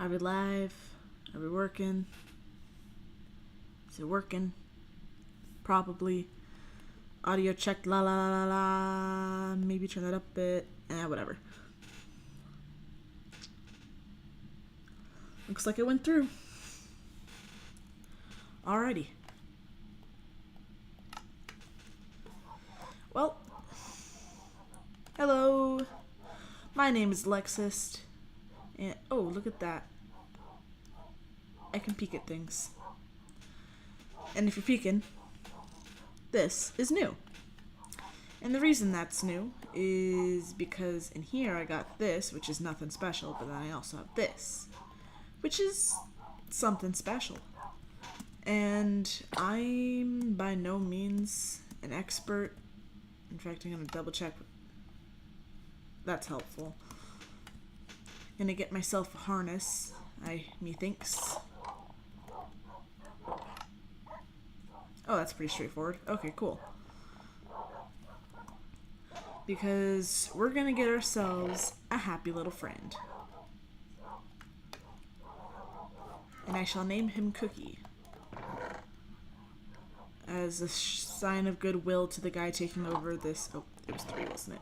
Are we live? Are we working? Is it working? Probably. Audio check, la la la la la. Maybe turn that up a bit. Whatever. Looks like it went through. Alrighty. Well, hello. My name is Lexus. And oh, look at that. I can peek at things. And if you're peeking, this is new. And the reason that's new is because in here I got this, which is nothing special, but then I also have this, which is something special. And I'm by no means an expert. In fact, I'm going to double check. That's helpful. Gonna get myself a harness, methinks. Oh, that's pretty straightforward. Okay, cool. Because we're gonna get ourselves a happy little friend. And I shall name him Cookie. As a sign of goodwill to the guy taking over this... Oh, it was 3, wasn't it?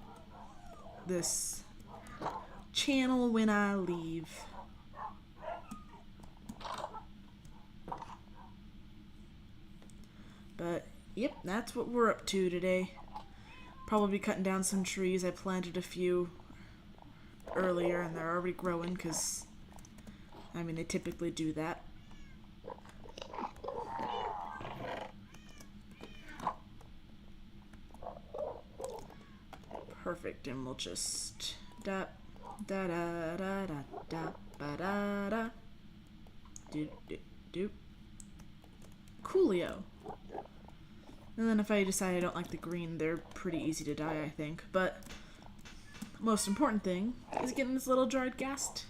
This channel when I leave. But, yep, that's what we're up to today. Probably cutting down some trees. I planted a few earlier and they're already growing because, I mean, they typically do that. Perfect, and we'll just da da da da da da ba da da do do do coolio. And then if I decide I don't like the green, they're pretty easy to dye, I think. But most important thing is getting this little dried ghast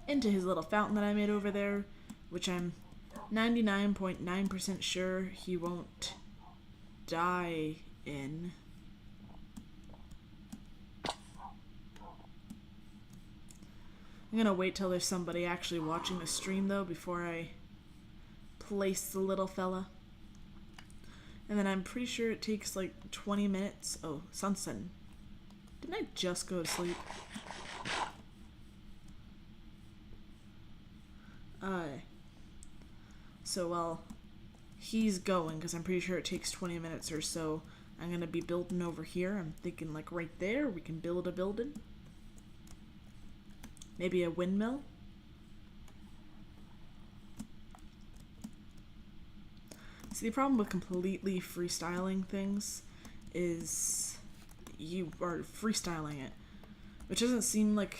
into his little fountain that I made over there, which I'm 99.9% sure he won't die in. I'm gonna wait till there's somebody actually watching the stream though before I place the little fella. And then I'm pretty sure it takes like 20 minutes. Oh, sunset. Didn't I just go to sleep? So while he's going, because I'm pretty sure it takes 20 minutes or so, I'm gonna be building over here. I'm thinking like right there we can build a building. Maybe a windmill. See, the problem with completely freestyling things is you are freestyling it, which doesn't seem like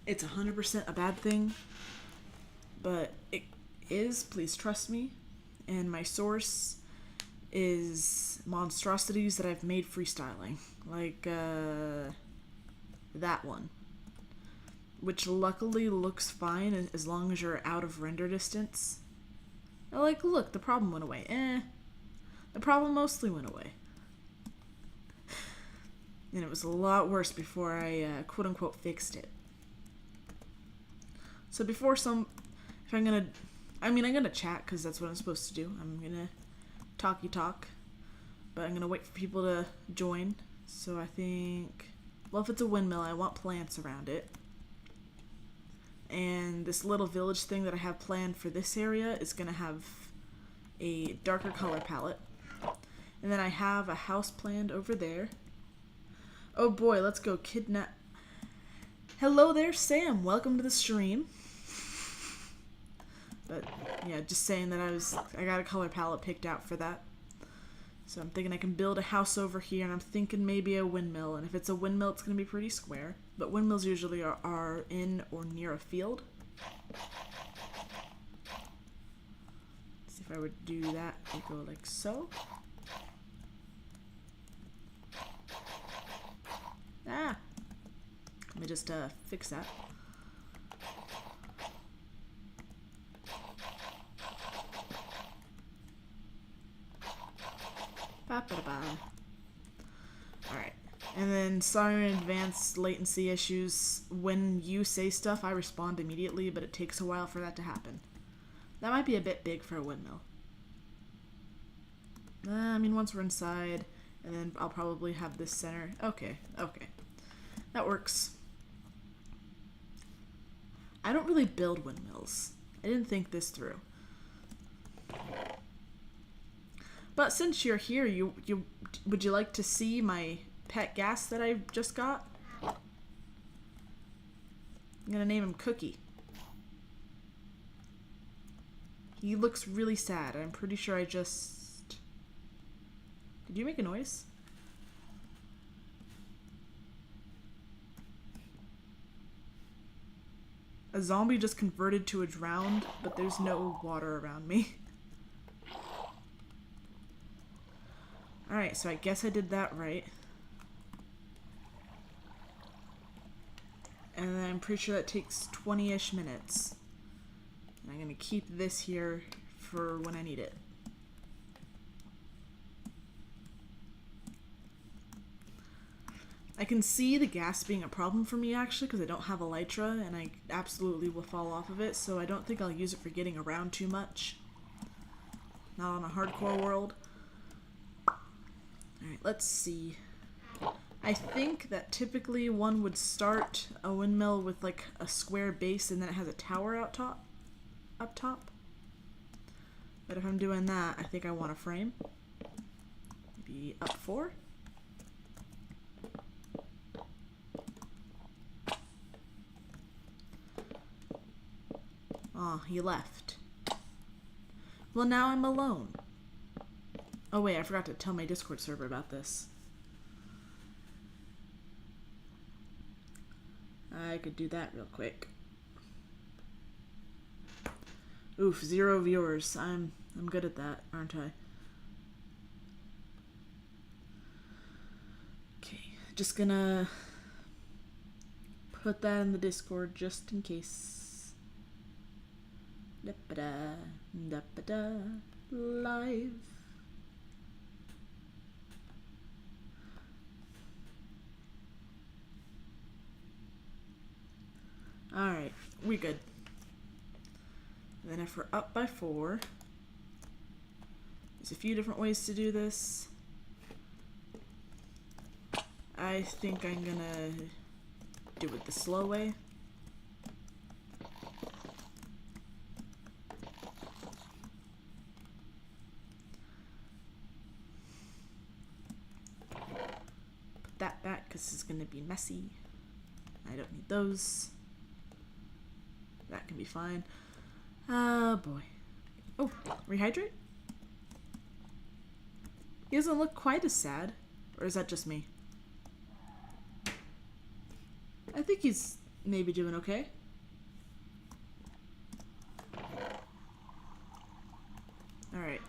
it's 100% a bad thing, but it is, please trust me. And my source is monstrosities that I've made freestyling, like that one. Which luckily looks fine as long as you're out of render distance. Like, look, the problem went away. The problem mostly went away. And it was a lot worse before I, quote-unquote, fixed it. So before I'm gonna chat, because that's what I'm supposed to do. I'm gonna talk. But I'm gonna wait for people to join. So I think, well, if it's a windmill, I want plants around it. And this little village thing that I have planned for this area is going to have a darker color palette. And then I have a house planned over there. Oh boy, let's go kidnap. Hello there, Sam. Welcome to the stream. But yeah, just saying that I got a color palette picked out for that. So I'm thinking I can build a house over here, and I'm thinking maybe a windmill. And if it's a windmill, it's going to be pretty square. But windmills usually are in or near a field. Let's see if I were to do that, it would go like so. Ah! Let me just fix that. Alright. And then sorry in advance, latency issues. When you say stuff, I respond immediately, but it takes a while for that to happen. That might be a bit big for a windmill. I mean, once we're inside, and then I'll probably have this center. Okay, okay. That works. I don't really build windmills. I didn't think this through. But since you're here, would you like to see my pet ghast that I just got? I'm gonna name him Cookie. He looks really sad. I'm pretty sure I just... Did you make a noise? A zombie just converted to a drowned, but there's no water around me. Alright, so I guess I did that right. And then I'm pretty sure that takes 20-ish minutes. And I'm gonna keep this here for when I need it. I can see the gas being a problem for me actually because I don't have elytra and I absolutely will fall off of it, so I don't think I'll use it for getting around too much. Not on a hardcore world. Alright, let's see. I think that typically one would start a windmill with like a square base and then it has a tower up top. But if I'm doing that, I think I want a frame. Maybe up 4. Oh, he left. Well, now I'm alone. Oh wait, I forgot to tell my Discord server about this. I could do that real quick. Oof, 0 viewers. I'm good at that, aren't I? Okay, just gonna put that in the Discord just in case. Da-ba-da, da-ba-da, live. Alright, we good. Then if we're up by 4, there's a few different ways to do this. I think I'm gonna do it the slow way. Put that back because it's gonna be messy. I don't need those. That can be fine. Oh boy. Oh, rehydrate? He doesn't look quite as sad. Or is that just me? I think he's maybe doing okay. Alright.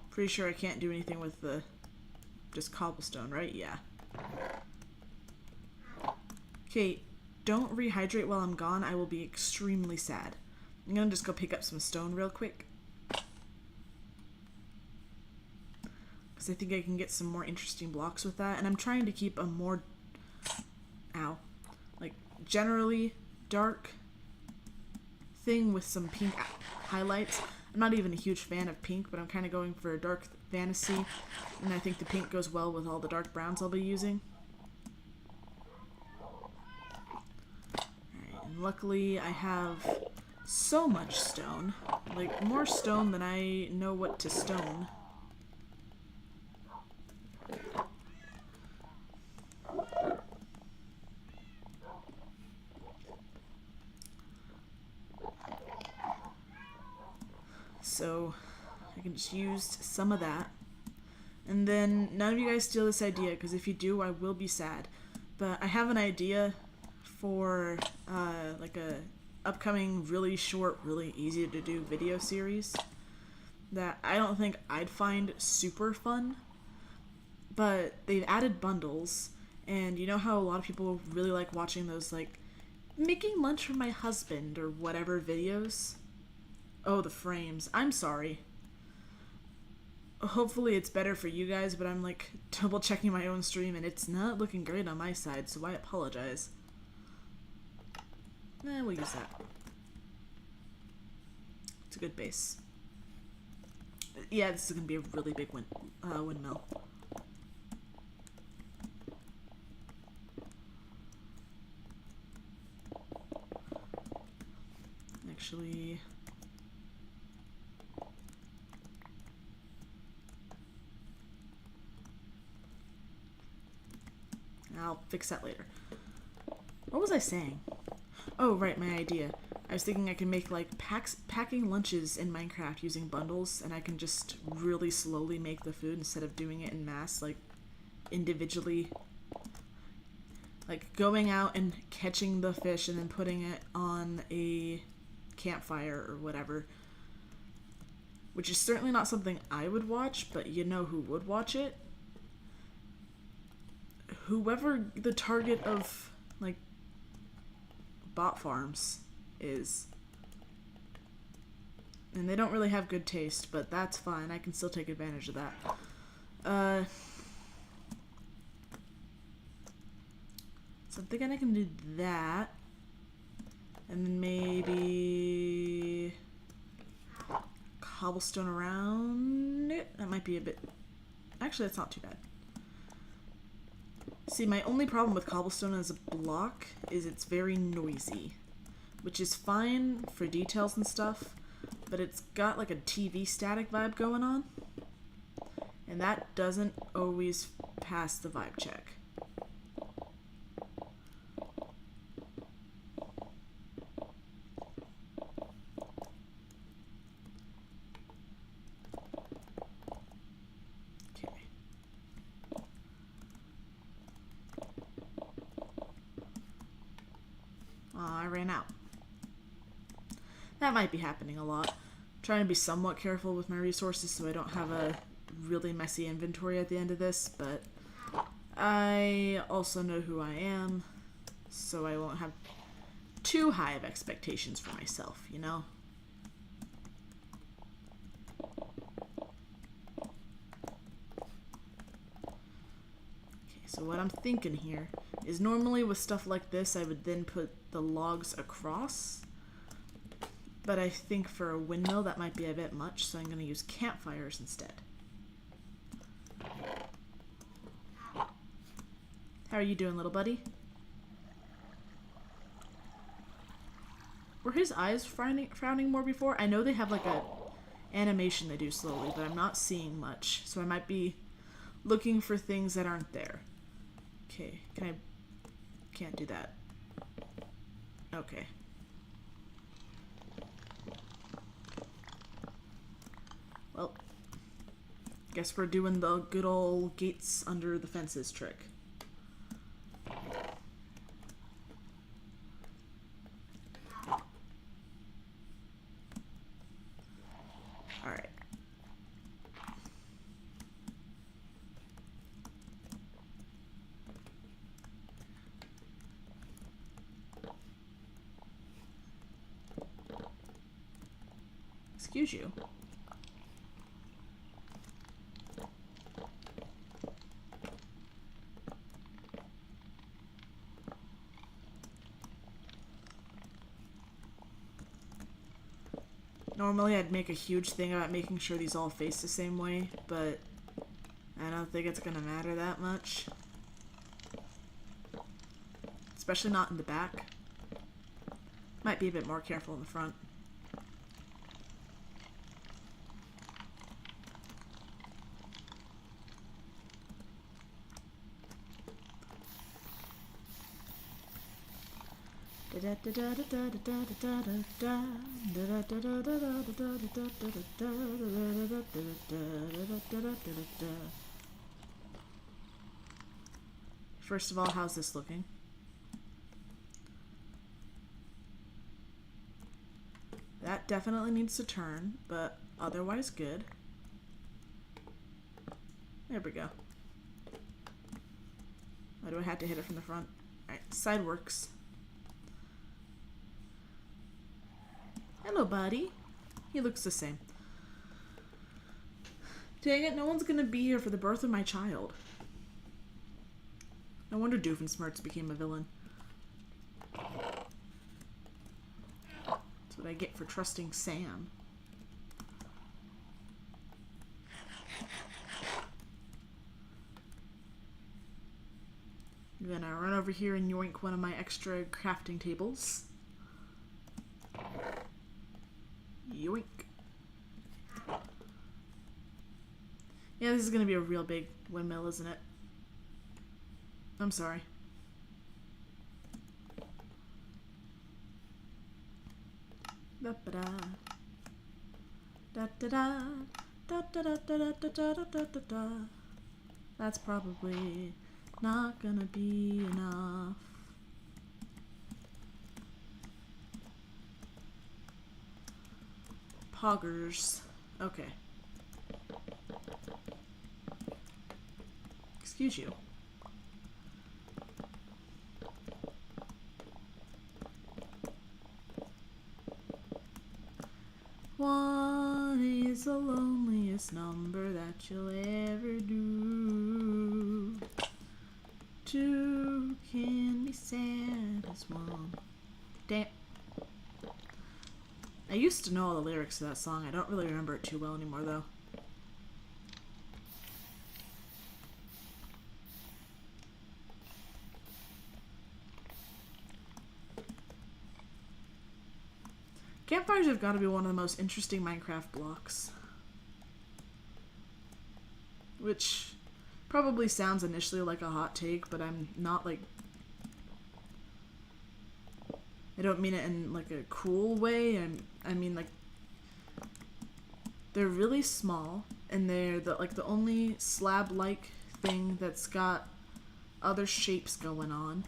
Pretty sure I can't do anything with the just cobblestone, right? Yeah. Okay. Don't rehydrate while I'm gone. I will be extremely sad. I'm gonna just go pick up some stone real quick. Because I think I can get some more interesting blocks with that. And I'm trying to keep a more... Ow. Like, generally dark thing with some pink highlights. I'm not even a huge fan of pink, but I'm kind of going for a dark fantasy. And I think the pink goes well with all the dark browns I'll be using. Luckily, I have so much stone. Like, more stone than I know what to stone. So, I can just use some of that. And then, none of you guys steal this idea, because if you do, I will be sad. But I have an idea for like a upcoming really short, really easy to do video series that I don't think I'd find super fun, but they've added bundles, and you know how a lot of people really like watching those like making lunch for my husband or whatever videos? Oh, the frames. I'm sorry. hopefully it's better for you guys, but I'm like double checking my own stream and it's not looking great on my side, so I apologize. We'll use that. It's a good base. Yeah, this is gonna be a really big windmill. Actually, I'll fix that later. What was I saying? Oh, right, my idea. I was thinking I can make like packing lunches in Minecraft using bundles, and I can just really slowly make the food instead of doing it in mass, like individually. Like going out and catching the fish and then putting it on a campfire or whatever. Which is certainly not something I would watch, but you know who would watch it? Whoever the target of, like, bot farms is. And they don't really have good taste, but that's fine. I can still take advantage of that. So I'm thinking I can do that. And then maybe cobblestone around it. That might be a bit... Actually, that's not too bad. See, my only problem with cobblestone as a block is it's very noisy, which is fine for details and stuff, but it's got like a TV static vibe going on, and that doesn't always pass the vibe check. I ran out. That might be happening a lot. I'm trying to be somewhat careful with my resources so I don't have a really messy inventory at the end of this, but I also know who I am, so I won't have too high of expectations for myself, you know? Okay, so what I'm thinking here is normally with stuff like this I would then put the logs across, but I think for a windmill that might be a bit much, so I'm going to use campfires instead. How are you doing, little buddy? Were his eyes frowning more before? I know they have like a animation they do slowly, but I'm not seeing much, so I might be looking for things that aren't there. Okay, can't do that. Okay. Well, guess we're doing the good old gates under the fences trick. Alright. Excuse you. Normally I'd make a huge thing about making sure these all face the same way, but I don't think it's gonna matter that much. Especially not in the back. Might be a bit more careful in the front. First of all, how's this looking? That definitely needs to turn, but otherwise good. There we go. Why do I have to hit it from the front? Alright, side works. Hello, buddy. He looks the same. Dang it, no one's gonna be here for the birth of my child. No wonder Doofenshmirtz became a villain. That's what I get for trusting Sam. I'm gonna run over here and yoink one of my extra crafting tables. Yoink. Yeah, this is gonna be a real big windmill, isn't it? I'm sorry. Da da da da da da da da da da da da da. That's probably not gonna be enough. Poggers. Okay. Excuse you. One is the loneliest number that you'll ever do. Two can be sad as one. Damn. I used to know all the lyrics to that song. I don't really remember it too well anymore, though. Campfires have got to be one of the most interesting Minecraft blocks. Which probably sounds initially like a hot take, but I'm not like... I don't mean it in like a cool way. I mean like... They're really small, and they're the only slab-like thing that's got other shapes going on.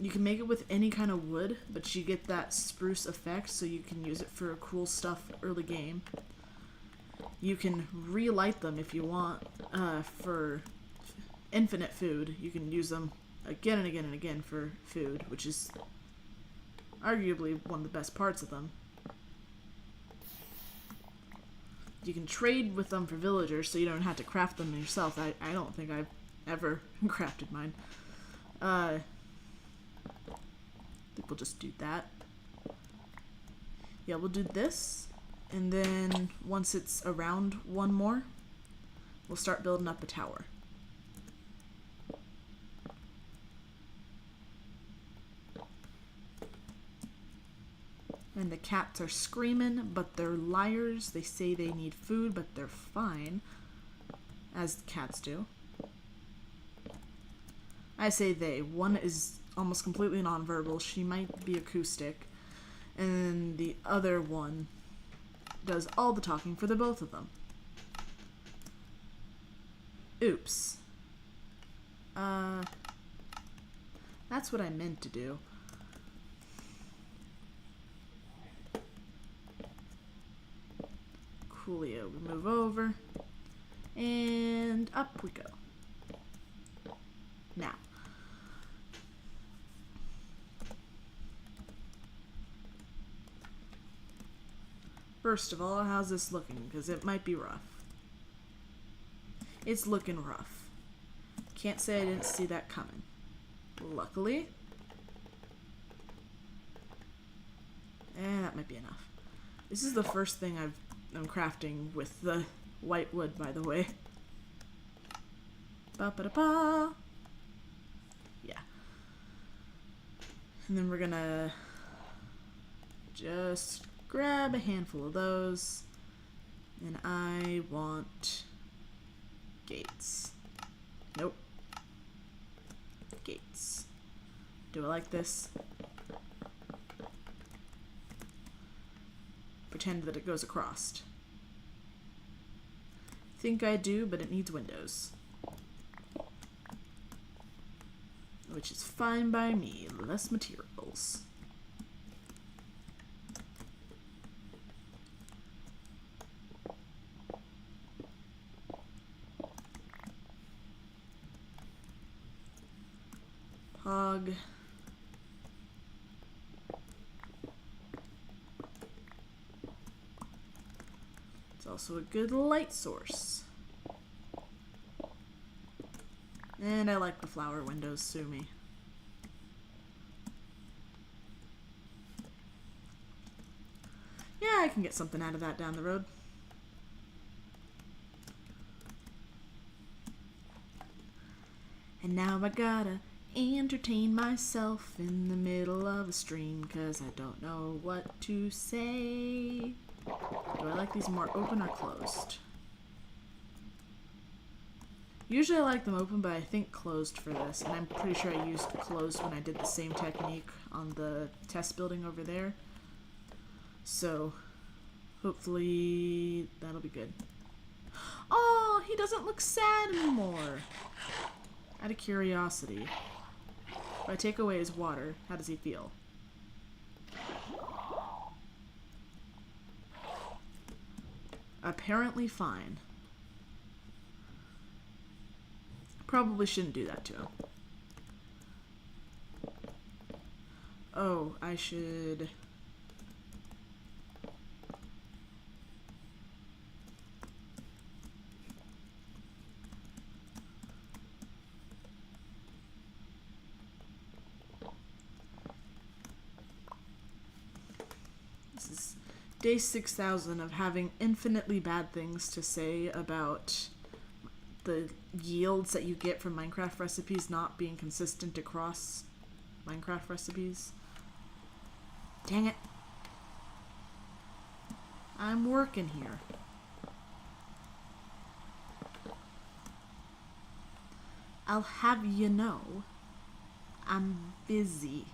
You can make it with any kind of wood, but you get that spruce effect, so you can use it for cool stuff early game. You can relight them if you want for infinite food. You can use them again and again and again for food, which is arguably one of the best parts of them. You can trade with them for villagers, so you don't have to craft them yourself. I don't think I've ever crafted mine. I think we'll just do that. Yeah, we'll do this, and then once it's around one more, we'll start building up a tower. And the cats are screaming, but they're liars. They say they need food, but they're fine, as cats do. I say they. One is almost completely nonverbal. She might be acoustic. And then the other one does all the talking for the both of them. Oops. That's what I meant to do. Coolio, we move over. And up we go. Now. First of all, how's this looking? Because it might be rough. It's looking rough. Can't say I didn't see that coming. Luckily. That might be enough. This is the first thing I'm crafting with the white wood, by the way. Ba-ba-da-ba. Yeah. And then we're gonna just grab a handful of those, and I want gates. Nope. Gates. Do I like this? Pretend that it goes across. Think I do, but it needs windows. Which is fine by me. Less materials. Hog. It's also a good light source. And I like the flower windows, sue me. Yeah, I can get something out of that down the road. And now I gotta entertain myself in the middle of a stream, 'cause I don't know what to say. Do I like these more open or closed? Usually I like them open, but I think closed for this, and I'm pretty sure I used closed when I did the same technique on the test building over there. So, hopefully that'll be good. Oh, he doesn't look sad anymore. Out of curiosity, if I take away his water, how does he feel? Apparently fine. Probably shouldn't do that to him. Oh, I should... This is day 6,000 of having infinitely bad things to say about the yields that you get from Minecraft recipes not being consistent across Minecraft recipes. Dang it. I'm working here. I'll have you know, I'm busy.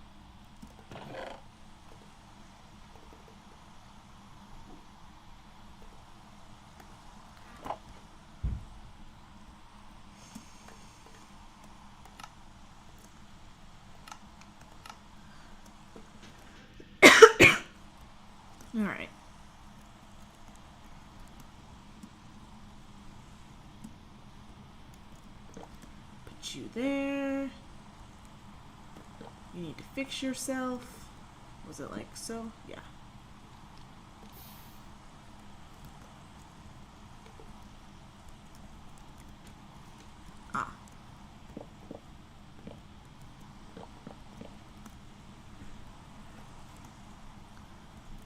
Alright. Put you there. You need to fix yourself. Was it like so? Yeah. Ah.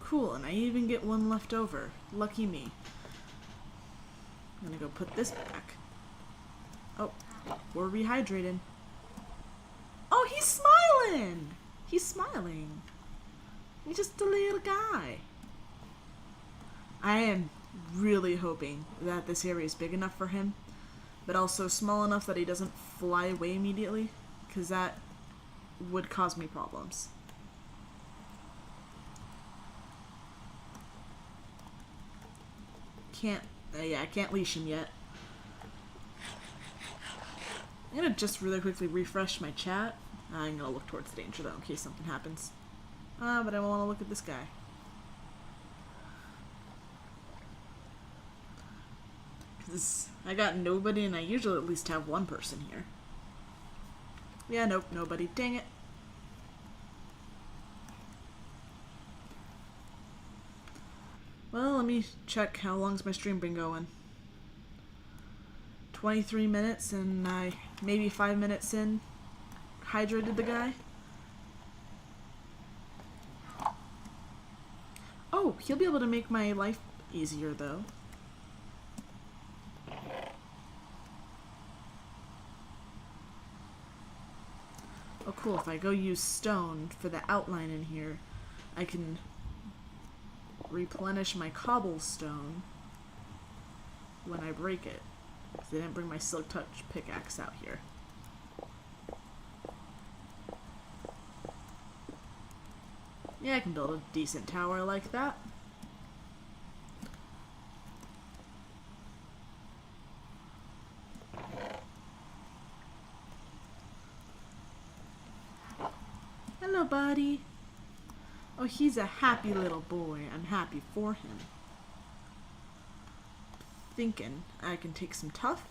Cool, and I even get one left over. Lucky me. I'm gonna go put this back. Oh, we're rehydrated. Oh, he's smiling! He's smiling. He's just a little guy. I am really hoping that this area is big enough for him, but also small enough that he doesn't fly away immediately, because that would cause me problems. Yeah, I can't leash him yet. I'm gonna just really quickly refresh my chat. I'm gonna look towards the danger though, in case something happens. But I want to look at this guy. I got nobody, and I usually at least have one person here. Yeah, nope, nobody. Dang it. Well, let me check how long's my stream been going. 23 minutes, and I maybe 5 minutes in hydrated the guy. Oh, he'll be able to make my life easier though. Oh cool, if I go use stone for the outline in here, I can replenish my cobblestone when I break it. Because I didn't bring my silk touch pickaxe out here. Yeah, I can build a decent tower like that. Hello, buddy. Oh, he's a happy little boy. I'm happy for him. Thinking I can take some tuff.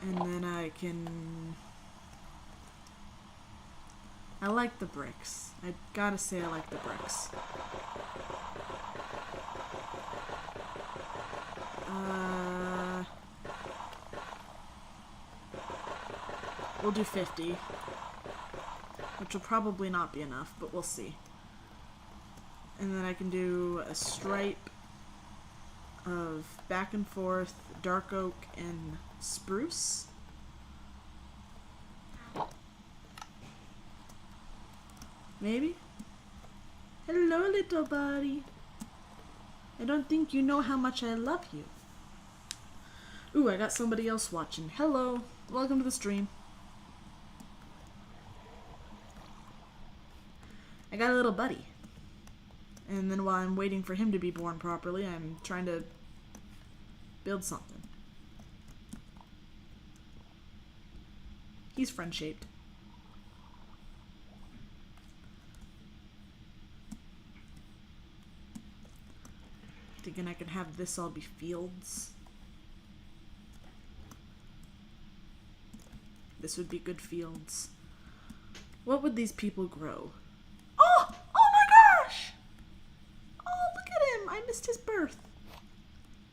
And then I can I like the bricks. I gotta say I like the bricks. We'll do 50. Which will probably not be enough, but we'll see. And then I can do a stripe of back and forth, dark oak and spruce. Maybe? Hello, little buddy. I don't think you know how much I love you. Ooh, I got somebody else watching. Hello. Welcome to the stream. I got a little buddy. And then while I'm waiting for him to be born properly, I'm trying to build something. He's friend-shaped. Thinking I can have this all be fields. This would be good fields. What would these people grow? Oh! Oh my gosh! Oh, look at him! I missed his birth.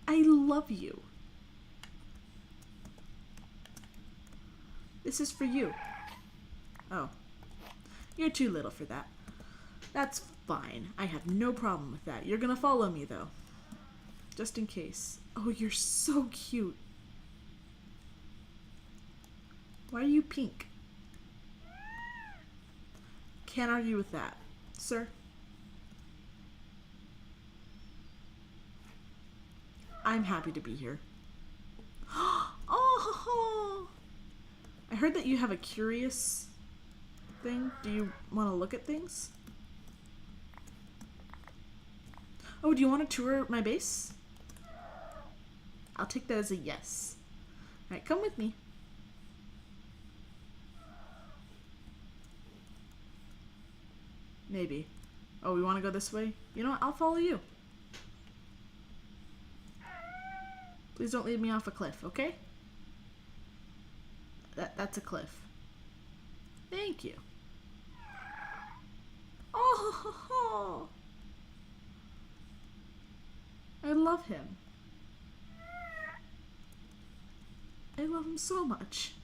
I love you. This is for you. Oh. You're too little for that. That's fine. I have no problem with that. You're gonna follow me, though. Just in case. Oh, you're so cute. Why are you pink? Can't argue with that, sir. I'm happy to be here. Oh! I heard that you have a curious thing. Do you want to look at things? Oh, do you want to tour my base? I'll take that as a yes. Alright, come with me. Maybe. Oh, we want to go this way? You know what? I'll follow you. Please don't lead me off a cliff, okay? That's a cliff. Thank you. Oh, I love him. I love him so much.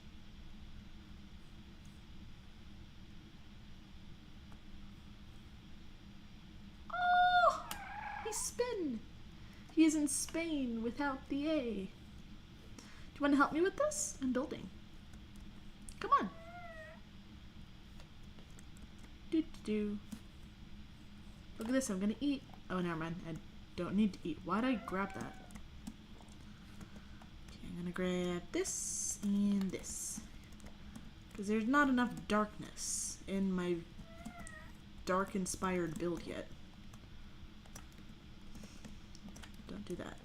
Oh, he's spin. He is in Spain without the A. Do you want to help me with this? I'm building. Come on. Do. Look at this, I'm gonna eat. Oh, never mind. I don't need to eat. Why'd I grab that? Okay, I'm gonna grab this and this. Because there's not enough darkness in my dark inspired build yet. Don't do that.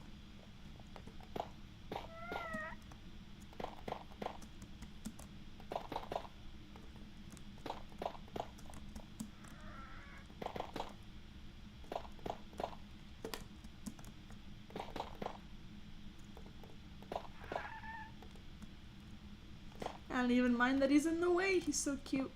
I don't even mind that he's in the way. He's so cute.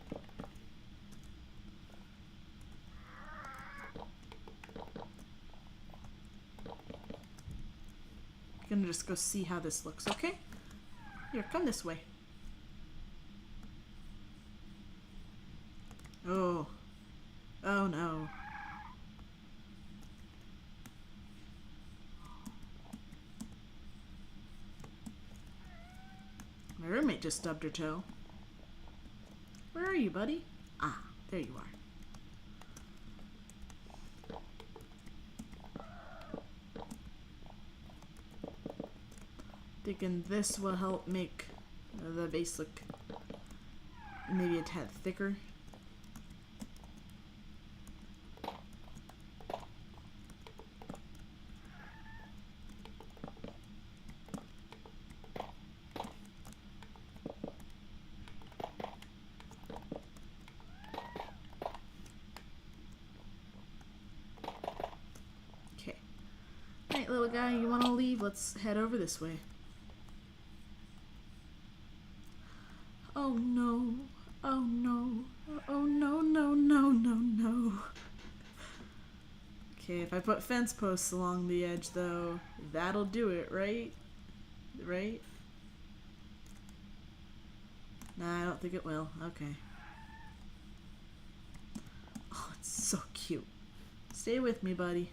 I'm gonna just go see how this looks, okay? Here, come this way. Oh. Oh no. My roommate just stubbed her toe. Where are you, buddy? Ah, there you are. Thinking this will help make the base look maybe a tad thicker. Okay. Alright, little guy, you want to leave? Let's head over this way. Oh no, Oh no. Oh no, no, no, no, no. Okay, if I put fence posts along the edge though, that'll do it, right? Right? Nah, I don't think it will. Okay. Oh, it's so cute. Stay with me, buddy.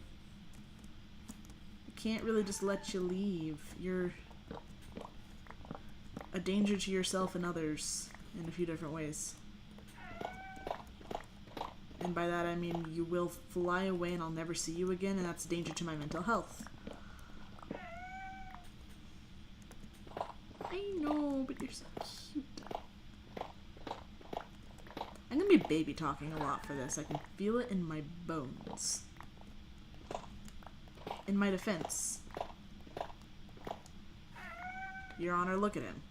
I can't really just let you leave. You're a danger to yourself and others in a few different ways. And by that I mean you will fly away and I'll never see you again, and that's a danger to my mental health. I know, but you're so cute. I'm gonna be baby talking a lot for this. I can feel it in my bones. In my defense, Your Honor, look at him.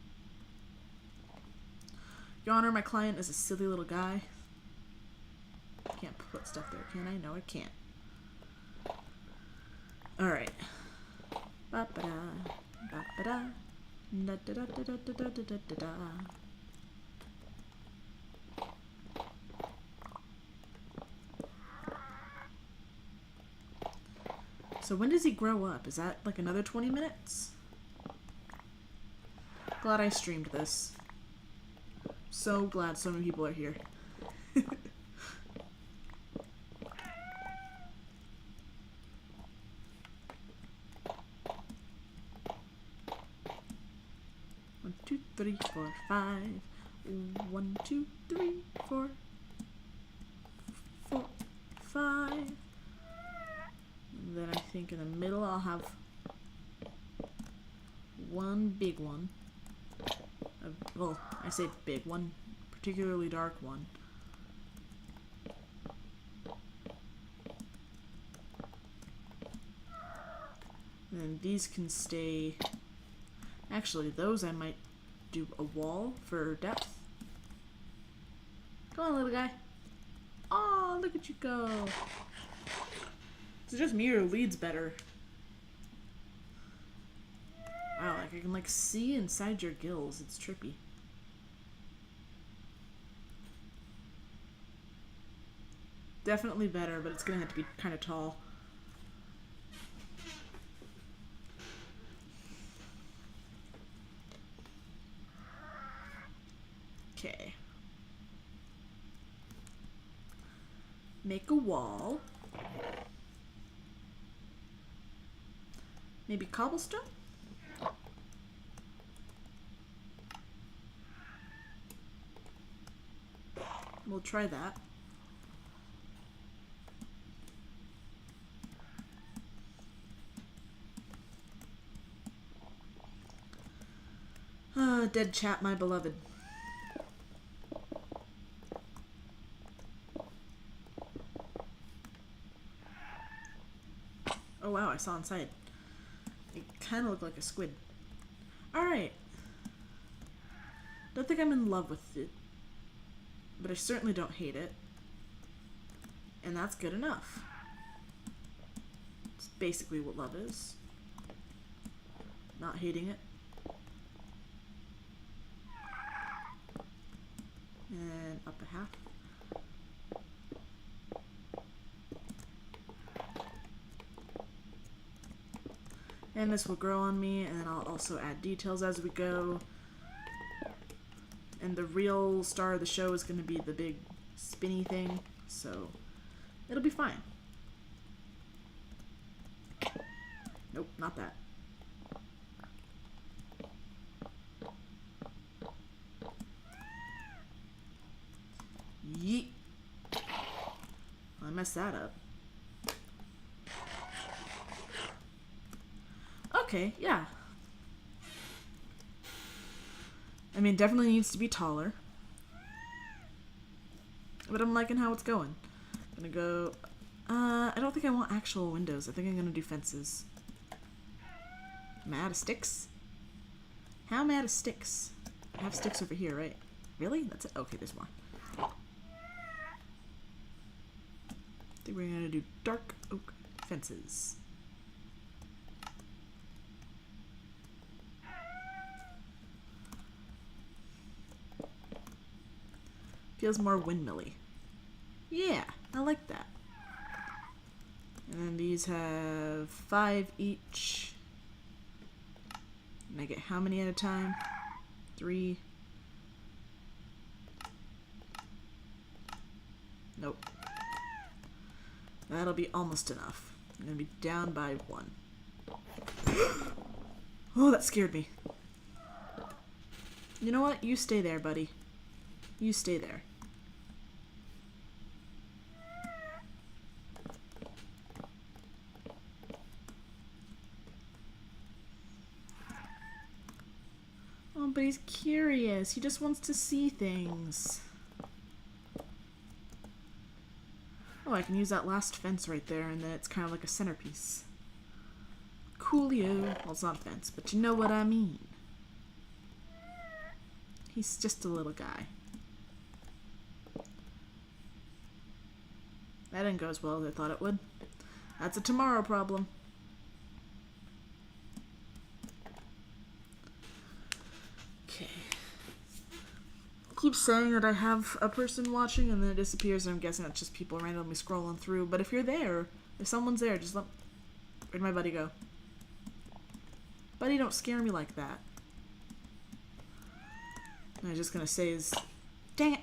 Your Honor, my client is a silly little guy. Can't put stuff there, can I? No, I can't. Alright. Ba-ba-da, ba-ba-da, da-da-da-da-da-da-da-da-da. So when does he grow up? Is that like another 20 minutes? Glad I streamed this. So glad so many people are here. One, two, three, four, five. 1, 2, 3, 4, 4, 5. And then I think in the middle I'll have one big one. Well, I say big, one particularly dark one. And then these can stay. Actually, those I might do a wall for depth. Come on, little guy. Oh, look at you go. Is it just me or leads better? Wow, like I can like see inside your gills. It's trippy. Definitely better, but it's gonna have to be kind of tall. Okay. Make a wall. Maybe cobblestone? We'll try that. Ah, dead chat, my beloved. Oh wow, I saw inside. It kind of looked like a squid. Alright. Don't think I'm in love with it, but I certainly don't hate it. And that's good enough. It's basically what love is. Not hating it. And up a half. And this will grow on me, and then I'll also add details as we go. And the real star of the show is going to be the big spinny thing, so it'll be fine. Nope, not that. Yeet. I messed that up. Okay, yeah. I mean, definitely needs to be taller. But I'm liking how it's going. I'm gonna go... I don't think I want actual windows. I think I'm gonna do fences. Am I out of sticks? How am I out of sticks? I have sticks over here, right? Really? That's it? Okay, there's more. I think we're gonna do dark oak fences. Feels more windmilly. Yeah, I like that. And then these have 5 each. And I get how many at a time? 3. Nope. That'll be almost enough. I'm gonna be down by 1. Oh, that scared me. You know what? You stay there, buddy. You stay there. Oh, but he's curious. He just wants to see things. Oh, I can use that last fence right there, and then it's kind of like a centerpiece. Coolio. Well, it's not a fence, but you know what I mean. He's just a little guy. That didn't go as well as I thought it would. That's a tomorrow problem. Okay. I keep saying that I have a person watching and then it disappears, and I'm guessing that's just people randomly scrolling through. But if you're there, if someone's there, just let... Where'd my buddy go? Buddy, don't scare me like that. What I was just gonna say is, dang it!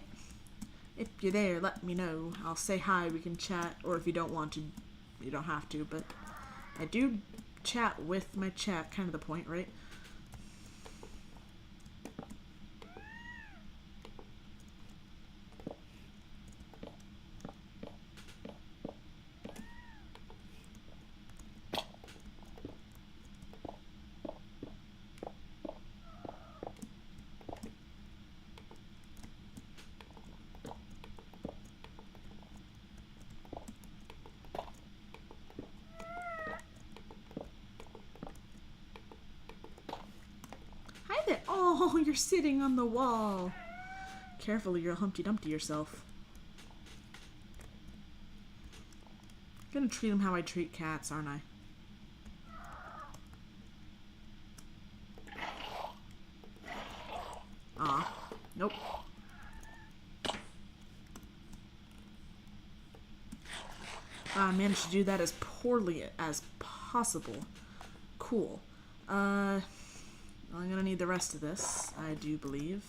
If you're there, let me know. I'll say hi, we can chat, or if you don't want to, you don't have to, but I do chat with my chat, kind of the point, right? Oh, you're sitting on the wall. Careful, you'll Humpty Dumpty yourself. I'm gonna treat him how I treat cats, aren't I? Aw. Nope. I managed to do that as poorly as possible. Cool. I'm gonna need the rest of this, I do believe.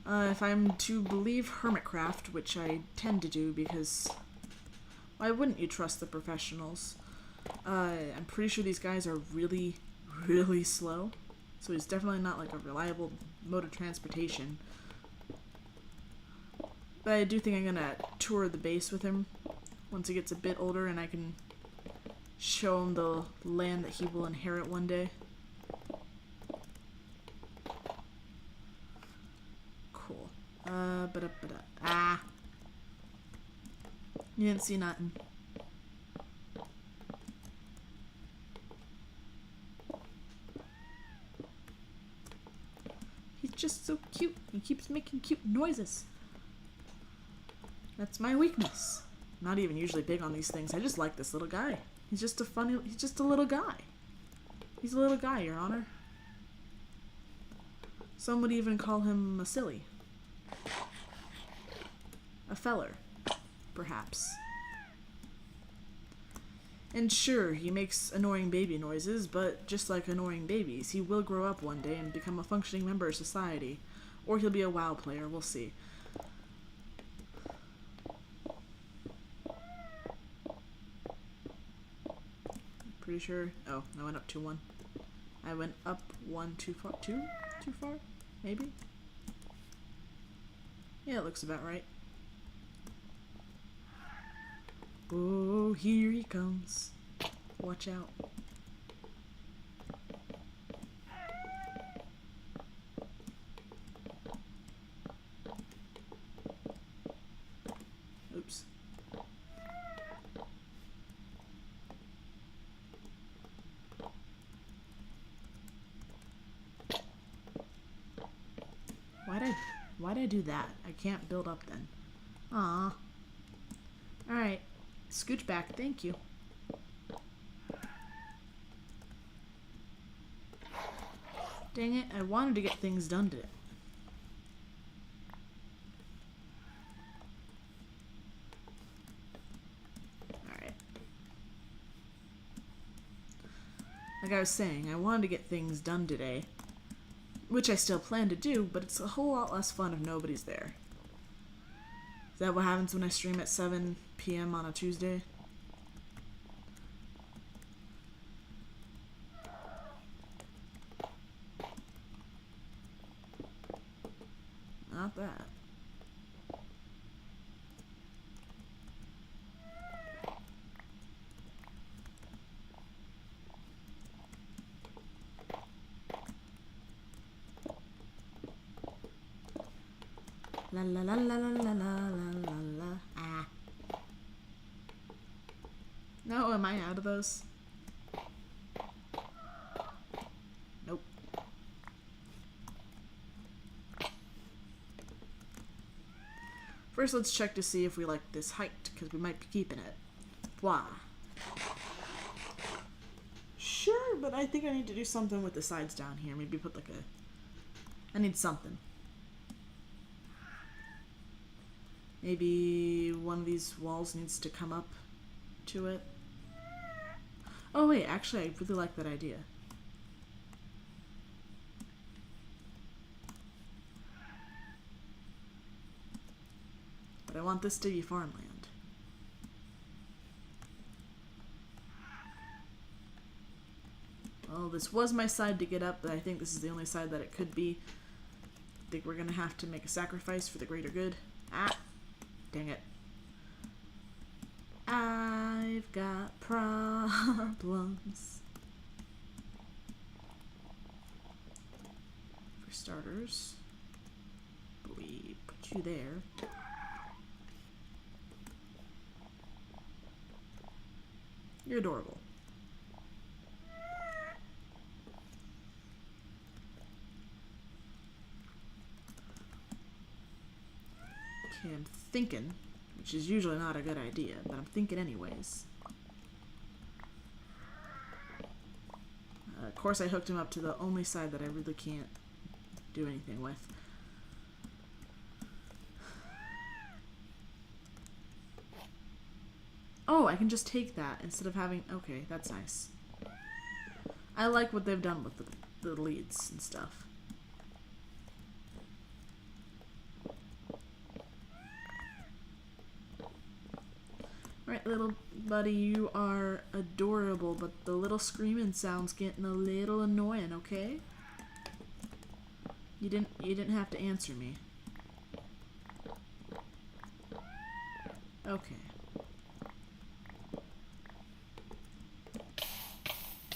If I'm to believe Hermitcraft, which I tend to do because why wouldn't you trust the professionals? I'm pretty sure these guys are really, really slow. So he's definitely not like a reliable mode of transportation. But I do think I'm gonna tour the base with him once he gets a bit older and I can show him the land that he will inherit one day. Cool. Ah. You didn't see nothing. Just so cute. He keeps making cute noises. That's my weakness. I'm not even usually big on these things. I just like this little guy. He's just a little guy. He's a little guy, Your Honor. Some would even call him a silly. A feller, perhaps. And sure, he makes annoying baby noises, but just like annoying babies, he will grow up one day and become a functioning member of society. Or he'll be a WoW player, we'll see. Pretty sure... Oh, I went up 2-1. I went up 1 too far? 2? Too far? Maybe? Yeah, it looks about right. Oh, here he comes. Watch out. Oops. Why'd I do that? I can't build up then. Aw. Alright. Scooch back. Thank you. Dang it. I wanted to get things done today. Alright. Like I was saying, I wanted to get things done today. Which I still plan to do, but it's a whole lot less fun if nobody's there. Is that what happens when I stream at 7 p.m. on a Tuesday? Not that. La la la la la la la la la. Ah. No, am I out of those? Nope. First, let's check to see if we like this height, because we might be keeping it. Why? Sure, but I think I need to do something with the sides down here. Maybe put like a... I need something. Maybe one of these walls needs to come up to it. Oh wait, actually I really like that idea. But I want this to be farmland. Well, this was my side to get up, but I think this is the only side that it could be. I think we're gonna have to make a sacrifice for the greater good. Ah! Dang it. I've got problems. For starters, we put you there. You're adorable. Okay, I'm thinking, which is usually not a good idea, but I'm thinking anyways. Of course I hooked him up to the only side that I really can't do anything with. Oh, I can just take that instead of having... Okay, that's nice. I like what they've done with the leads and stuff. Alright, little buddy, you are adorable, but the little screaming sound's getting a little annoying, okay? You didn't have to answer me. Okay.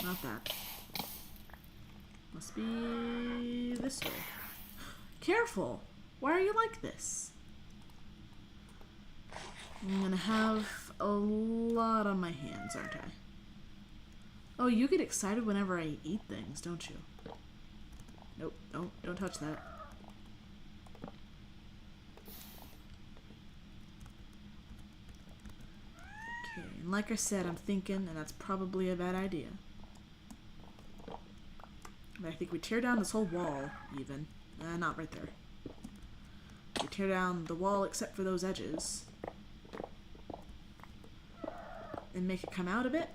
Not that. Must be this way. Careful! Why are you like this? I'm gonna have a lot on my hands, aren't I? Oh, you get excited whenever I eat things, don't you? Nope, don't touch that. Okay, and like I said, I'm thinking, and that's probably a bad idea. But I think we tear down this whole wall, even. Not right there. We tear down the wall except for those edges. And make it come out a bit.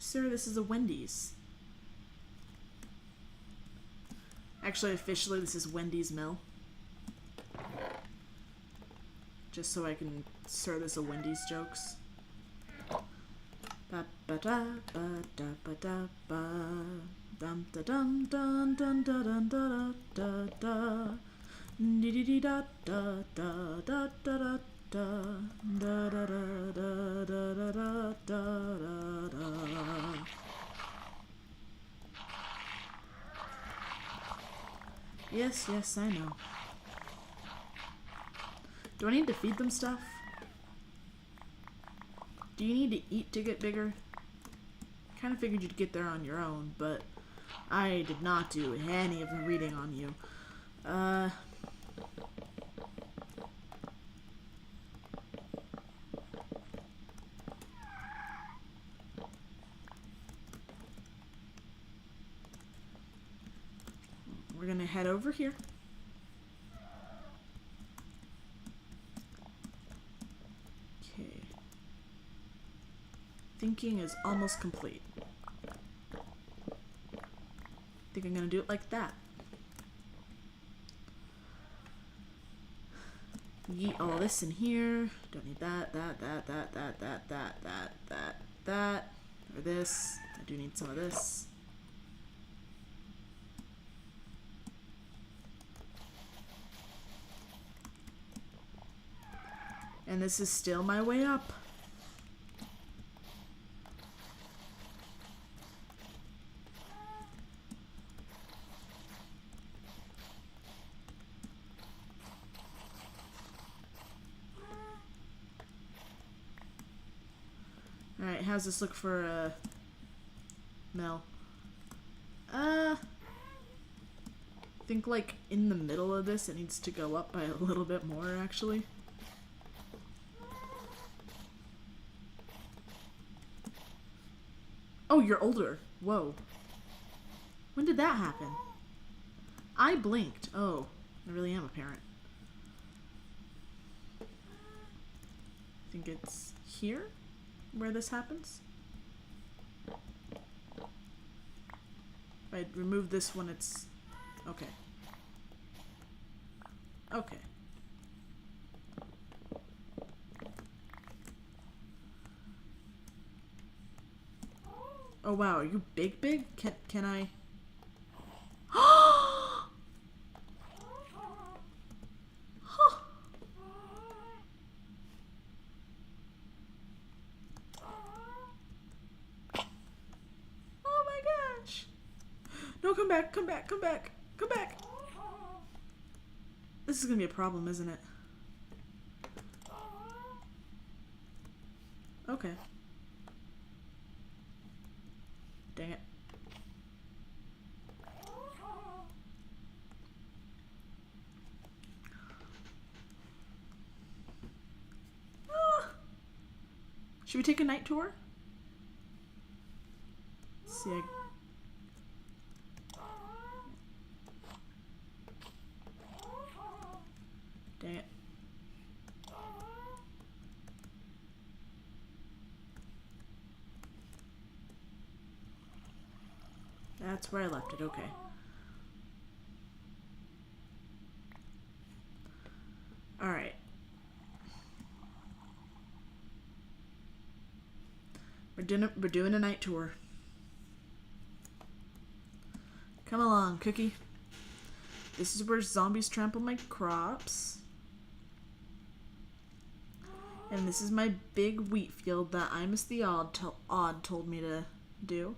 Sir, this is a Wendy's. Actually, officially, this is Wendy's Mill. Just so I can serve this a Wendy's jokes. Ba ba da ba da ba da ba dum da dum dun dun da dun da da da dee dee dee da da da da da da da da da da da da da da. Yes, I know. Do I need to feed them stuff? Do you need to eat to get bigger? Kind of figured you'd get there on your own, but I did not do any of the reading on you. We're gonna head over here. Okay. Thinking is almost complete. I think I'm gonna do it like that. Yeet all this in here. Don't need that, that. Or this. I do need some of this. And this is still my way up. Alright, how's this look for Mel? I think like in the middle of this it needs to go up by a little bit more actually. Oh, you're older. Whoa. When did that happen? I blinked. Oh, I really am a parent. I think it's here where this happens. If I remove this when it's... Okay. Okay. Oh wow, are you big? Can I? Huh. Oh my gosh. No, come back. This is gonna be a problem, isn't it? Okay. Dang it. Ah. Should we take a night tour? Let's see. Dang it. That's where I left it, okay. Alright. We're doing a night tour. Come along, Cookie. This is where zombies trample my crops. And this is my big wheat field that Imus the Odd told me to do.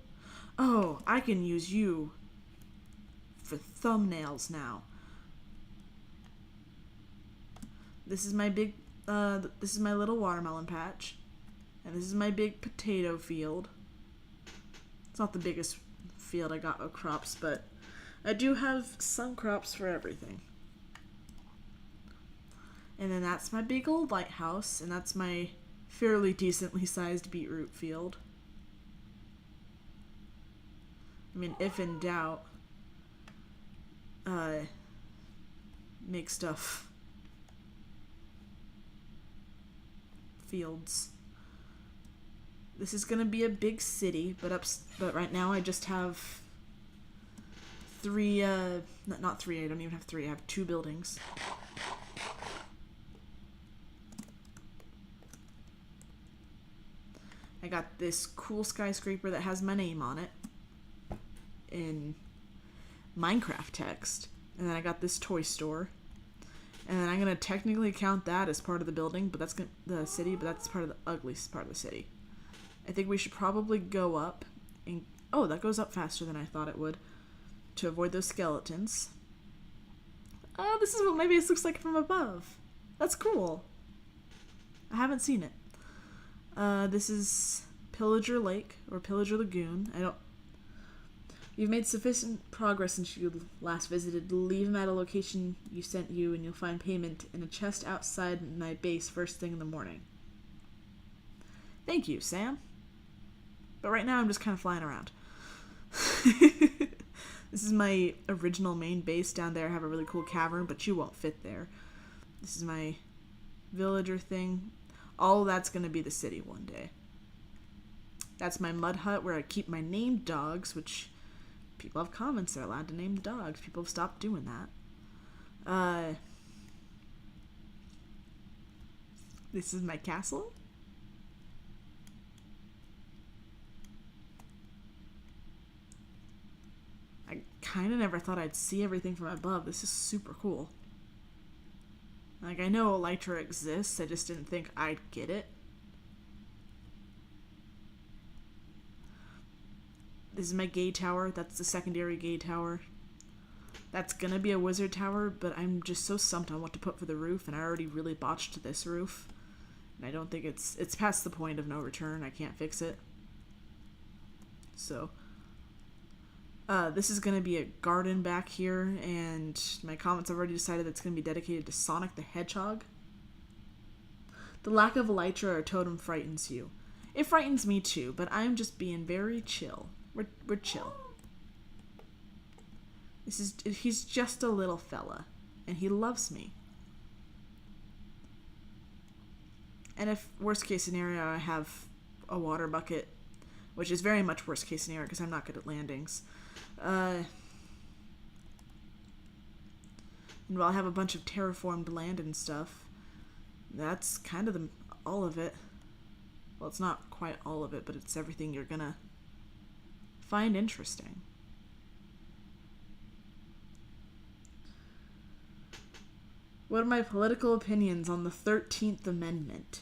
Oh, I can use you for thumbnails now. This is my big, this is my little watermelon patch. And this is my big potato field. It's not the biggest field I got of crops, but I do have some crops for everything. And then that's my big old lighthouse, and that's my fairly decently sized beetroot field. I mean, if in doubt, make stuff. Fields. This is gonna be a big city, but right now I just have three, not three, I don't even have three, I have 2 buildings. I got this cool skyscraper that has my name on it in Minecraft text. And then I got this toy store. And then I'm gonna technically count that as part of the building, but that's the city, but that's part of the ugliest part of the city. I think we should probably go up and... Oh, that goes up faster than I thought it would. To avoid those skeletons. Oh, this is what maybe this looks like from above. That's cool. I haven't seen it. This is Pillager Lake, or Pillager Lagoon. You've made sufficient progress since you last visited. Leave him at a location you sent you, and you'll find payment in a chest outside my base first thing in the morning. Thank you, Sam. But right now I'm just kind of flying around. This is my original main base down there. I have a really cool cavern, but you won't fit there. This is my villager thing. All that's going to be the city one day. That's my mud hut where I keep my named dogs, which people have comments they're allowed to name the dogs. People have stopped doing that. This is my castle. I kind of never thought I'd see everything from above. This is super cool. Like, I know Elytra exists, I just didn't think I'd get it. This is my gate tower. That's the secondary gate tower. That's gonna be a wizard tower, but I'm just so stumped on what to put for the roof, and I already really botched this roof. And I don't think it's past the point of no return. I can't fix it. So, this is going to be a garden back here, and my comments have already decided that it's going to be dedicated to Sonic the Hedgehog. The lack of Elytra or totem frightens you. It frightens me too, but I'm just being very chill. We're chill. He's just a little fella, and he loves me. And if worst case scenario, I have a water bucket, which is very much worst case scenario because I'm not good at landings. And while I have a bunch of terraformed land and stuff, that's kind of all of it. Well, it's not quite all of it, but it's everything you're gonna find interesting. What are my political opinions on the 13th Amendment?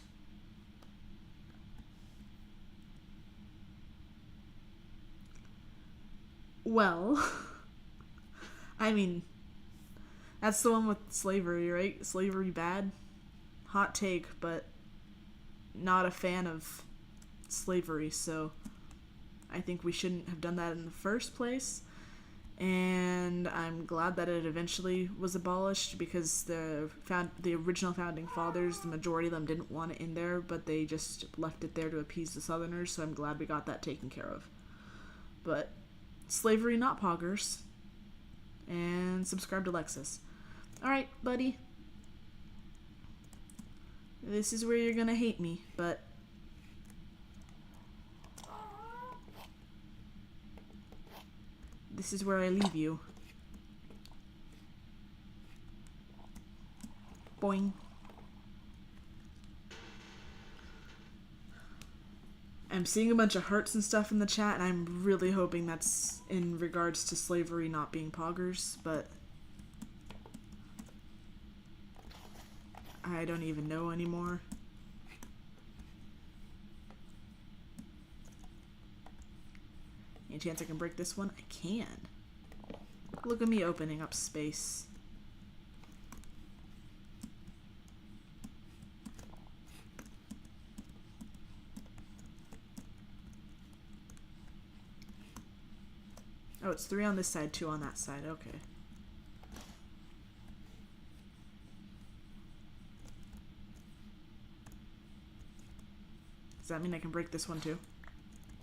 Well, I mean, that's the one with slavery, right? Slavery bad? Hot take, but not a fan of slavery, so I think we shouldn't have done that in the first place. And I'm glad that it eventually was abolished because the original founding fathers, the majority of them didn't want it in there, but they just left it there to appease the Southerners, so I'm glad we got that taken care of. But slavery, not poggers. And subscribe to Lexus. Alright, buddy. This is where you're gonna hate me, but this is where I leave you. Boing. I'm seeing a bunch of hearts and stuff in the chat, and I'm really hoping that's in regards to slavery not being poggers, but I don't even know anymore. Any chance I can break this one? I can. Look at me opening up space. Oh, it's 3 on this side, 2 on that side. Okay. Does that mean I can break this one too?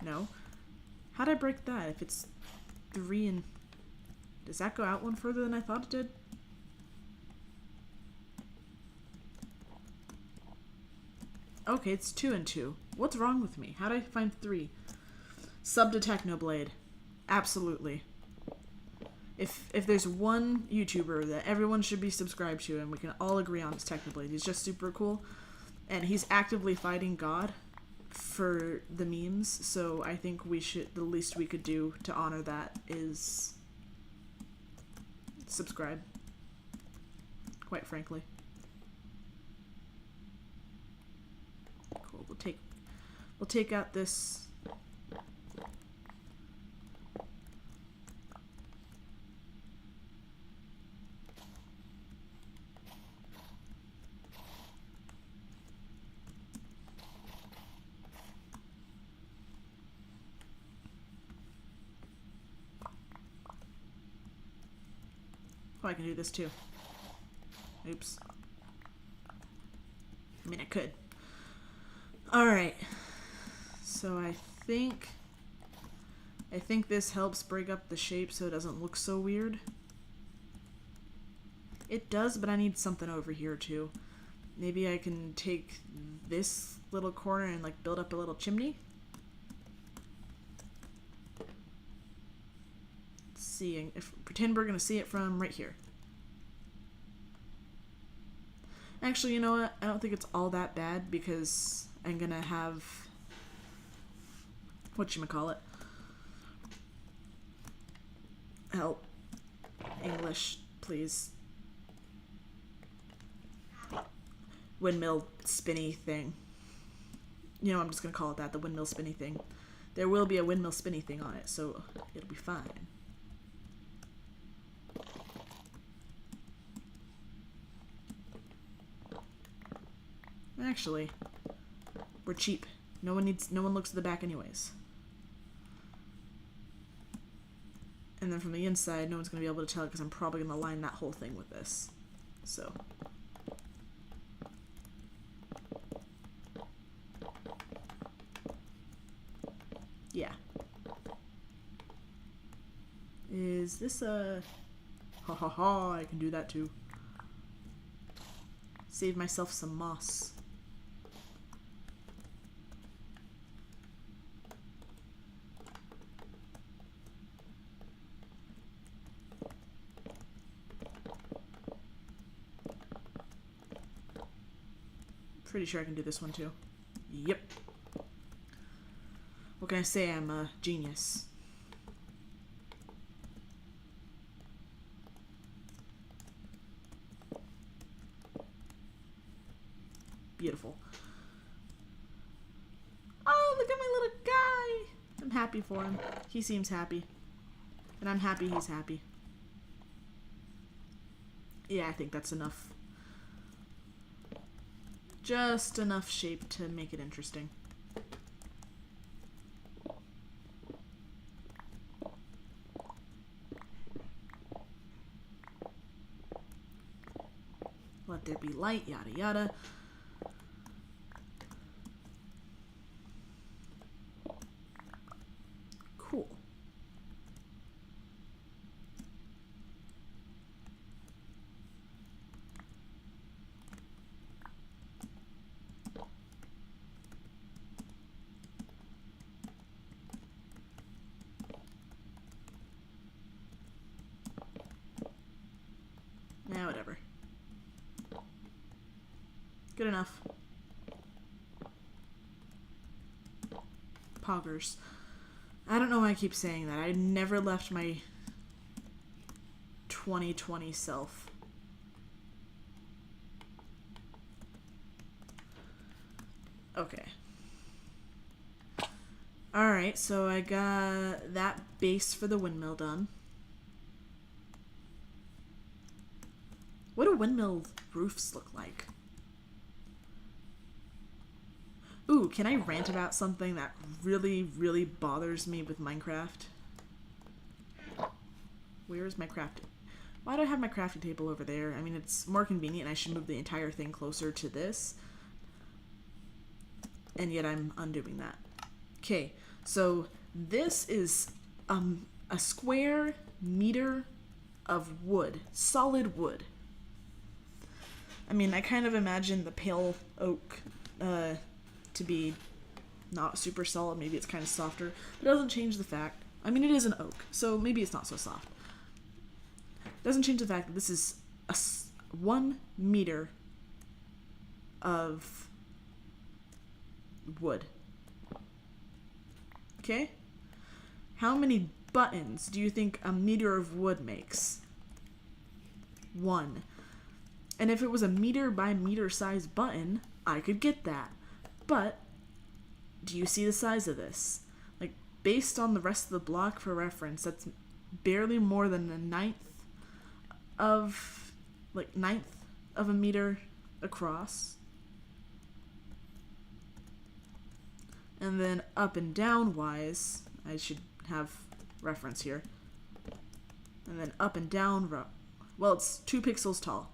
No. How'd I break that if it's 3 and... Does that go out one further than I thought it did? Okay, it's 2 and 2. What's wrong with me? How'd I find 3? Sub to Technoblade. Absolutely. If there's one YouTuber that everyone should be subscribed to and we can all agree on, it's Technoblade. He's just super cool. And he's actively fighting God for the memes, so I think the least we could do to honor that is subscribe. Quite frankly. Cool. We'll take out this. Oh, I can do this too. Oops. I mean, I could. Alright. So I think this helps break up the shape so it doesn't look so weird. It does, but I need something over here too. Maybe I can take this little corner and like build up a little chimney. Seeing if pretend we're gonna see it from right here. Actually, you know what? I don't think it's all that bad because I'm gonna have whatchamacallit. Help. English, please. Windmill spinny thing. You know, I'm just gonna call it that, the windmill spinny thing. There will be a windmill spinny thing on it, so it'll be fine. Actually, we're cheap. No one looks at the back anyways. And then from the inside, no one's gonna be able to tell because I'm probably gonna line that whole thing with this. So. Yeah. Is this a... Ha ha ha, I can do that too. Save myself some moss. Pretty sure I can do this one too. Yep. What can I say? I'm a genius. Beautiful. Oh, look at my little guy! I'm happy for him. He seems happy. And I'm happy he's happy. Yeah, I think that's enough. Just enough shape to make it interesting. Let there be light, yada yada. Cool. Nah, whatever. Good enough. Poggers. I don't know why I keep saying that. I never left my 2020 self. Okay. Alright, so I got that base for the windmill done. What do windmill roofs look like? Ooh, can I rant about something that really, really bothers me with Minecraft? Where is my crafting? Why do I have my crafting table over there? I mean, it's more convenient and I should move the entire thing closer to this. And yet I'm undoing that. Okay, so this is a square meter of wood. Solid wood. I mean, I kind of imagine the pale oak to be not super solid. Maybe it's kind of softer. But it doesn't change the fact. I mean, it is an oak, so maybe it's not so soft. It doesn't change the fact that this is 1 meter of wood. Okay? How many buttons do you think a meter of wood makes? 1. And if it was a meter by meter size button, I could get that. But, do you see the size of this? Like, based on the rest of the block for reference, that's barely more than a ninth of a meter across. And then up and down wise, I should have reference here. And then up and down Well, it's 2 pixels tall.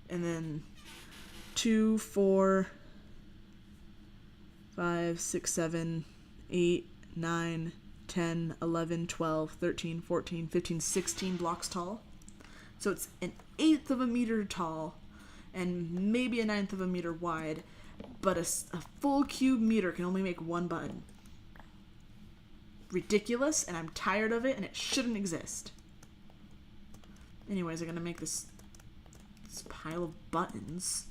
And then 2, 4, 5, 6, 7, 8, 9, 10, 11, 12, 13, 14, 15, 16 blocks tall. So it's an 1/8 of a meter tall and maybe a 1/9 of a meter wide, but a full cube meter can only make 1 button. Ridiculous, and I'm tired of it, and it shouldn't exist. Anyways, I'm gonna make this pile of buttons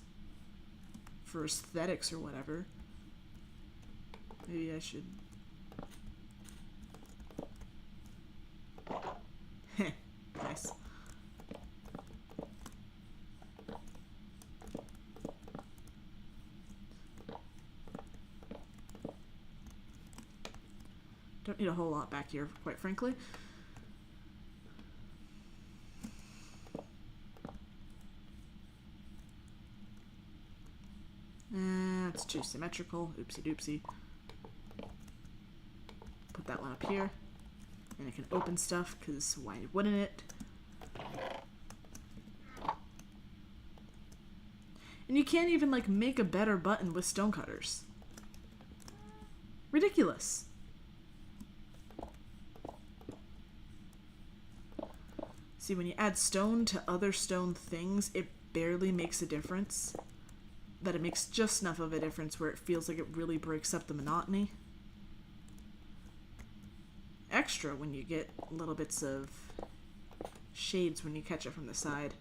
for aesthetics or whatever. Maybe I should... Nice. Don't need a whole lot back here, quite frankly. That's too symmetrical. Oopsie doopsie. Put that one up here. And it can open stuff, because why wouldn't it? And you can't even, like, make a better button with stonecutters. Ridiculous. See, when you add stone to other stone things, it barely makes a difference. That it makes just enough of a difference where it feels like it really breaks up the monotony. Extra when you get little bits of shades when you catch it from the side.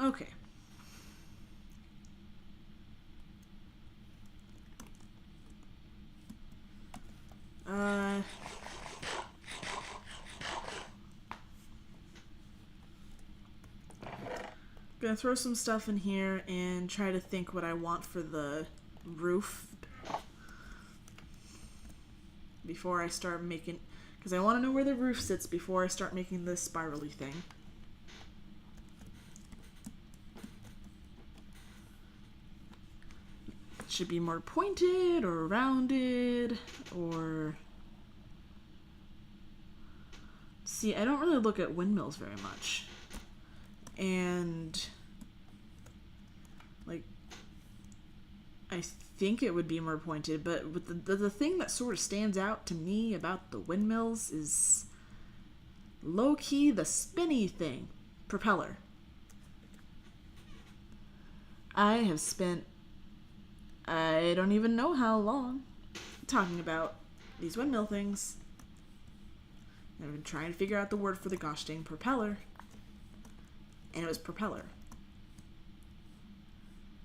Okay. Gonna throw some stuff in here and try to think what I want for the roof before I start making, because I want to know where the roof sits before I start making this spirally thing. It should be more pointed or rounded or... See, I don't really look at windmills very much. And, like, I think it would be more pointed, but with the thing that sort of stands out to me about the windmills is low-key the spinny thing. Propeller. I have spent, I don't even know how long, talking about these windmill things. I've been trying to figure out the word for the gosh dang propeller. And it was propeller.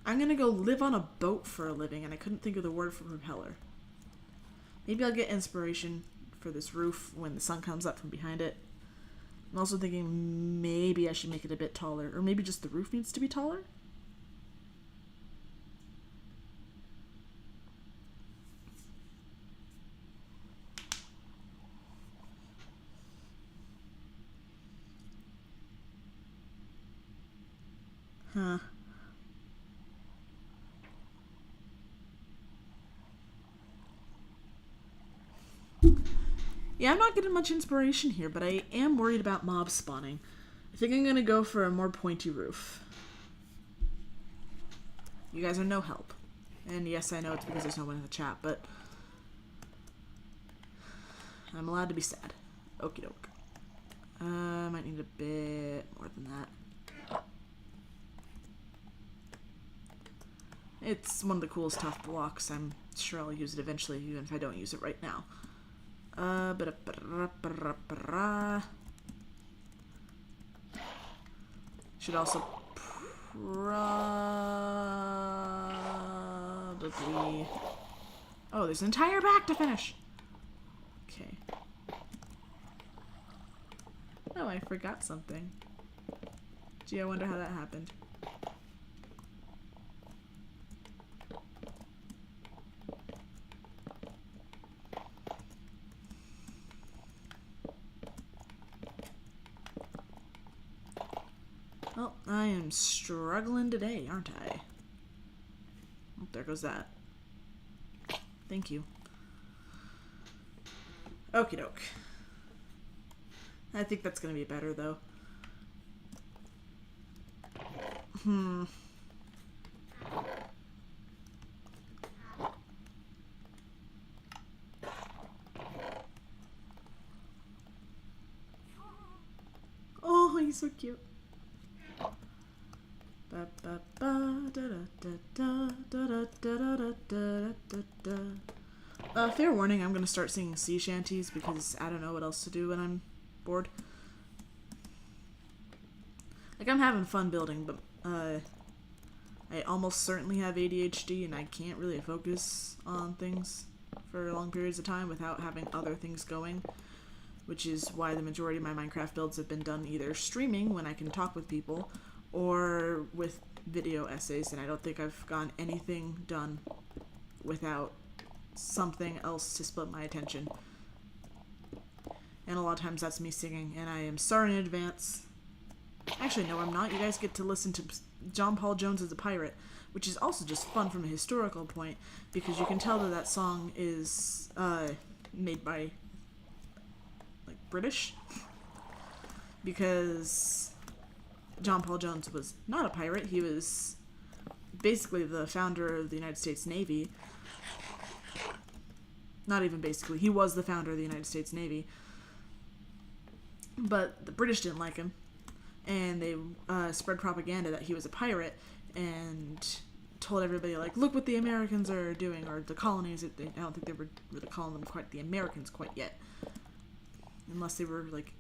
I'm gonna go live on a boat for a living, and I couldn't think of the word for propeller. Maybe I'll get inspiration for this roof when the sun comes up from behind it. I'm also thinking maybe I should make it a bit taller, or maybe just the roof needs to be taller. Huh. Yeah, I'm not getting much inspiration here, but I am worried about mobs spawning. I think I'm gonna go for a more pointy roof. You guys are no help. And yes, I know it's because there's no one in the chat, but I'm allowed to be sad. Okie doke. Might need a bit more than that. It's one of the coolest tough blocks. I'm sure I'll use it eventually, even if I don't use it right now. Should also probably... Oh, there's an entire back to finish! Okay. Oh, I forgot something. Gee, I wonder how that happened. Well, I I am struggling today, aren't I? Oh, there goes that. Thank you. Okie doke. I think that's gonna be better, though. Oh, he's so cute. Fair warning, I'm gonna start singing sea shanties because I don't know what else to do when I'm bored. Like, I'm having fun building, but I almost certainly have ADHD and I can't really focus on things for long periods of time without having other things going, which is why the majority of my Minecraft builds have been done either streaming when I can talk with people or with video essays, and I don't think I've gotten anything done without something else to split my attention. And a lot of times that's me singing, and I am sorry in advance. Actually, no, I'm not. You guys get to listen to John Paul Jones as a Pirate, which is also just fun from a historical point, because you can tell that that song is made by, like, British, because John Paul Jones was not a pirate. He was basically the founder of the United States Navy. Not even basically. He was the founder of the United States Navy. But the British didn't like him, and they spread propaganda that he was a pirate and told everybody, like, look what the Americans are doing, or the colonies. I don't think they were really calling them quite the Americans quite yet. Unless they were, like,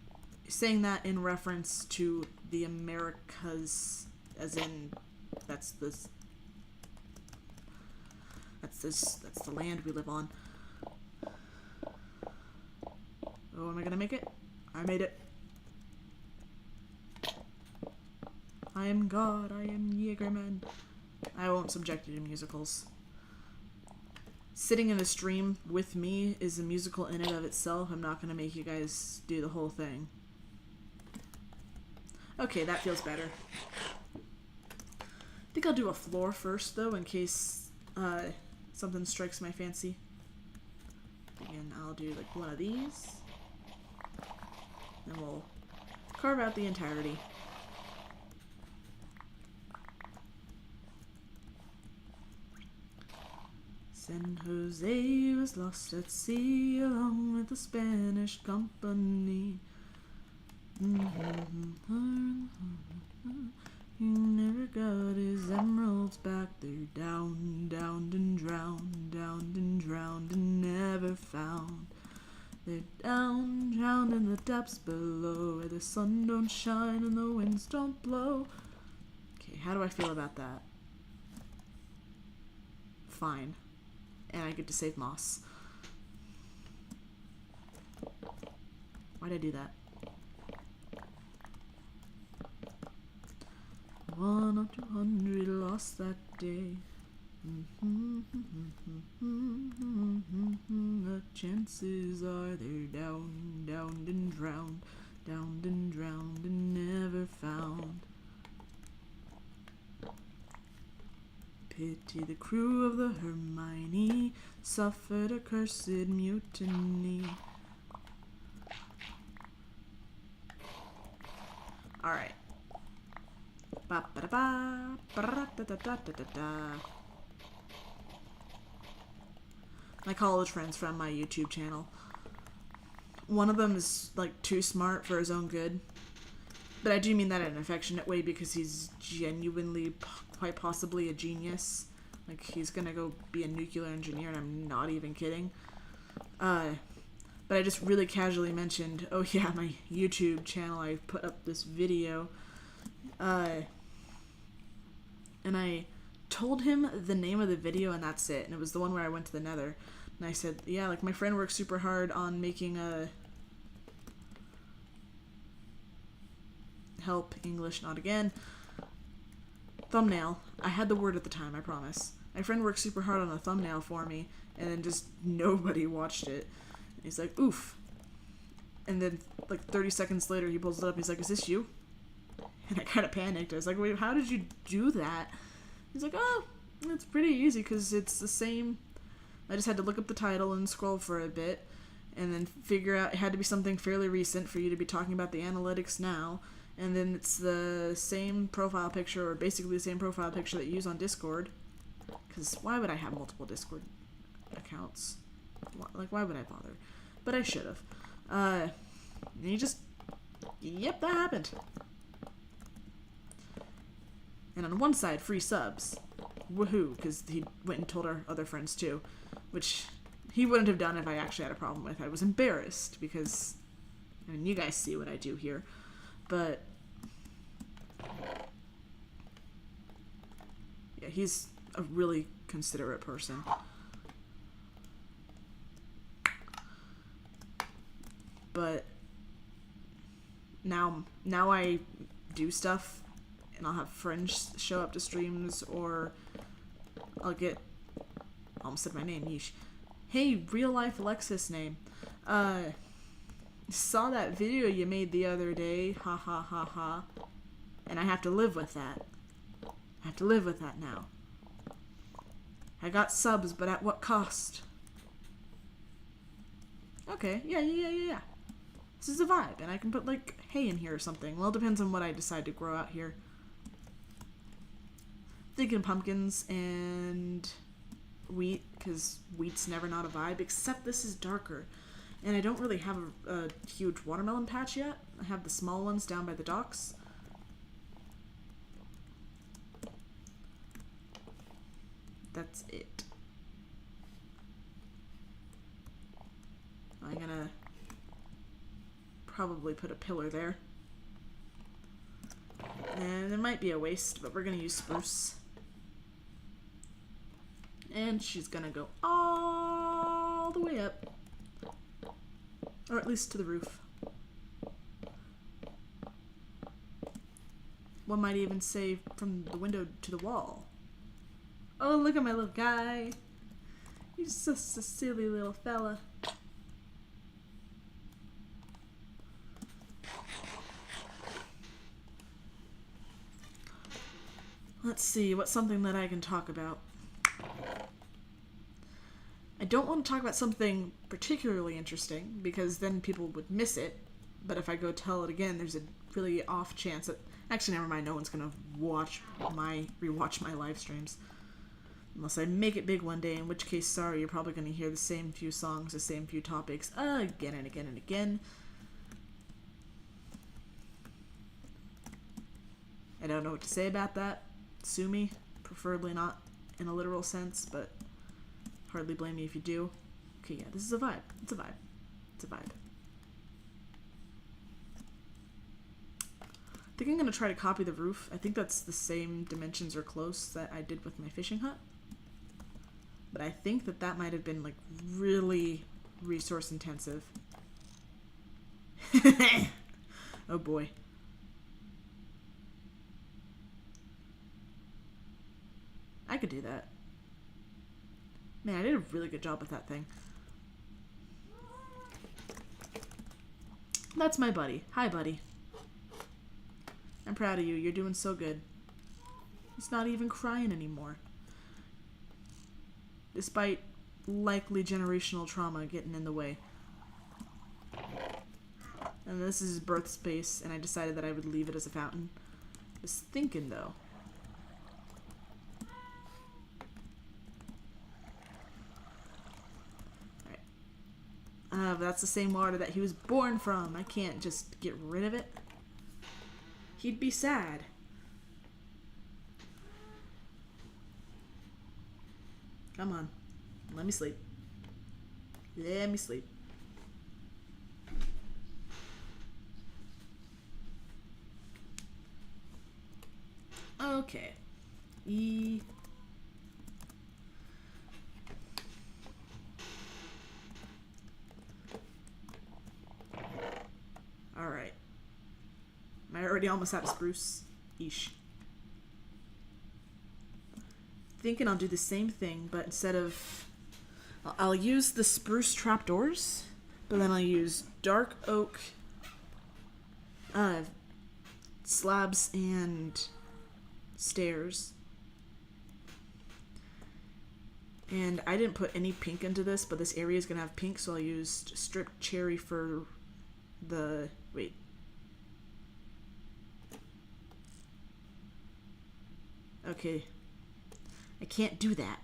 saying that in reference to the Americas, as in that's the land we live on. Oh, am I gonna make it? I made it. I am God, I am Jägerman. I won't subject you to musicals. Sitting in a stream with me is a musical in and of itself. I'm not gonna make you guys do the whole thing. Okay, that feels better. I think I'll do a floor first, though, in case something strikes my fancy. Again, I'll do, like, one of these. Then we'll carve out the entirety. San Jose was lost at sea along with the Spanish company. He never got his emeralds back. They're down, down and drowned, downed and drowned and never found. They're down, drowned in the depths below, where the sun don't shine and the winds don't blow. Okay, how do I feel about that? Fine. And I get to save moss. Why'd I do that? 1 of 200 lost that day. The chances are they're down, downed and drowned, downed and drowned and never found. Pity the crew of the Hermione suffered a cursed mutiny. Alright. Ba-ba-da-ba, ba-da-da-da-da-da-da. My college friends from my YouTube channel. One of them is, like, too smart for his own good. But I do mean that in an affectionate way, because he's genuinely, quite possibly, a genius. Like, he's gonna go be a nuclear engineer, and I'm not even kidding. But I just really casually mentioned, oh yeah, my YouTube channel, I put up this video. And I told him the name of the video, and that's it. And it was the one where I went to the Nether. And I said, yeah, like, my friend works super hard on making a... Help, English, not again. Thumbnail. I had the word at the time, I promise. My friend worked super hard on a thumbnail for me, and then just nobody watched it. And he's like, oof. And then, like, 30 seconds later, he pulls it up. He's like, is this you? And I kind of panicked. I was like, wait, how did you do that? He's like, oh, it's pretty easy because it's the same. I just had to look up the title and scroll for a bit and then figure out it had to be something fairly recent for you to be talking about the analytics now. And then it's the same profile picture, or basically the same profile picture that you use on Discord. Because why would I have multiple Discord accounts? Like, why would I bother? But I should have. And he just... Yep, that happened. And on one side, free subs. Woohoo, because he went and told our other friends too. Which he wouldn't have done if I actually had a problem with. I was embarrassed because... I mean, you guys see what I do here. But... yeah, he's a really considerate person. But... Now I do stuff, and I'll have friends show up to streams, or I'll get... I almost said my name, yeesh. Hey, real life Alexis name. Saw that video you made the other day, ha ha ha ha. And I have to live with that. I have to live with that now. I got subs, but at what cost? Okay, yeah. This is a vibe, and I can put, like, hay in here or something. Well, it depends on what I decide to grow out here. Thinking pumpkins and wheat, because wheat's never not a vibe, except this is darker. And I don't really have a huge watermelon patch yet. I have the small ones down by the docks. That's it. I'm gonna probably put a pillar there. And there might be a waste, but we're gonna use spruce. And she's gonna go all the way up. Or at least to the roof. One might even say from the window to the wall. Oh, look at my little guy. He's just a silly little fella. Let's see, what's something that I can talk about? I don't want to talk about something particularly interesting, because then people would miss it. But if I go tell it again, there's a really off chance that... Actually, never mind, no one's gonna rewatch my live streams. Unless I make it big one day, in which case, sorry, you're probably gonna hear the same few songs, the same few topics, again and again and again. I don't know what to say about that. Sue me, preferably not in a literal sense, but hardly blame me if you do. Okay, yeah, this is a vibe. It's a vibe. It's a vibe. I think I'm going to try to copy the roof. I think that's the same dimensions or close that I did with my fishing hut. But I think that that might have been, like, really resource intensive. Oh boy. I could do that. Man, I did a really good job with that thing. That's my buddy. Hi, buddy. I'm proud of you. You're doing so good. He's not even crying anymore. Despite likely generational trauma getting in the way. And this is his birth space, and I decided that I would leave it as a fountain. I was thinking, though. But that's the same water that he was born from. I can't just get rid of it. He'd be sad. Come on. Let me sleep. Let me sleep. Okay. Alright. Am I already almost out of spruce? Yeesh. Thinking I'll do the same thing, but instead of... I'll use the spruce trapdoors, but then I'll use dark oak slabs and stairs. And I didn't put any pink into this, but this area is going to have pink, so I used stripped cherry for the... Wait. Okay. I can't do that.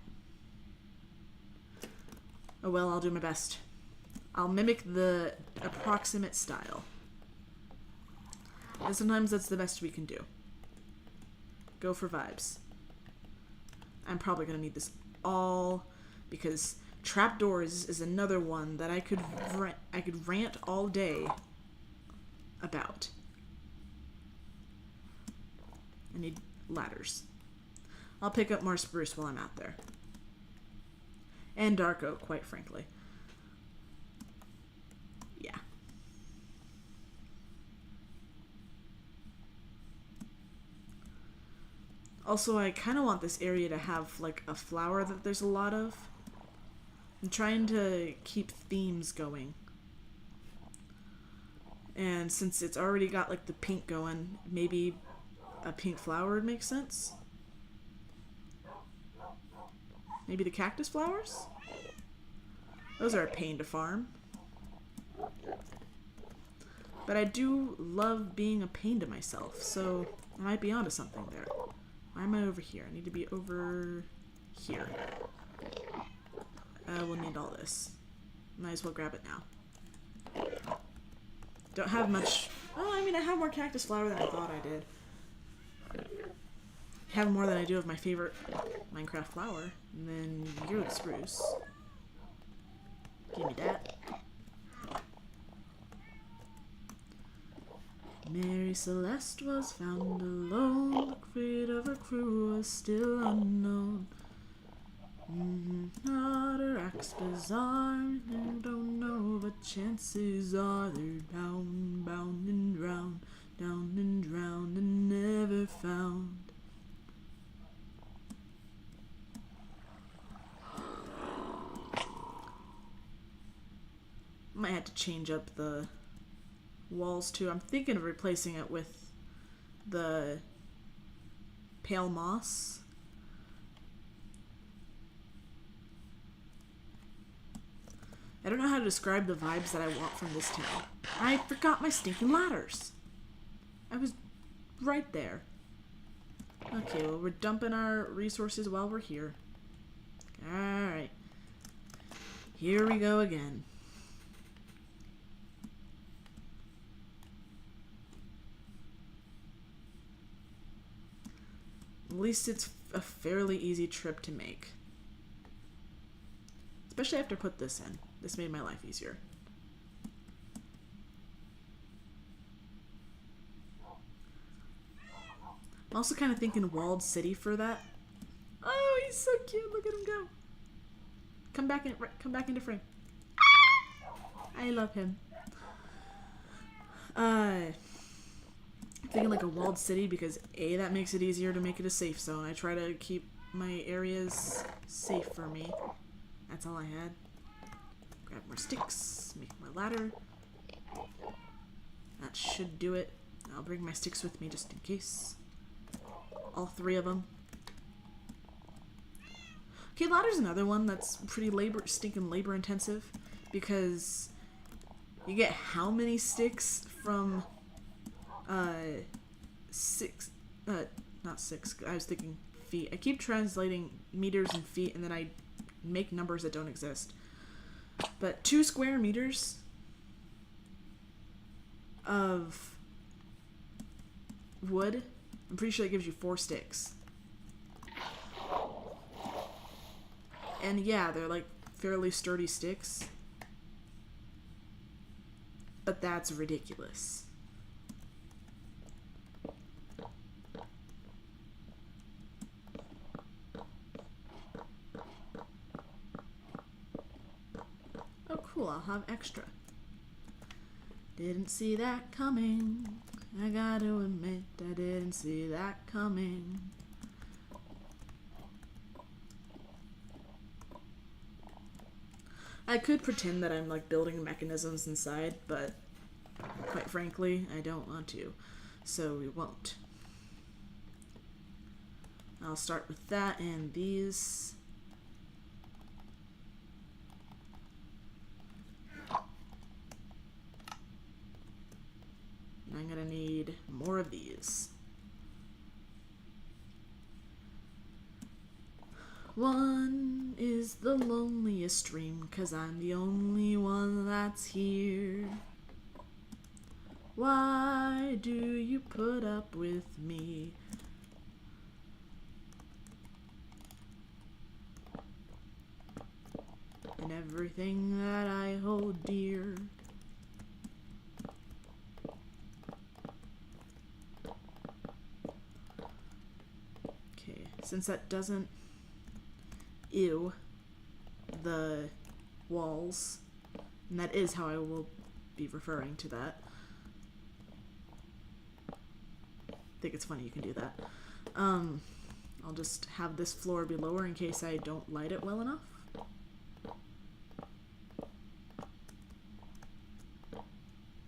Oh well, I'll do my best. I'll mimic the approximate style. And sometimes that's the best we can do. Go for vibes. I'm probably going to need this all because trapdoors is another one that I could rant all day about. I need ladders. I'll pick up more spruce while I'm out there. And dark oak, quite frankly. Yeah. Also, I kind of want this area to have, like, a flower that there's a lot of. I'm trying to keep themes going. And since it's already got, like, the pink going, maybe a pink flower would make sense? Maybe the cactus flowers? Those are a pain to farm. But I do love being a pain to myself, so I might be onto something there. Why am I over here? I need to be over here. We'll need all this. Might as well grab it now. Don't have much... Oh, I mean, I have more cactus flower than I thought I did. I have more than I do of my favorite Minecraft flower. And then you're the spruce. Give me that. Mary Celeste was found alone. The fate of her crew was still unknown. Not her axe bizarre. You don't know, but chances are they're bound, bound and drowned, down and drowned and never found. Might have to change up the walls too. I'm thinking of replacing it with the pale moss. I don't know how to describe the vibes that I want from this town. I forgot my stinking ladders. I was right there. Okay, well, we're dumping our resources while we're here. Alright. Here we go again. At least it's a fairly easy trip to make. Especially after I put this in. This made my life easier. I'm also kind of thinking walled city for that. Oh, he's so cute. Look at him go. Come back into frame. I love him. Thinking like a walled city because A, that makes it easier to make it a safe zone. I try to keep my areas safe for me. That's all I had. Grab more sticks, make my ladder. That should do it. I'll bring my sticks with me just in case. All 3 of them. Okay, ladder's another one that's pretty stinking labor intensive because you get how many sticks from not 6, I was thinking feet. I keep translating meters and feet and then I make numbers that don't exist. But 2 square meters of wood, I'm pretty sure that gives you 4 sticks. And yeah, they're like fairly sturdy sticks. But that's ridiculous. Oh cool, I'll have extra. Didn't see that coming. I gotta admit, I didn't see that coming. I could pretend that I'm like building mechanisms inside, but quite frankly, I don't want to. so we won't. I'll start with that and these. And I'm gonna need more of these. One is the loneliest dream, 'cause I'm the only one that's here. Why do you put up with me? And everything that I hold dear. Okay, since that doesn't ew the walls, and that is how I will be referring to that. I think it's funny you can do that. I'll just have this floor be lower in case I don't light it well enough.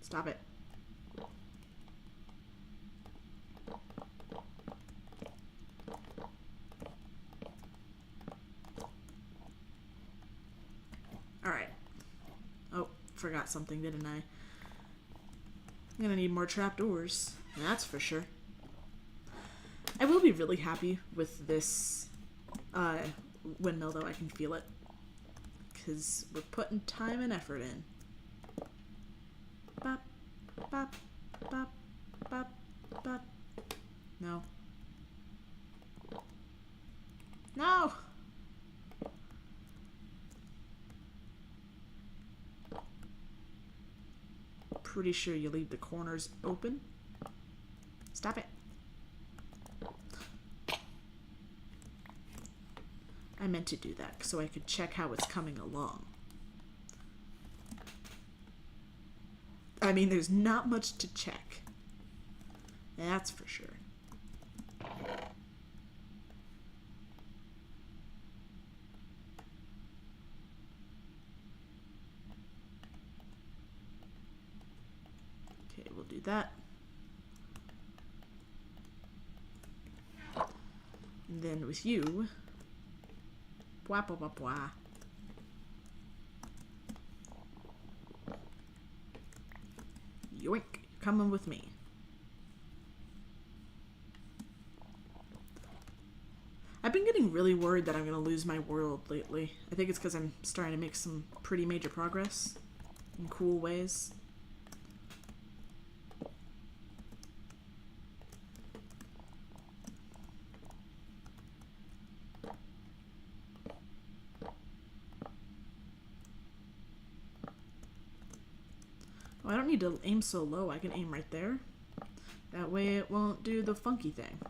Stop it. Alright. Oh, forgot something, didn't I? I'm gonna need more trapdoors. That's for sure. I will be really happy with this windmill, though. I can feel it. Because we're putting time and effort in. Bop, bop, bop, bop, bop. No. No! Pretty sure you leave the corners open. Stop it. I meant to do that so I could check how it's coming along. I mean, there's not much to check. That's for sure. Okay, we'll do that. And then with you, blah, blah, blah, blah. Yoink, you're coming with me. I've been getting really worried that I'm going to lose my world lately. I think it's because I'm starting to make some pretty major progress in cool ways. Oh, I don't need to aim so low. I can aim right there. That way it won't do the funky thing.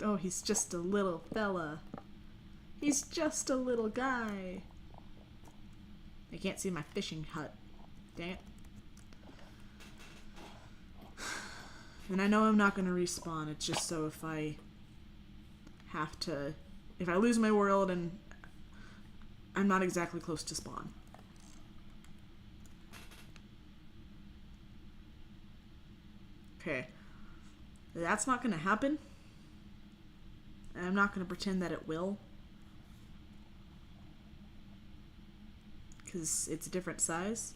Oh, he's just a little fella. He's just a little guy. I can't see my fishing hut. Dang it. And I know I'm not going to respawn. It's just so if I have to... If I lose my world and I'm not exactly close to spawn. Okay. That's not going to happen. And I'm not going to pretend that it will. Because it's a different size.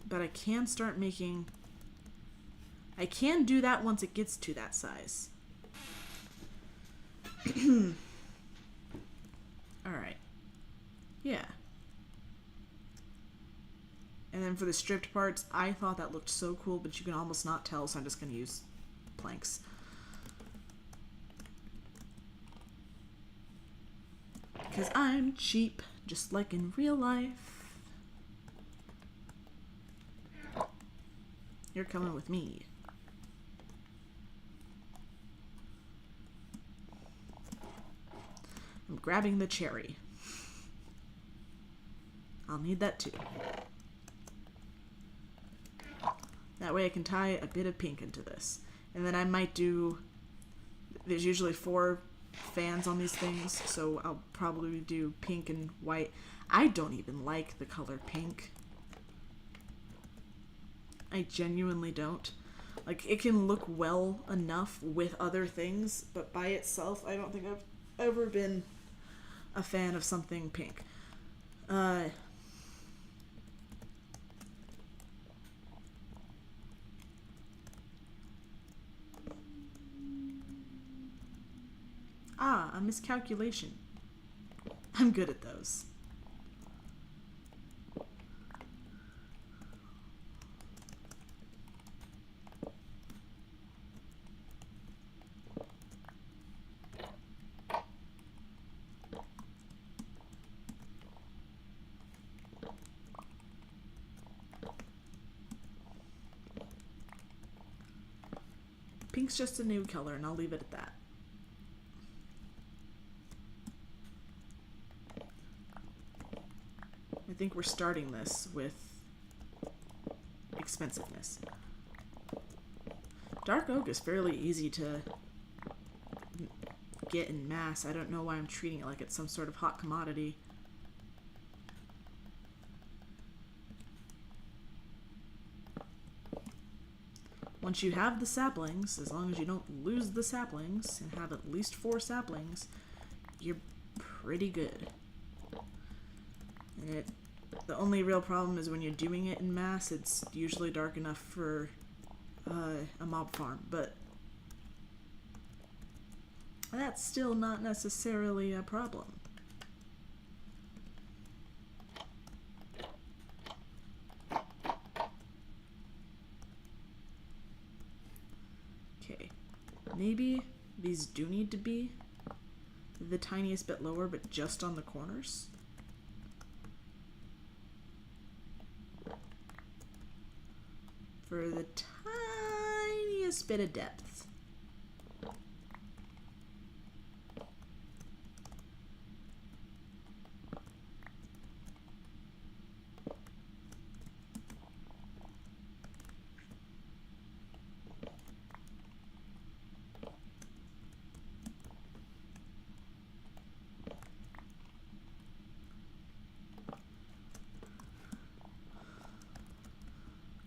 But I can start making... I can do that once it gets to that size. Alright. Yeah. And then for the stripped parts, I thought that looked so cool, but you can almost not tell, so I'm just going to use planks. Because I'm cheap, just like in real life. You're coming with me. I'm grabbing the cherry. I'll need that too. That way I can tie a bit of pink into this. And then I might do... There's usually 4 fans on these things, so I'll probably do pink and white. I don't even like the color pink. I genuinely don't. Like, it can look well enough with other things, but by itself, I don't think I've ever been a fan of something pink. A miscalculation. I'm good at those. Pink's just a new color, and I'll leave it at that. I think we're starting this with expensiveness. Dark oak is fairly easy to get in mass. I don't know why I'm treating it like it's some sort of hot commodity. Once you have the saplings, as long as you don't lose the saplings and have at least 4 saplings, you're pretty good. And the only real problem is when you're doing it in mass, it's usually dark enough for a mob farm, but that's still not necessarily a problem. Okay, maybe these do need to be the tiniest bit lower, but just on the corners. For the tiniest bit of depth.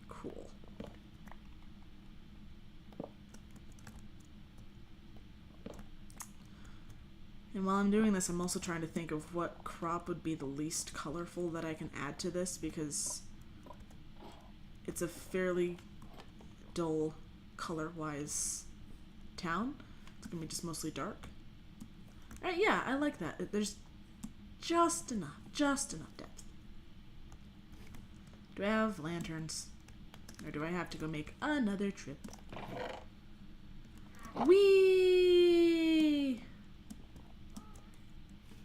Cool. And while I'm doing this, I'm also trying to think of what crop would be the least colorful that I can add to this, because it's a fairly dull color-wise town. It's gonna be just mostly dark. Alright, yeah, I like that. There's just enough depth. Do I have lanterns? Or do I have to go make another trip? Whee!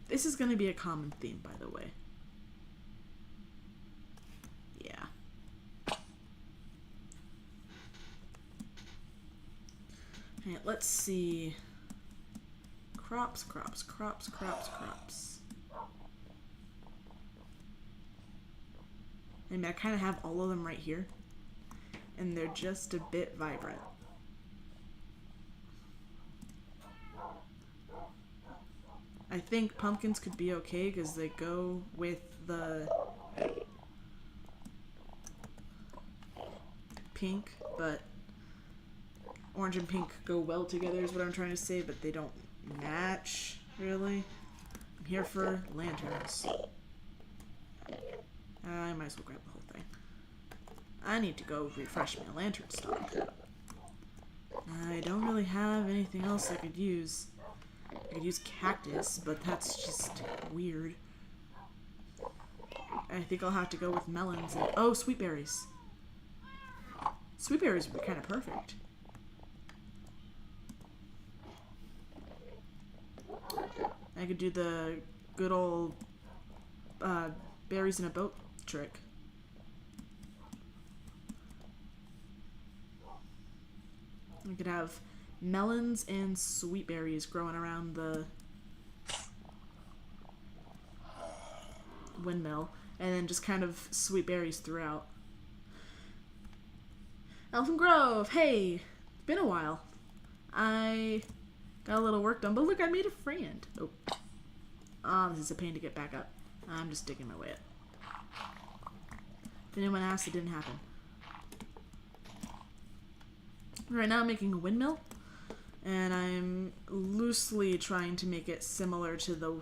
This is going to be a common theme, by the way. Yeah. Alright, let's see. Crops. I mean, I kind of have all of them right here. And they're just a bit vibrant. I think pumpkins could be okay because they go with the pink, but orange and pink go well together is what I'm trying to say, but they don't match, really. I'm here for lanterns. I might as well grab the whole thing. I need to go refresh my lantern stock. I don't really have anything else I could use. I could use cactus, but that's just weird. I think I'll have to go with melons and... Oh, sweet berries. Sweet berries would be kind of perfect. I could do the good old berries in a boat trick. We could have melons and sweet berries growing around the windmill, and then just kind of sweet berries throughout. Elfin Grove, hey! It's been a while. I got a little work done, but look, I made a friend. Oh. This is a pain to get back up. I'm just digging my way up. If anyone asked, it didn't happen. Right now I'm making a windmill, and I'm loosely trying to make it similar to the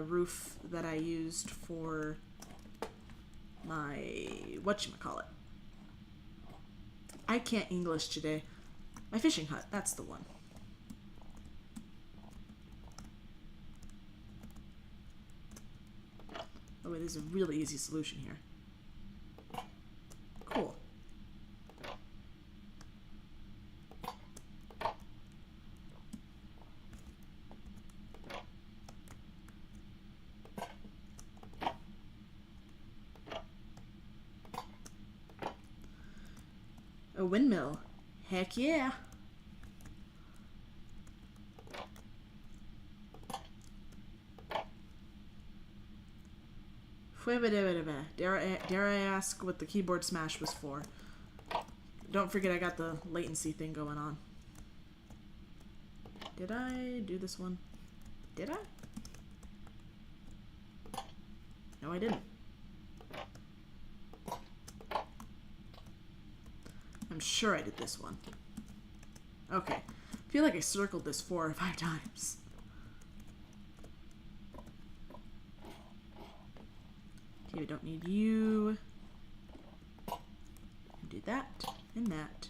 roof that I used for my whatchamacallit. I can't English today. My fishing hut, that's the one. Oh wait, there's a really easy solution here. Cool. A windmill. Heck yeah. Dare I ask what the keyboard smash was for? Don't forget I got the latency thing going on. Did I do this one? Did I? No, I didn't. I'm sure I did this one. Okay. I feel like I circled this 4 or 5 times. Okay, we don't need you. Do that and that.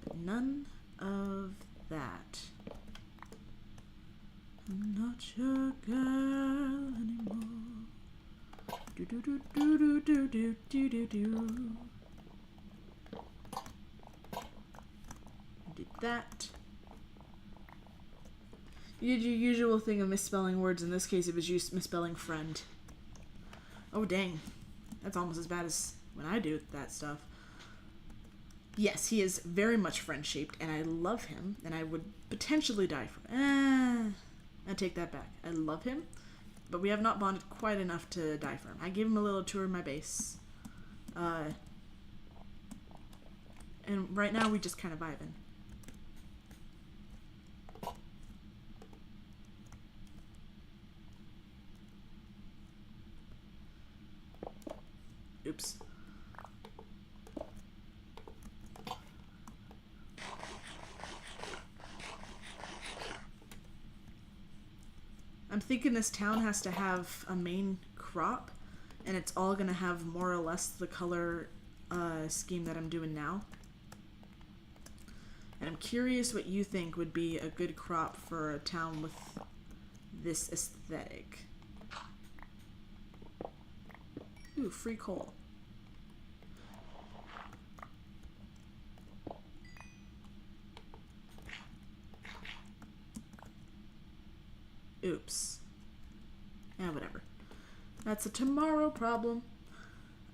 But none of that. I'm not your girl anymore. Do do do do do do do do do. Did that. You did your usual thing of misspelling words. In this case, it was you misspelling friend. Oh, dang. That's almost as bad as when I do that stuff. Yes, he is very much friend-shaped, and I love him, and I would potentially die for him. I take that back. I love him, but we have not bonded quite enough to die for him. I gave him a little tour of my base. And right now, we just kind of vibing. Oops. I'm thinking this town has to have a main crop, and it's all gonna have more or less the color scheme that I'm doing now. And I'm curious what you think would be a good crop for a town with this aesthetic. Ooh, free coal. Oops. Yeah, whatever. That's a tomorrow problem.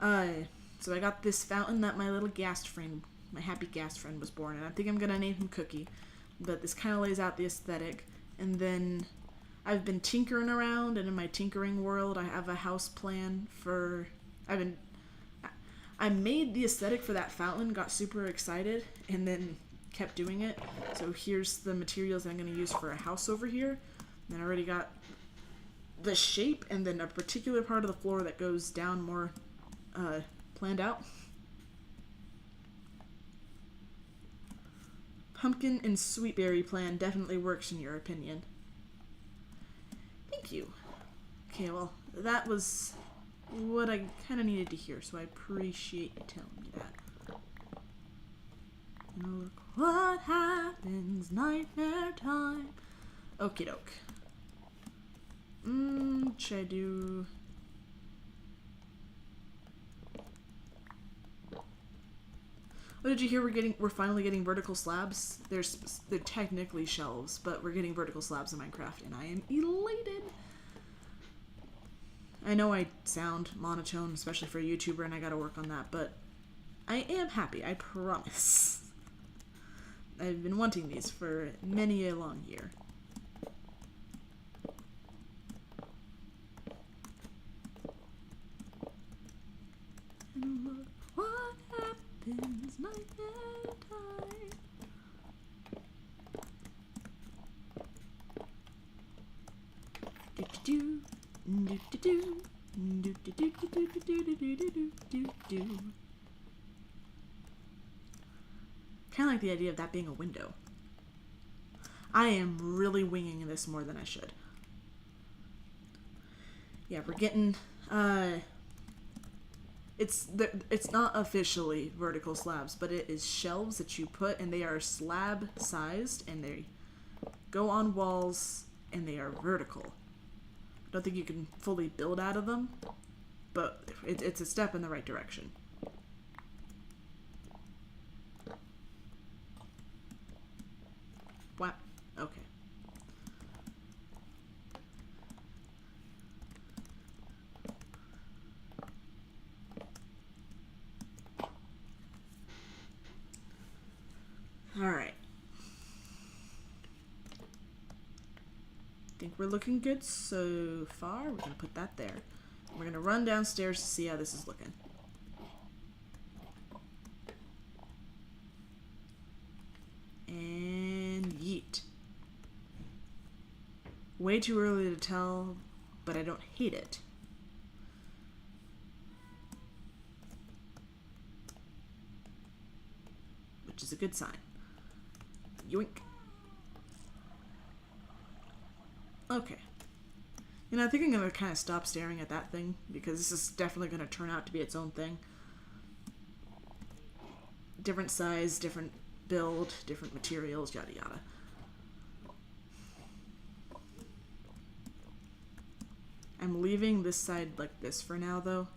So I got this fountain that my little ghast friend, my happy ghast friend, was born in. I think I'm gonna name him Cookie. But this kind of lays out the aesthetic. And then I've been tinkering around, and in my tinkering world, I have a house plan for... I made the aesthetic for that fountain, got super excited, and then kept doing it. So here's the materials that I'm going to use for a house over here. And I already got the shape, and then a particular part of the floor that goes down more planned out. Pumpkin and sweet berry plan definitely works in your opinion. Thank you. Okay, well, that was what I kind of needed to hear, so I appreciate you telling me that. Look what happens, nightmare time. Okie doke. Should I do... Oh, did you hear we're finally getting vertical slabs? They're technically shelves, but we're getting vertical slabs in Minecraft, and I am elated. I know I sound monotone, especially for a YouTuber, and I gotta work on that, but I am happy, I promise. I've been wanting these for many a long year. And look what happens nightmare time. Do do do Kind of like the idea of that being a window. I am really winging this more than I should. Yeah, we're getting, it's not officially vertical slabs, but it is shelves that you put, and they are slab sized, and they go on walls, and they are vertical. I don't think you can fully build out of them, but it's a step in the right direction. Wow. Okay. Alright. Think we're looking good so far. We're going to put that there. We're going to run downstairs to see how this is looking. And yeet. Way too early to tell, but I don't hate it. Which is a good sign. Yoink. Okay. You know, I think I'm going to kind of stop staring at that thing, because this is definitely going to turn out to be its own thing. Different size, different build, different materials, yada yada. I'm leaving this side like this for now, though.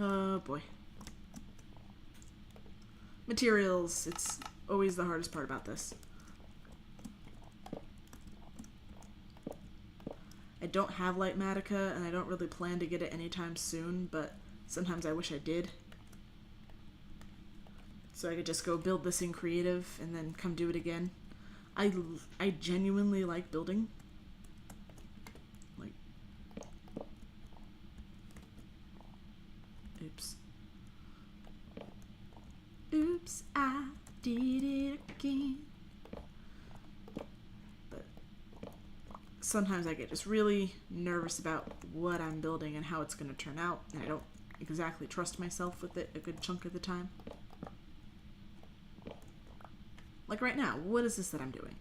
Oh boy. Materials, it's always the hardest part about this. I don't have Light Matica, and I don't really plan to get it anytime soon, but sometimes I wish I did. So I could just go build this in creative and then come do it again. I genuinely like building. Like, oops. Oops, I did it again. But sometimes I get just really nervous about what I'm building and how it's going to turn out, and I don't exactly trust myself with it a good chunk of the time. Like right now, what is this that I'm doing?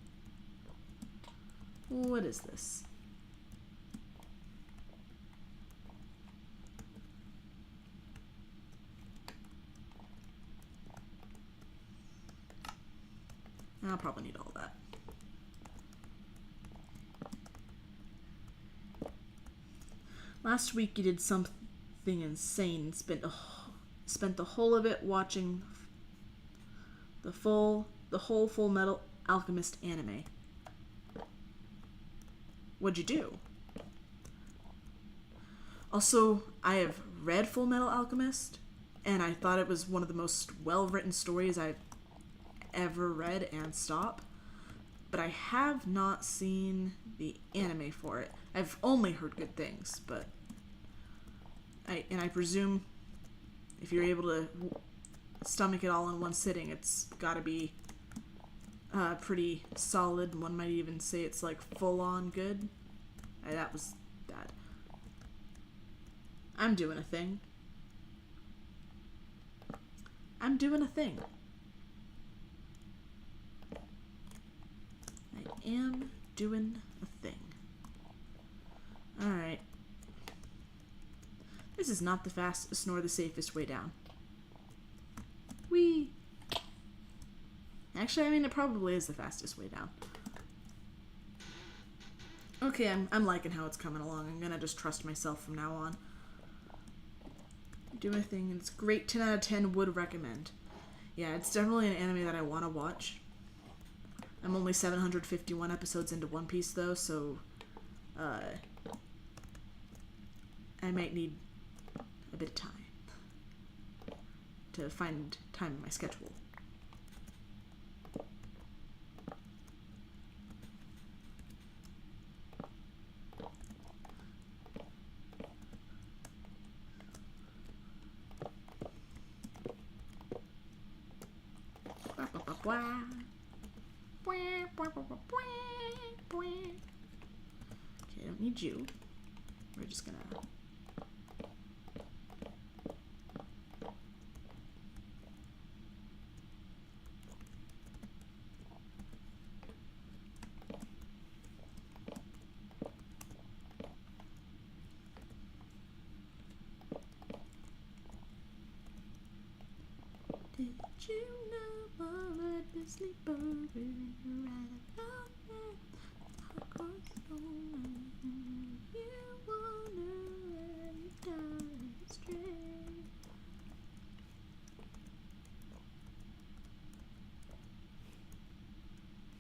What is this? I'll probably need all that. Last week you did something insane. Spent the whole of it watching the whole Full Metal Alchemist anime. What'd you do? Also, I have read Full Metal Alchemist, and I thought it was one of the most well-written stories I've ever read and stop. But I have not seen the anime for it. I've only heard good things, but I presume if you're able to stomach it all in one sitting, it's gotta be pretty solid. One might even say it's like full-on good. That was bad. I'm doing a thing. I'm doing a thing. I am doing a thing. Alright. This is not the fastest nor the safest way down. Whee! Actually, I mean, it probably is the fastest way down. Okay, I'm liking how it's coming along. I'm gonna just trust myself from now on. Do my thing, and it's great. 10 out of 10 would recommend. Yeah, it's definitely an anime that I want to watch. I'm only 751 episodes into One Piece, though, so I might need a bit of time to find time in my schedule. I don't need you. We're just gonna... Did you know I'll let me sleep over right about that? Of course, you wanna let me down straight.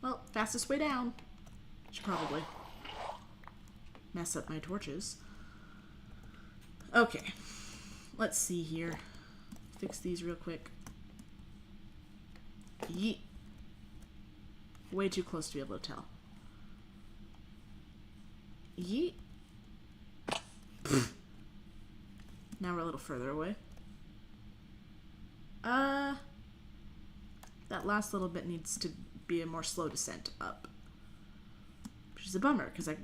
Well, fastest way down. Should probably mess up my torches. Okay, let's see here. Fix these real quick. Yeet. Way too close to be able to tell. Yeet. Now we're a little further away. That last little bit needs to be a more slow descent up. Which is a bummer, because I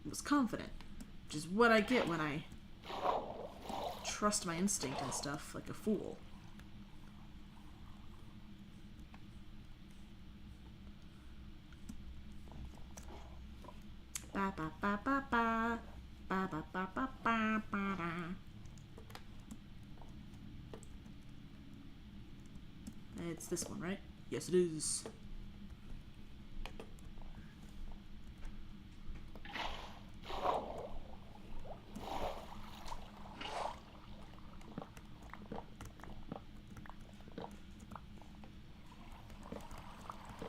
was confident. Which is what I get when I trust my instinct and stuff like a fool. Ba ba ba ba ba ba ba ba ba ba ba da. It's this one, right? Yes, it is.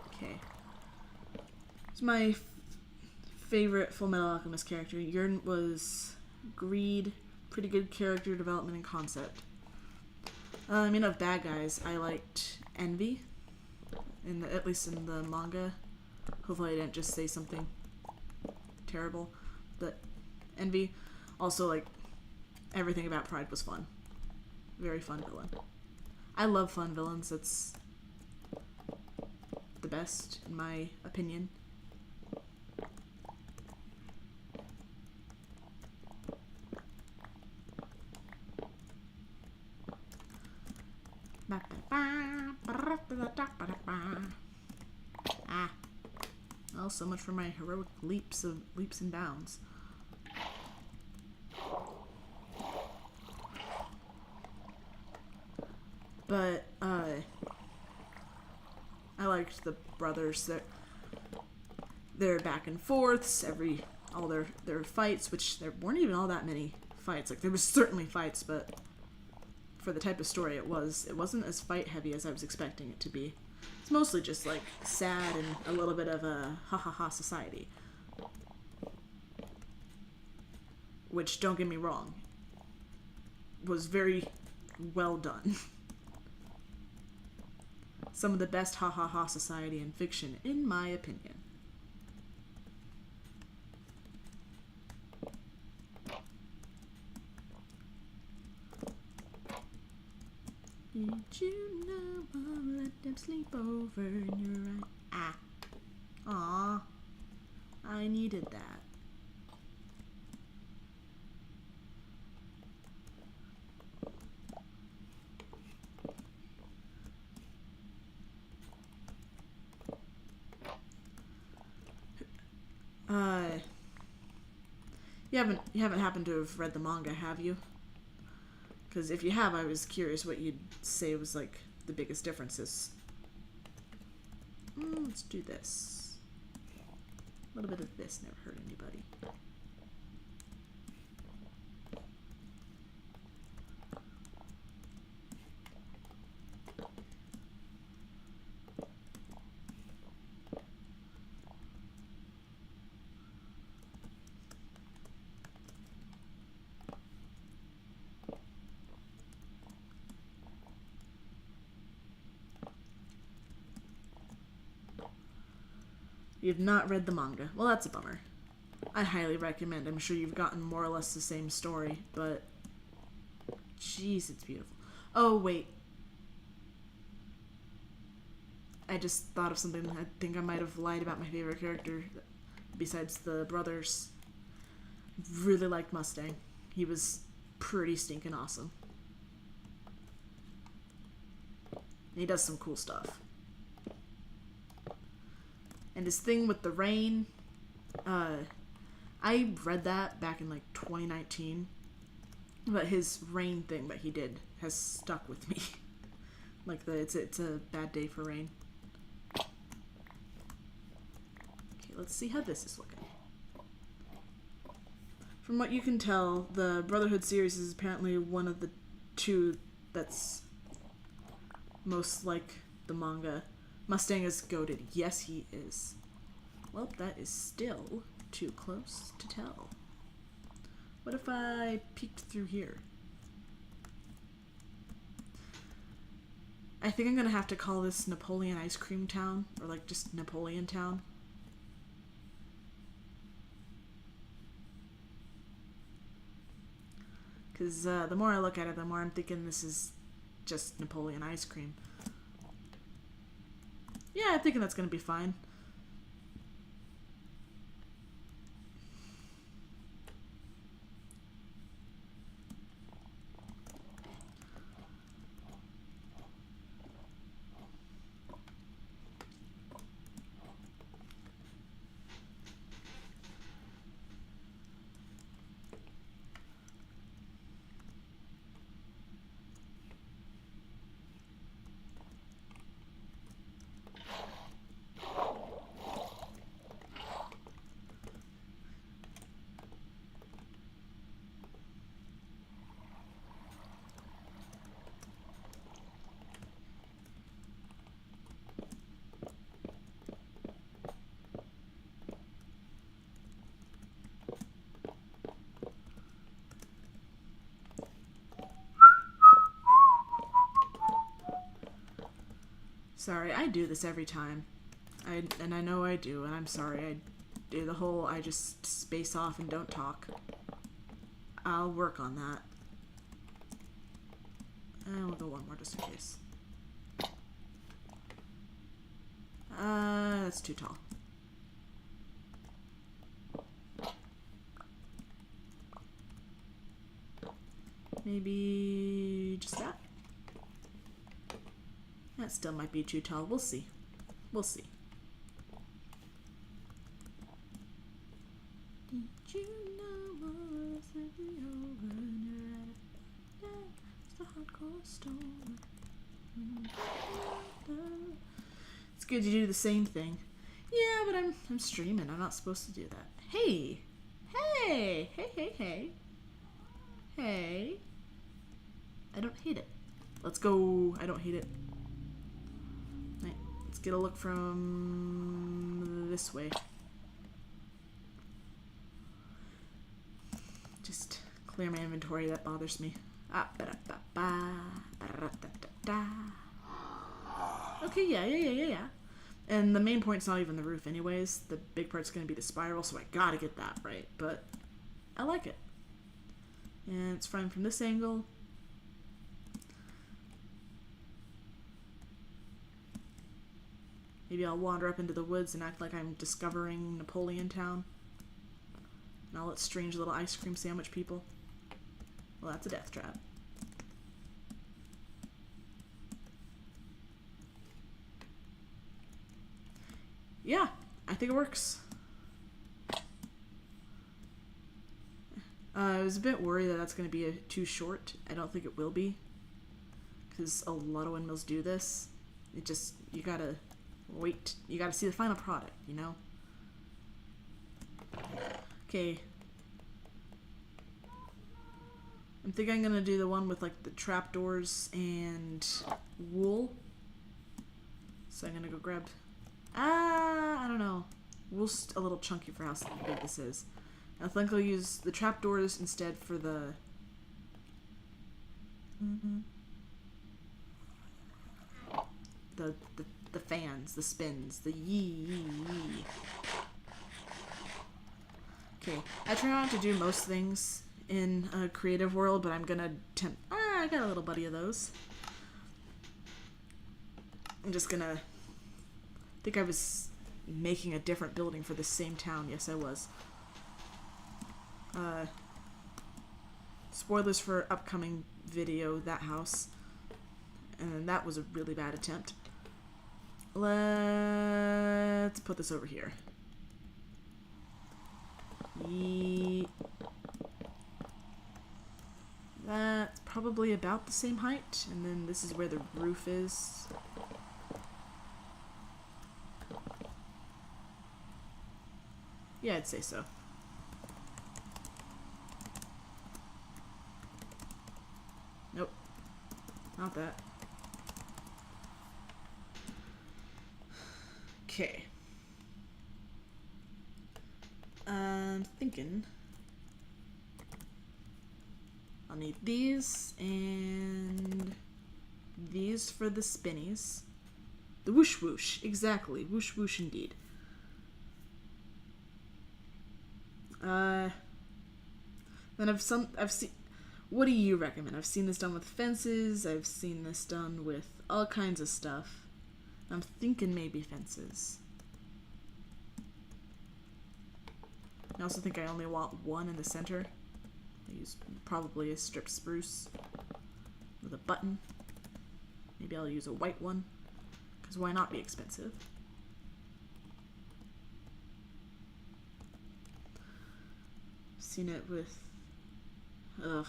Okay. It's my favorite Fullmetal Alchemist character. Yurn was greed, pretty good character development and concept. I mean, of bad guys, I liked Envy, at least in the manga. Hopefully I didn't just say something terrible, but Envy. Also, like, everything about Pride was fun. Very fun villain. I love fun villains. That's the best, in my opinion. Ah. Well, so much for my heroic leaps and bounds. But I liked the brothers. Their back and forths, all their fights, which there weren't even all that many fights. Like, there was certainly fights, but for the type of story it wasn't as fight heavy as I was expecting it to be. It's mostly just like sad and a little bit of a ha ha ha society. Which, don't get me wrong, was very well done. Some of the best ha ha ha society in fiction, in my opinion. Did you know I'll let them sleep over in your right? Ah. Aw. I needed that. You haven't happened to have read the manga, have you? Because if you have, I was curious what you'd say was, like, the biggest differences. Let's do this. A little bit of this never hurt anybody. You've not read the manga. Well, that's a bummer. I highly recommend. I'm sure you've gotten more or less the same story, but jeez, it's beautiful. Oh, wait. I I just thought of something. I think I might have lied about my favorite character besides the brothers. Really liked Mustang. He was pretty stinking awesome. And he does some cool stuff. And his thing with the rain, I read that back in like 2019, but his rain thing that he did has stuck with me. Like it's a bad day for rain. Okay, let's see how this is looking. From what you can tell, the Brotherhood series is apparently one of the two that's most like the manga. Mustang is goated. Yes, he is. Well, that is still too close to tell. What if I peeked through here? I think I'm gonna have to call this Napoleon Ice Cream Town, or like just Napoleon Town. Because the more I look at it, the more I'm thinking this is just Napoleon ice cream. Yeah, I'm thinking that's going to be fine. Sorry, I do this every time. And I know I do, and I'm sorry. I do the whole I just space off and don't talk. I'll work on that. And we'll go one more just in case. That's too tall. Maybe just that? That still might be too tall. We'll see. We'll see. Did you know what's over and you're at it? It's the hardcore story. It's good to do the same thing. Yeah, but I'm streaming. I'm not supposed to do that. Hey! Hey! Hey, hey, hey. Hey. I don't hate it. Let's go. I don't hate it. Right, let's get a look from this way. Just clear my inventory. That bothers me. Okay, yeah. And the main point's not even the roof anyways. The big part's gonna be the spiral, so I gotta get that right. But I like it. And it's fine from this angle. Maybe I'll wander up into the woods and act like I'm discovering Napoleon Town. And all its strange little ice cream sandwich people. Well, that's a death trap. Yeah, I think it works. I was a bit worried that that's going to be too short. I don't think it will be. Because a lot of windmills do this. It just, you gotta wait. You gotta see the final product, you know? Okay. I'm thinking I'm gonna do the one with like the trapdoors and wool. So I'm gonna go grab... I don't know. Wool's a little chunky for how big this is. I think I'll use the trapdoors instead for the... The fans, the spins, the yee. Okay, I try not to do most things in a creative world, but I'm gonna attempt... I got a little buddy of those. I'm just gonna think I was making a different building for the same town. Yes, I was. Spoilers for upcoming video, that house. And that was a really bad attempt. Let's put this over here. That's probably about the same height, and then this is where the roof is. Yeah, I'd say so. Nope. Not that. Okay. I'm thinking I'll need these and these for the spinnies. The whoosh whoosh, exactly. Whoosh whoosh indeed. Then I've seen. What do you recommend? I've seen this done with fences. I've seen this done with all kinds of stuff. I'm thinking maybe fences. I also think I only want one in the center. I use probably a stripped spruce with a button. Maybe I'll use a white one, because why not be expensive? Seen it with... Ugh.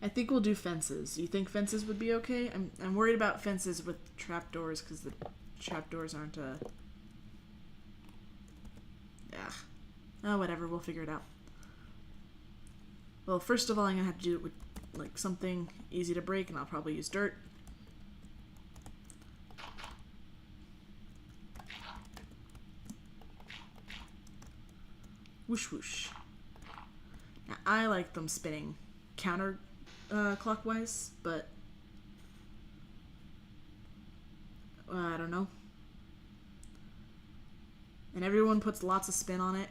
I think we'll do fences. You think fences would be okay? I'm worried about fences with trapdoors because the trapdoors aren't yeah. Oh, whatever. We'll figure it out. Well, first of all, I'm gonna have to do it with like something easy to break, and I'll probably use dirt. Whoosh whoosh. Now, I like them spinning counter clockwise, but I don't know. And everyone puts lots of spin on it,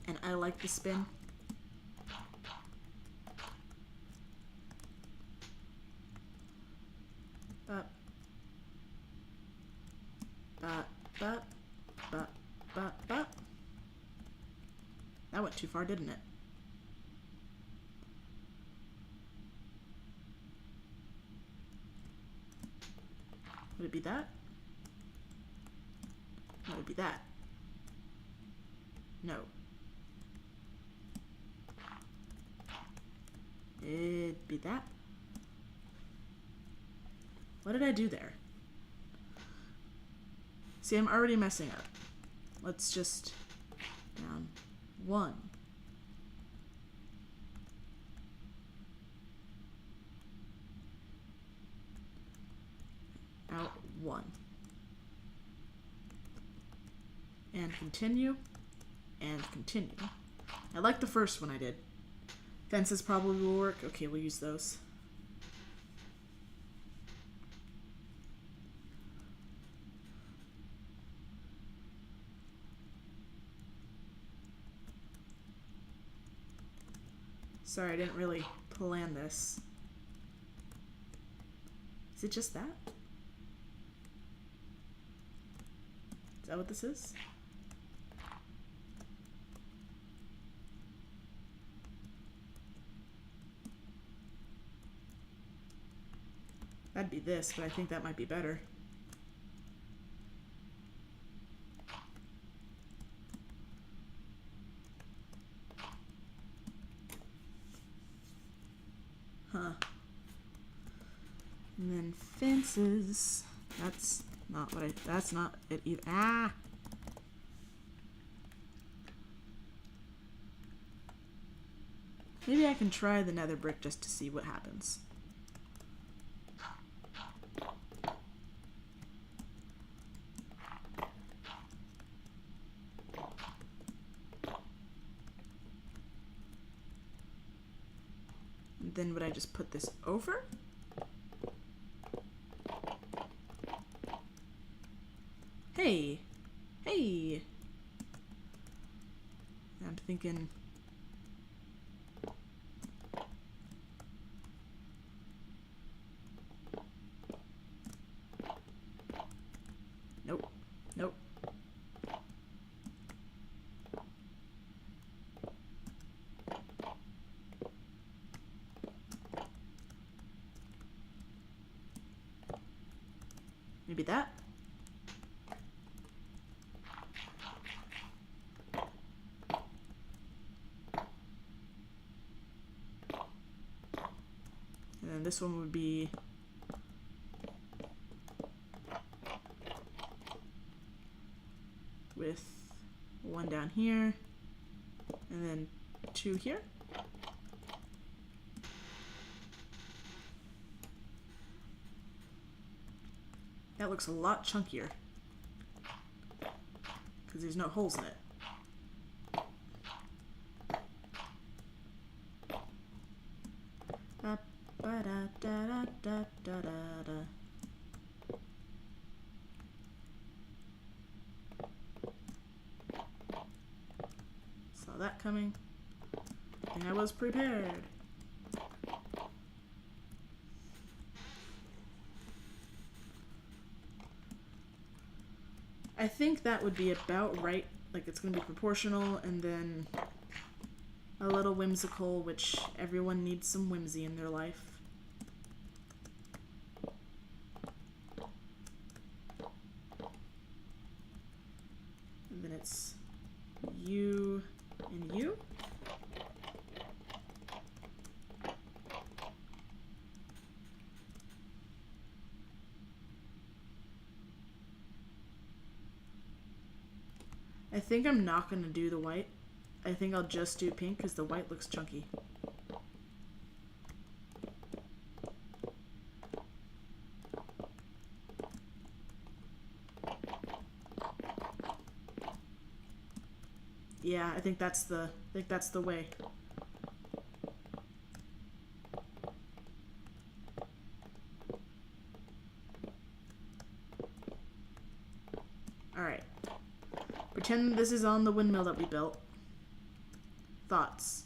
and I like the spin. Bop. Bop, bop, bop, bop, bop. That went too far, didn't it? Would it be that? No, it would be that. No. It'd be that. What did I do there? See, I'm already messing up. Let's just... down. 1. Out 1. And continue. And continue. I like the first one I did. Fences probably will work. Okay, we'll use those. Sorry, I didn't really plan this. Is it just that? Is that what this is? That'd be this, but I think that might be better. Huh. And then fences. That's not what that's not it either. Ah! Maybe I can try the nether brick just to see what happens. And then would I just put this over? Hey! Hey! I'm thinking... Maybe that? And then this one would be with one down here, and then two here. That looks a lot chunkier because there's no holes in it. Saw that coming. I think I was prepared. I think that would be about right. Like, it's going to be proportional and then a little whimsical, which everyone needs some whimsy in their life. And then it's you and you. I think I'm not going to do the white. I think I'll just do pink because the white looks chunky. Yeah, I think that's the way. All right. Pretend this is on the windmill that we built. Thoughts?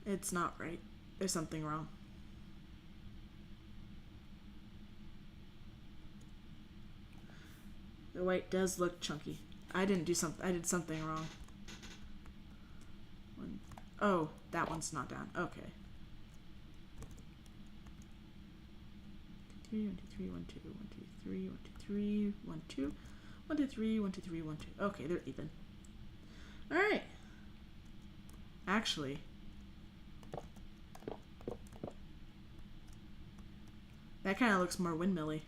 It's not right. There's something wrong. The white does look chunky. I did something wrong. Oh, that one's not down. Okay. 1, 2, 3, 1, 2, 1, 2, 3, 1, 2, 3, 1, 2, 1, 2, 3, 1, 2, 3, 1, 2. Okay, they're even. All right. Actually, that kind of looks more windmilly.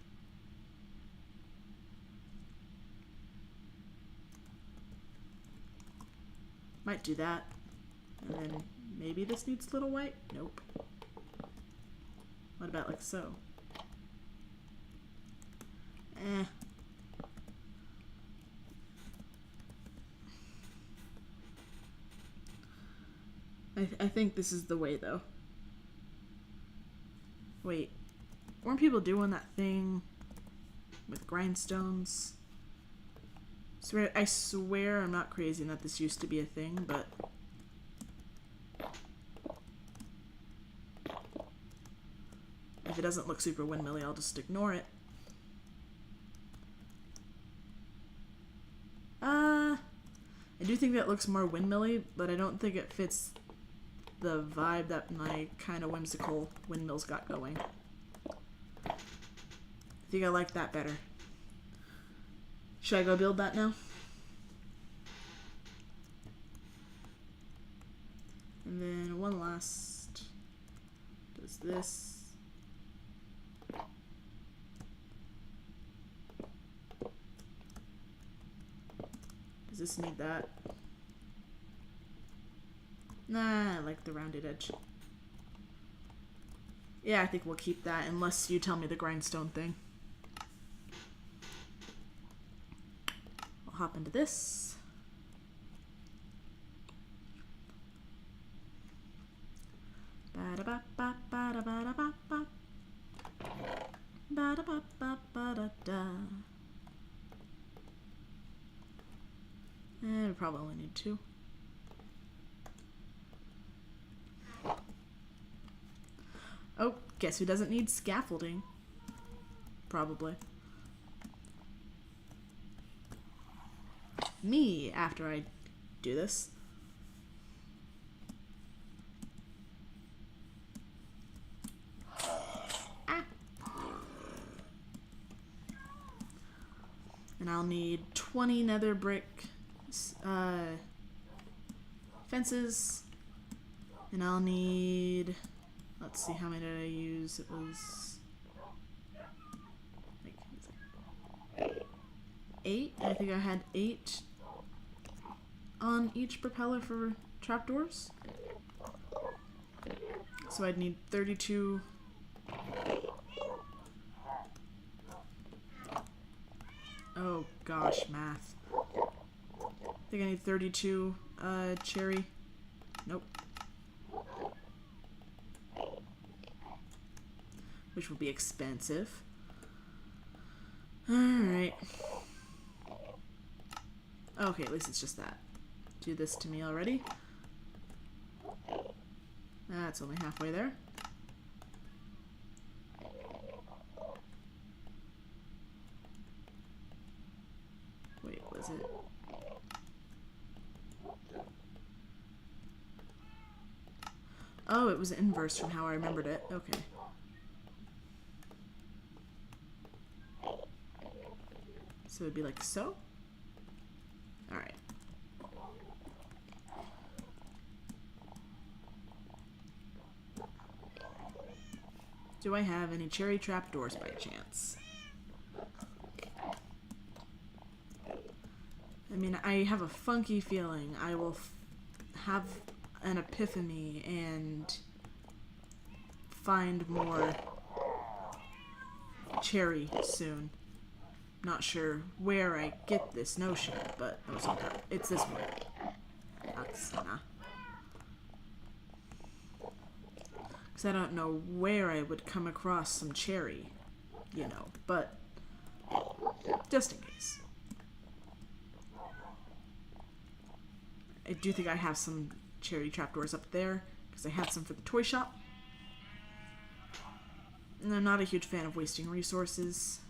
Might do that. And then maybe this needs a little white? Nope. What about like so? Eh. I think this is the way though. Wait. Weren't people doing that thing with grindstones? I swear I'm not crazy and that this used to be a thing, but if it doesn't look super windmilly, I'll just ignore it. I do think that looks more windmilly, but I don't think it fits the vibe that my kind of whimsical windmills got going. I think I like that better. Should I go build that now? And then one last does this. Does this need that? Nah, I like the rounded edge. Yeah, I think we'll keep that unless you tell me the grindstone thing. I'll hop into this. Ba-da-ba-ba-ba-da-ba-da-ba-ba. Ba-da-ba-ba-ba-da-da. We probably only need 2. Oh, guess who doesn't need scaffolding? Probably. me after I do this. Ah. And I'll need 20 nether brick fences. And I'll need... Let's see, how many did I use? It was... like 8? I think I had 8 on each propeller for trapdoors. So I'd need 32... Oh gosh, math. I think I need 32 cherry. Nope. Which will be expensive. Alright. Okay, at least it's just that. Do this to me already. That's only halfway there. Wait, was it? Oh, it was inverse from how I remembered it. Okay. So it'd be like so? Alright. Do I have any cherry trapdoors by chance? I mean, I have a funky feeling I will have an epiphany and find more cherry soon. Not sure where I get this notion, but it's this one. Because I don't know where I would come across some cherry, you know, but just in case. I do think I have some cherry trapdoors up there, because I had some for the toy shop. And I'm not a huge fan of wasting resources.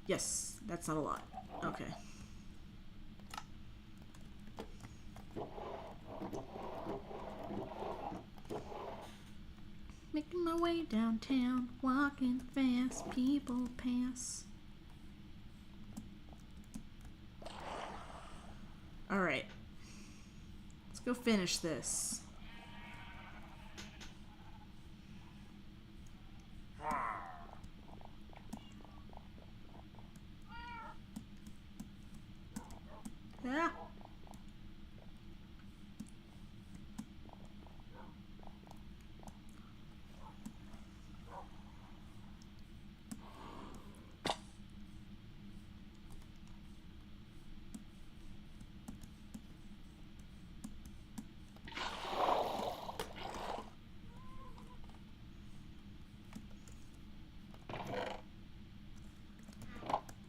Yes, that's not a lot. Okay. Making my way downtown, walking fast, people pass. Alright. Let's go finish this. Yeah.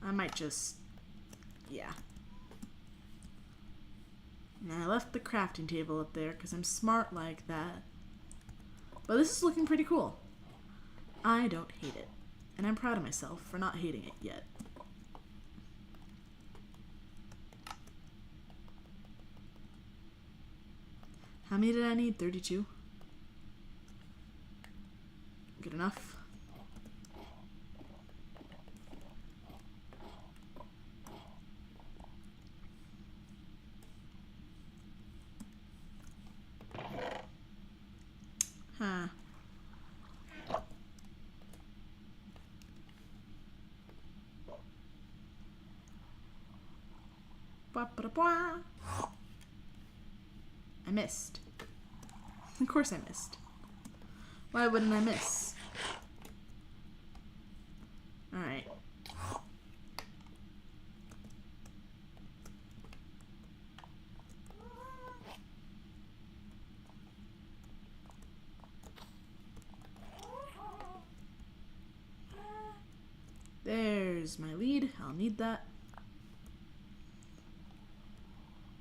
I might just... yeah. And I left the crafting table up there because I'm smart like that. But this is looking pretty cool. I don't hate it. And I'm proud of myself for not hating it yet. How many did I need? 32? Good enough. Huh. Ba-ba-da-ba. I missed. Of course I missed. Why wouldn't I miss? Alright. There's my lead. I'll need that.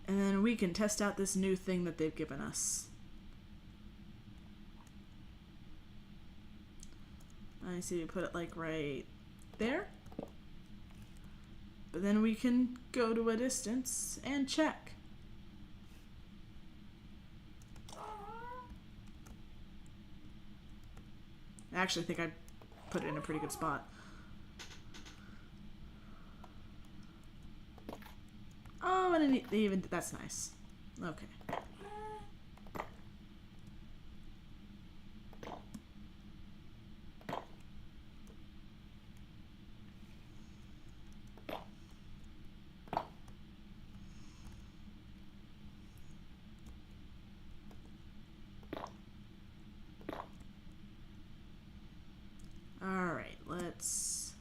And then we can test out this new thing that they've given us. I see we put it like right there. But then we can go to a distance and check. I actually think I put it in a pretty good spot. Oh, and it even that's nice. Okay. Alright, let's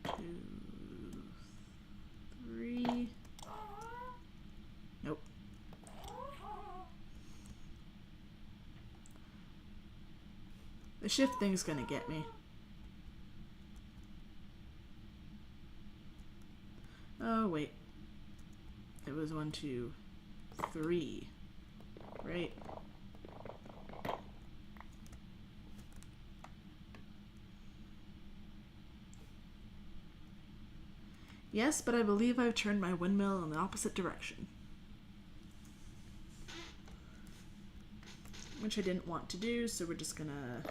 2, 3. Nope. The shift thing's gonna get me. Oh, wait. It was 1, 2, 3. Right? Yes, but I believe I've turned my windmill in the opposite direction. Which I didn't want to do, so we're just gonna...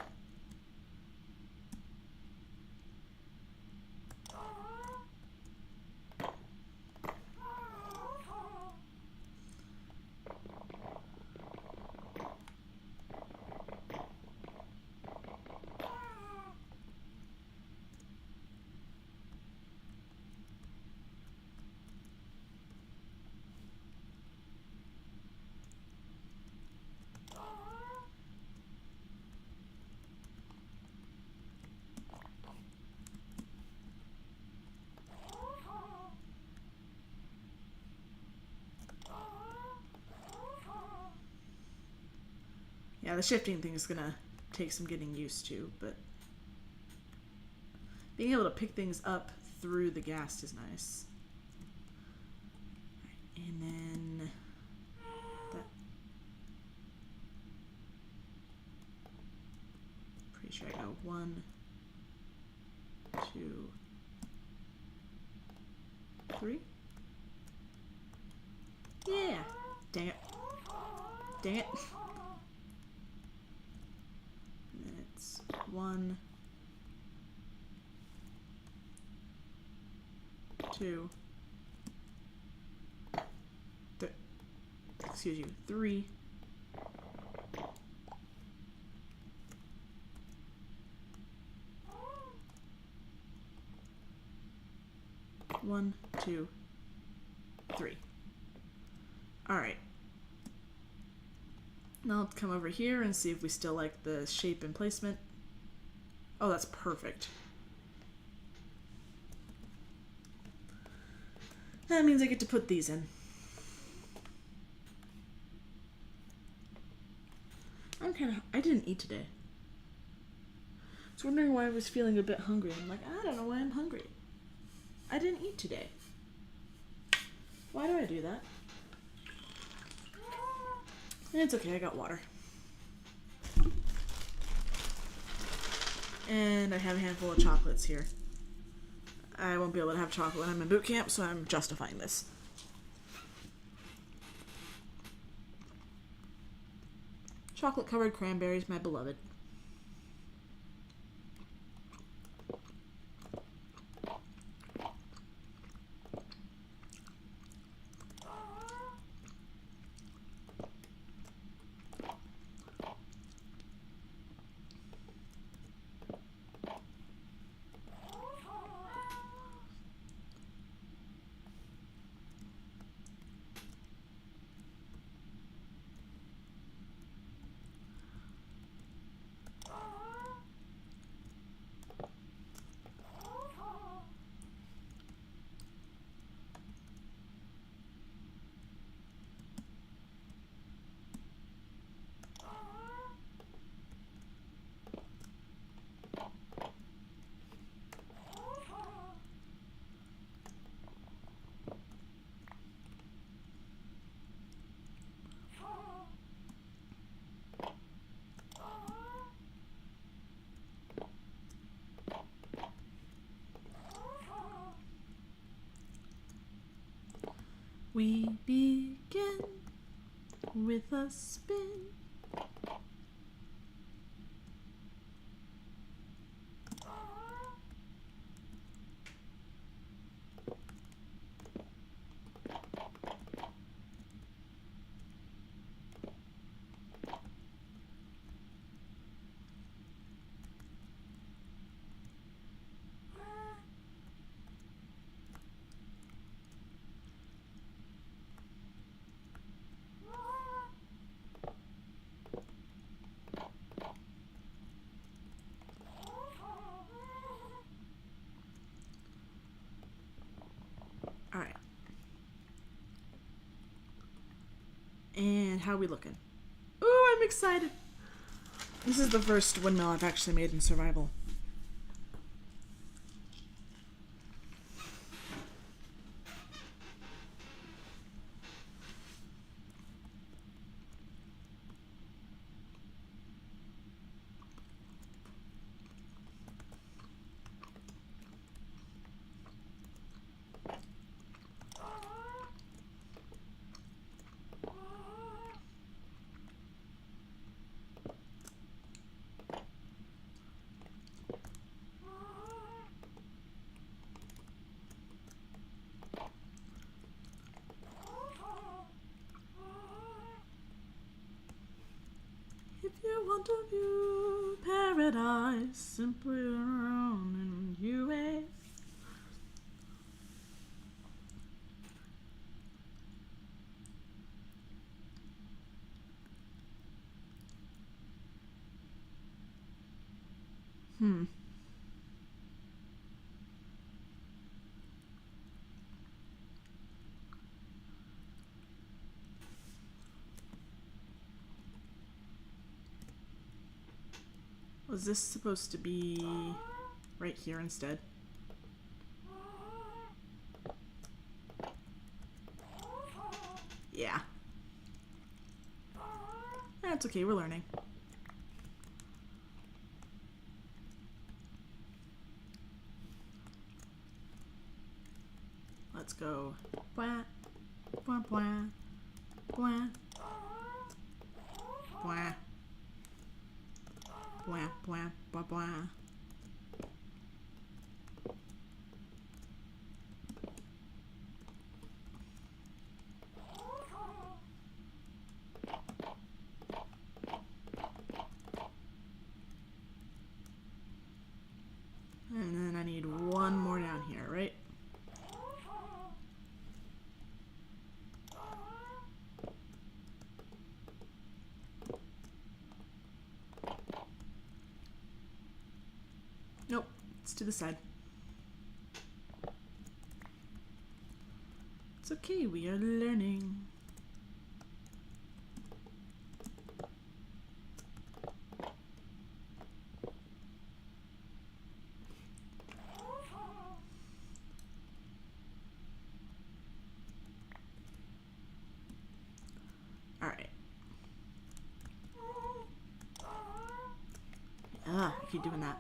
Yeah, the shifting thing is gonna take some getting used to, but being able to pick things up through the ghast is nice. And then that. Pretty sure I go 1, 2, 3. Yeah. Dang it. Dang it. And then it's 1, 2, excuse you, 3. 1, 2, 3. Alright. Now let's come over here and see if we still like the shape and placement. Oh, that's perfect. That means I get to put these in. I didn't eat today. I was wondering why I was feeling a bit hungry. I'm like, I don't know why I'm hungry. I didn't eat today. Why do I do that? It's okay, I got water. And I have a handful of chocolates here. I won't be able to have chocolate when I'm in boot camp, so I'm justifying this. Chocolate covered cranberries, my beloved. We begin with a spin. All right. And how are we looking? Ooh, I'm excited. This is the first windmill I've actually made in survival. If you want to view paradise, simply around and view it. Was this supposed to be right here instead? Yeah. That's okay, we're learning. Let's go. Bwah, bwah, bwah, bwah, bwah, bwah, bwah, bwah, bwah. And then I need one more down here, right? Nope, it's to the side. It's okay, we are learning. Alright. I keep doing that.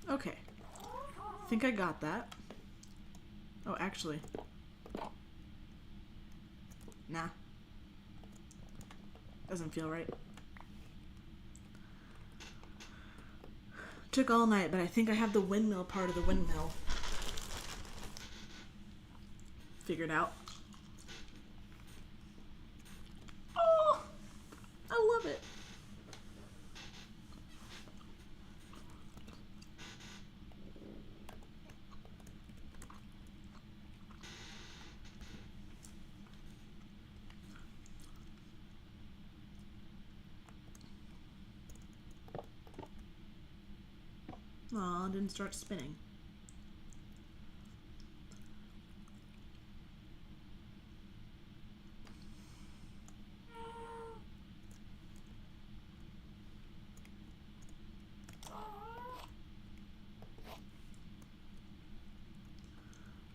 Okay. I think I got that. Oh, actually. Nah. Doesn't feel right. Took all night, but I think I have the windmill part of the windmill figured out. Oh! I love it. Aw, it didn't start spinning.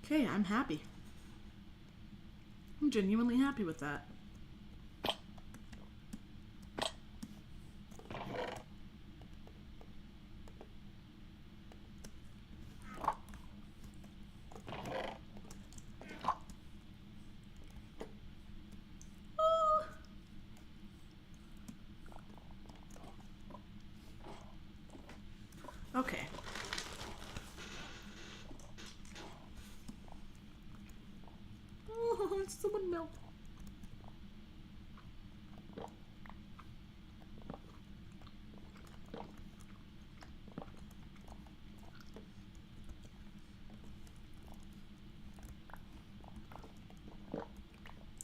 Okay, I'm happy. I'm genuinely happy with that. Okay. Oh, it's the windmill.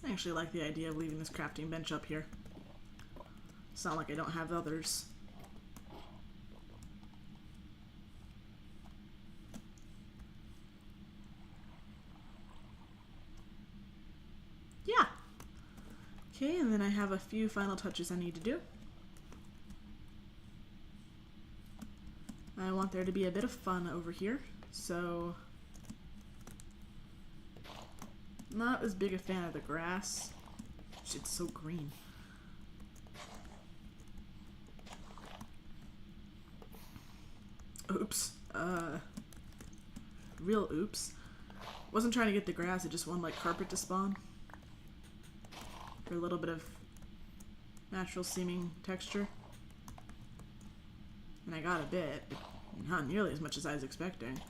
I actually like the idea of leaving this crafting bench up here. It's not like I don't have others. Yeah. Okay, and then I have a few final touches I need to do. I want there to be a bit of fun over here, so not as big a fan of the grass. It's so green. Oops. Real oops. Wasn't trying to get the grass, I just wanted like carpet to spawn. For a little bit of natural seeming texture. And I got a bit, but not nearly as much as I was expecting.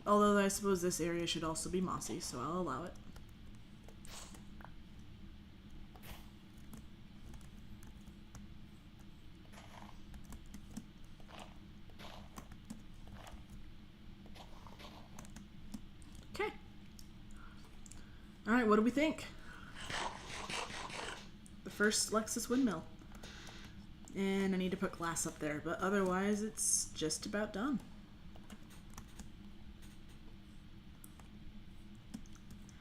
Although I suppose this area should also be mossy, so I'll allow it. Okay. Alright, what do we think? The first Lexus windmill. And I need to put glass up there, but otherwise it's just about done.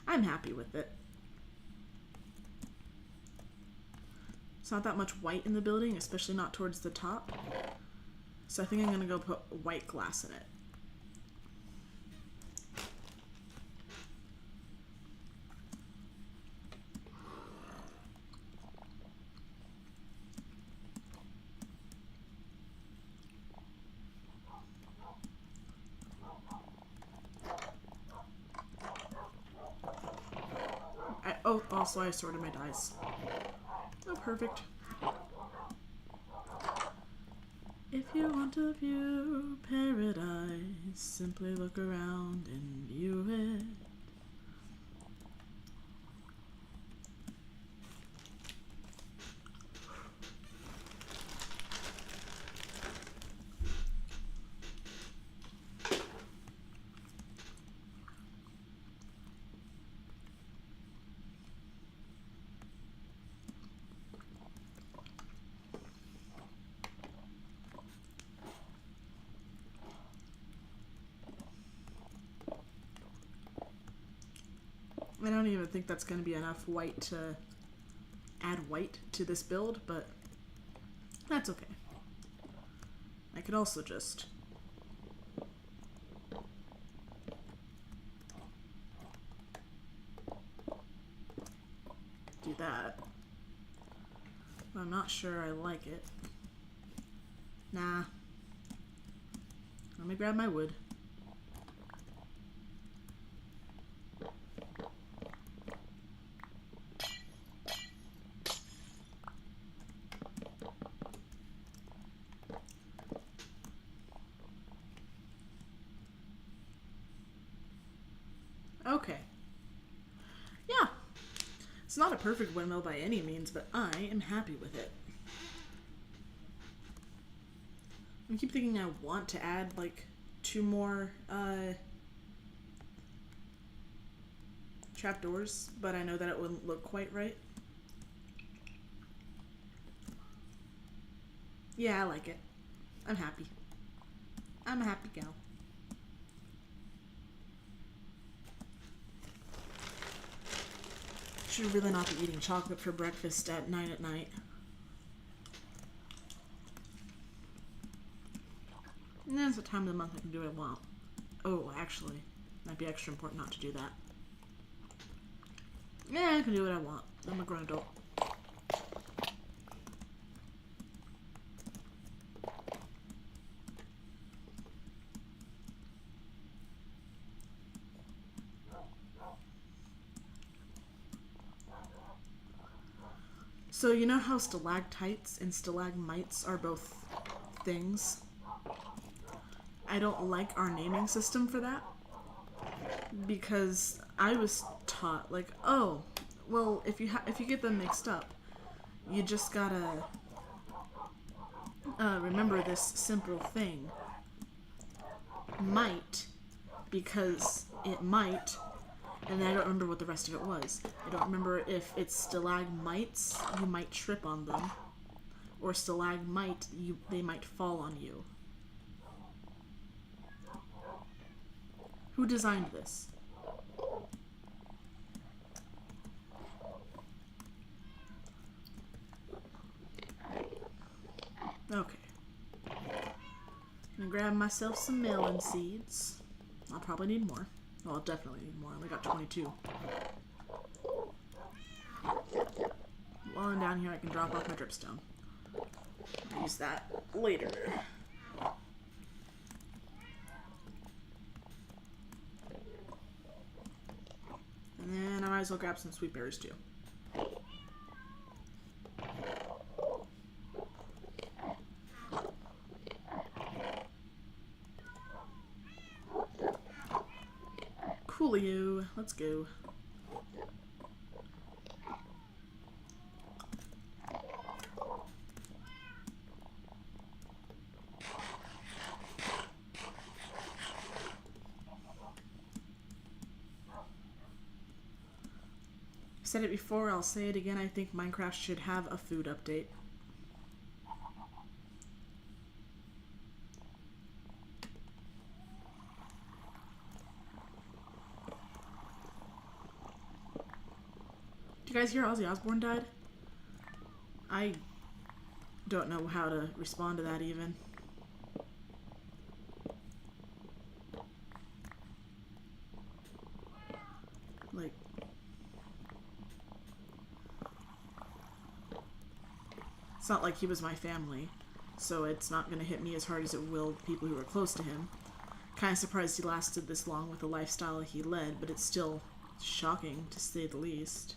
I'm happy with it. It's not that much white in the building, especially not towards the top. So I think I'm gonna go put white glass in it. Oh, also I sorted my dies. Oh, perfect. If you want to view paradise, simply look around and view it. I don't even think that's going to be enough white to add white to this build, but that's okay. I could also just do that. But I'm not sure I like it. Nah. Let me grab my wood. Okay. Yeah. It's not a perfect windmill by any means, but I am happy with it. I keep thinking I want to add like 2 more trapdoors, but I know that it wouldn't look quite right. Yeah, I like it. I'm happy. I'm a happy gal. Should really not be eating chocolate for breakfast at 9 at night. And that's the time of the month I can do what I want. Oh, actually, might be extra important not to do that. Yeah, I can do what I want. I'm a grown adult. So you know how stalactites and stalagmites are both things? I don't like our naming system for that. Because I was taught, like, oh, well, if you get them mixed up, you just gotta remember this simple thing. Might, because it might, and then I don't remember what the rest of it was. I don't remember if it's stalagmites, you might trip on them, or stalagmite, they might fall on you. Who designed this? Okay. I'm gonna grab myself some melon seeds. I'll probably need more. Well, I'll definitely need more. I only got 22. While I'm down here, I can drop off my dripstone. I'll use that later. And then I might as well grab some sweet berries too. Coolio. Let's go. Said it before, I'll say it again. I think Minecraft should have a food update. Did you guys hear Ozzy Osbourne died? I don't know how to respond to that even. Like, it's not like he was my family, so it's not going to hit me as hard as it will people who are close to him. Kind of surprised he lasted this long with the lifestyle he led, but it's still shocking to say the least.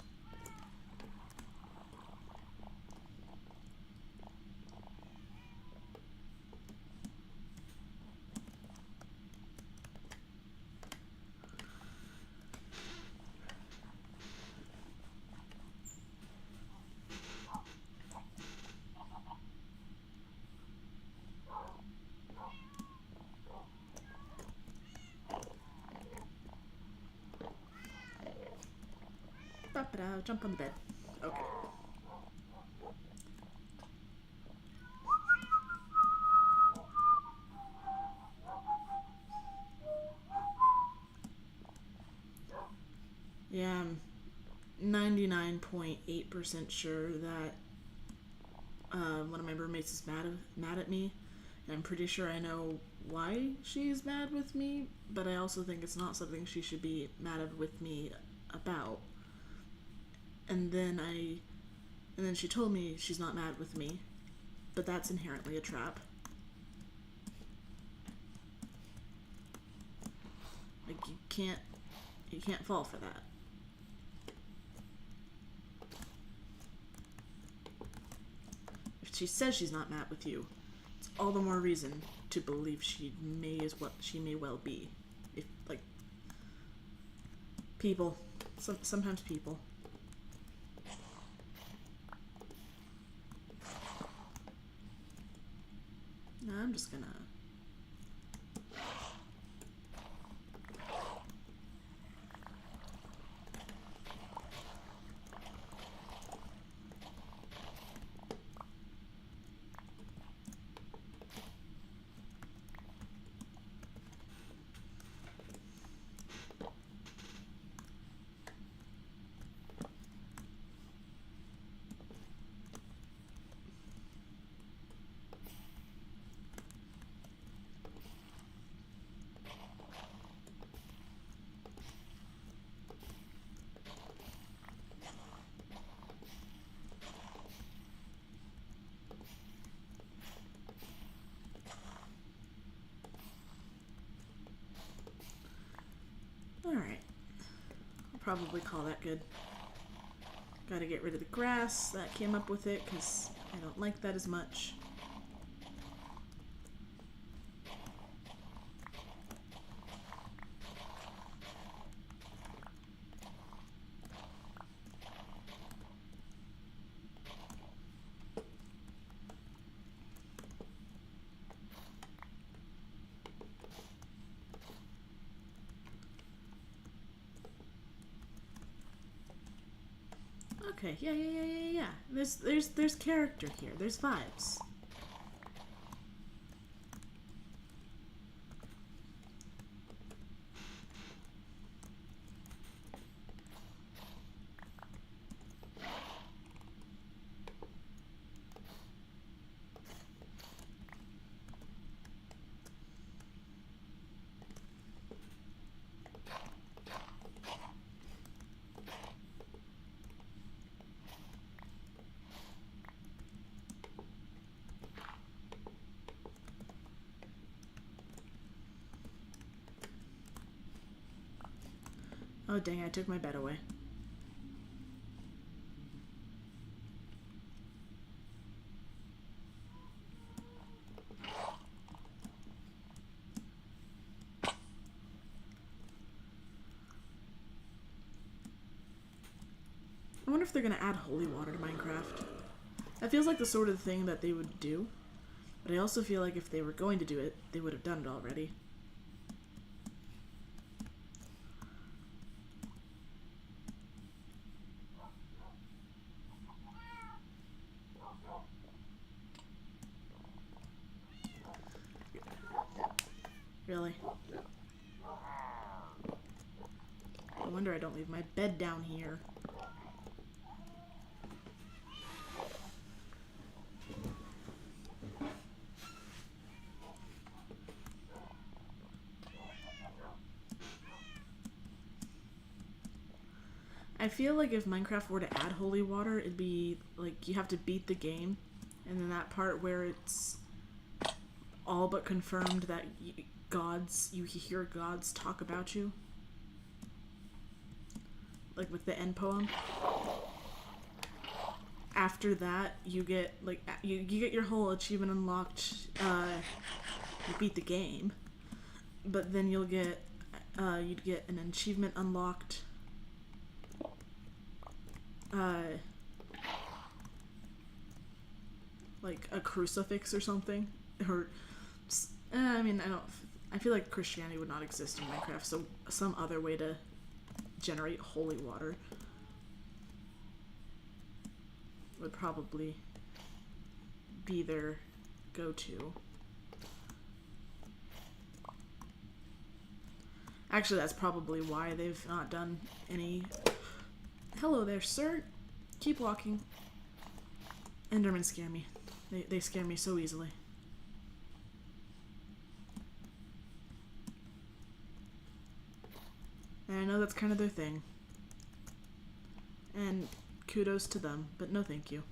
Jump on the bed. Okay. Yeah, I'm 99.8% sure that one of my roommates is mad at me. And I'm pretty sure I know why she's mad with me, but I also think it's not something she should be mad with me about. And then she told me she's not mad with me, but that's inherently a trap. Like, you can't fall for that. If she says she's not mad with you, it's all the more reason to believe she may well be. If, like, people, sometimes people. No, I'm just gonna... probably call that good. Gotta get rid of the grass that came up with it, because I don't like that as much. Okay, yeah. There's character here. There's vibes. Oh dang, I took my bed away. I wonder if they're gonna add holy water to Minecraft. That feels like the sort of thing that they would do, but I also feel like if they were going to do it, they would have done it already. Really? No wonder I don't leave my bed down here. I feel like if Minecraft were to add holy water, it'd be like you have to beat the game, and then that part where it's all but confirmed that you hear gods talk about you, like with the end poem. After that, you get like you get your whole achievement unlocked. You beat the game, but then you'd get an achievement unlocked. Like a crucifix or something, or I mean, I feel like Christianity would not exist in Minecraft, so some other way to generate holy water would probably be their go-to. Actually, that's probably why they've not done any... Hello there, sir. Keep walking. Endermen scare me. They scare me so easily. And I know that's kind of their thing. And kudos to them, but no thank you.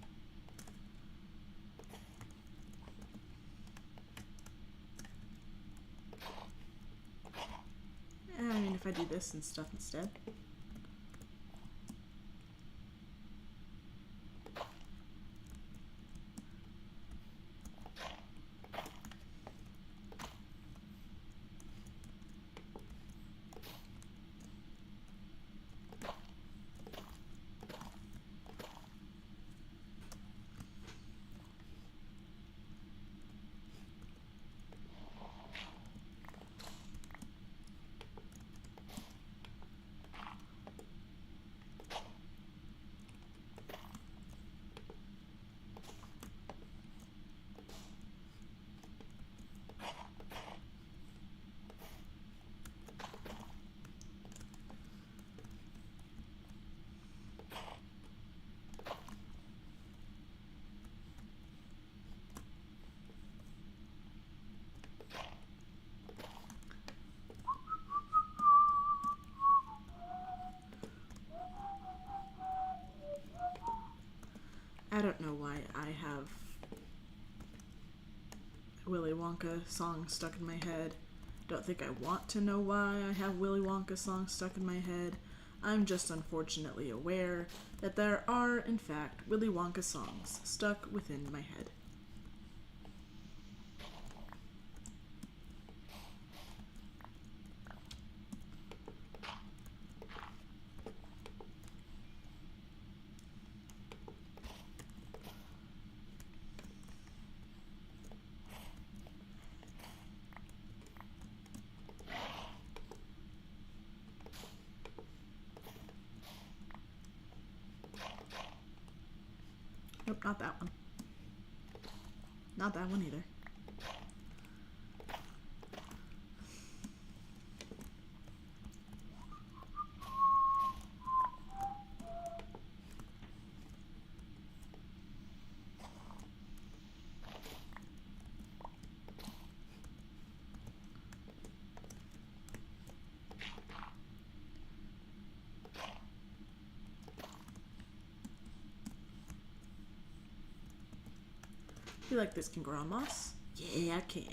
I mean, if I do this and stuff instead. I don't know why I have Willy Wonka song stuck in my head. Don't think I want to know why I have Willy Wonka song stuck in my head. I'm just unfortunately aware that there are, in fact, Willy Wonka songs stuck within my head. Nope, not that one. Not that one either. You like this can grow on moss? Yeah, I can.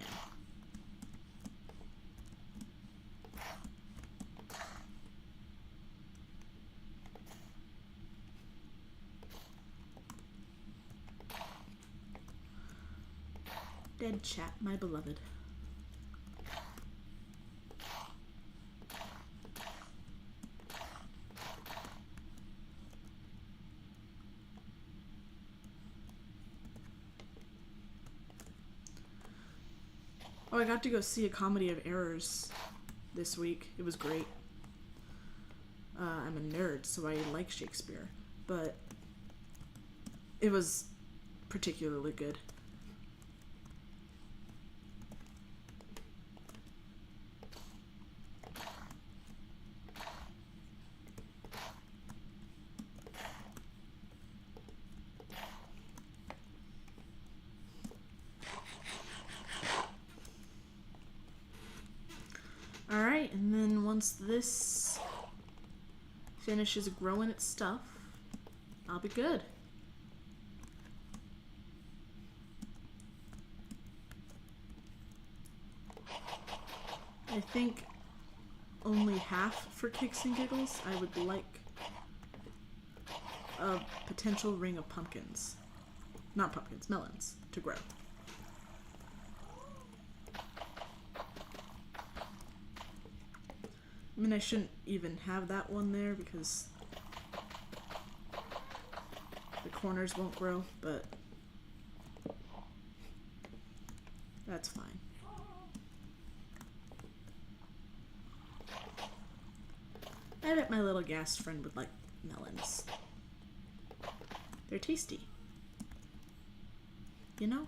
Dead chat, my beloved. Oh, I got to go see A Comedy of Errors this week. It was great. I'm a nerd, so I like Shakespeare, but it was particularly good. Alright, and then once this finishes growing its stuff, I'll be good. I think only half for kicks and giggles. I would like a potential ring of pumpkins. Not pumpkins, melons to grow. I mean, I shouldn't even have that one there because the corners won't grow, but that's fine. I bet my little ghast friend would like melons. They're tasty. You know?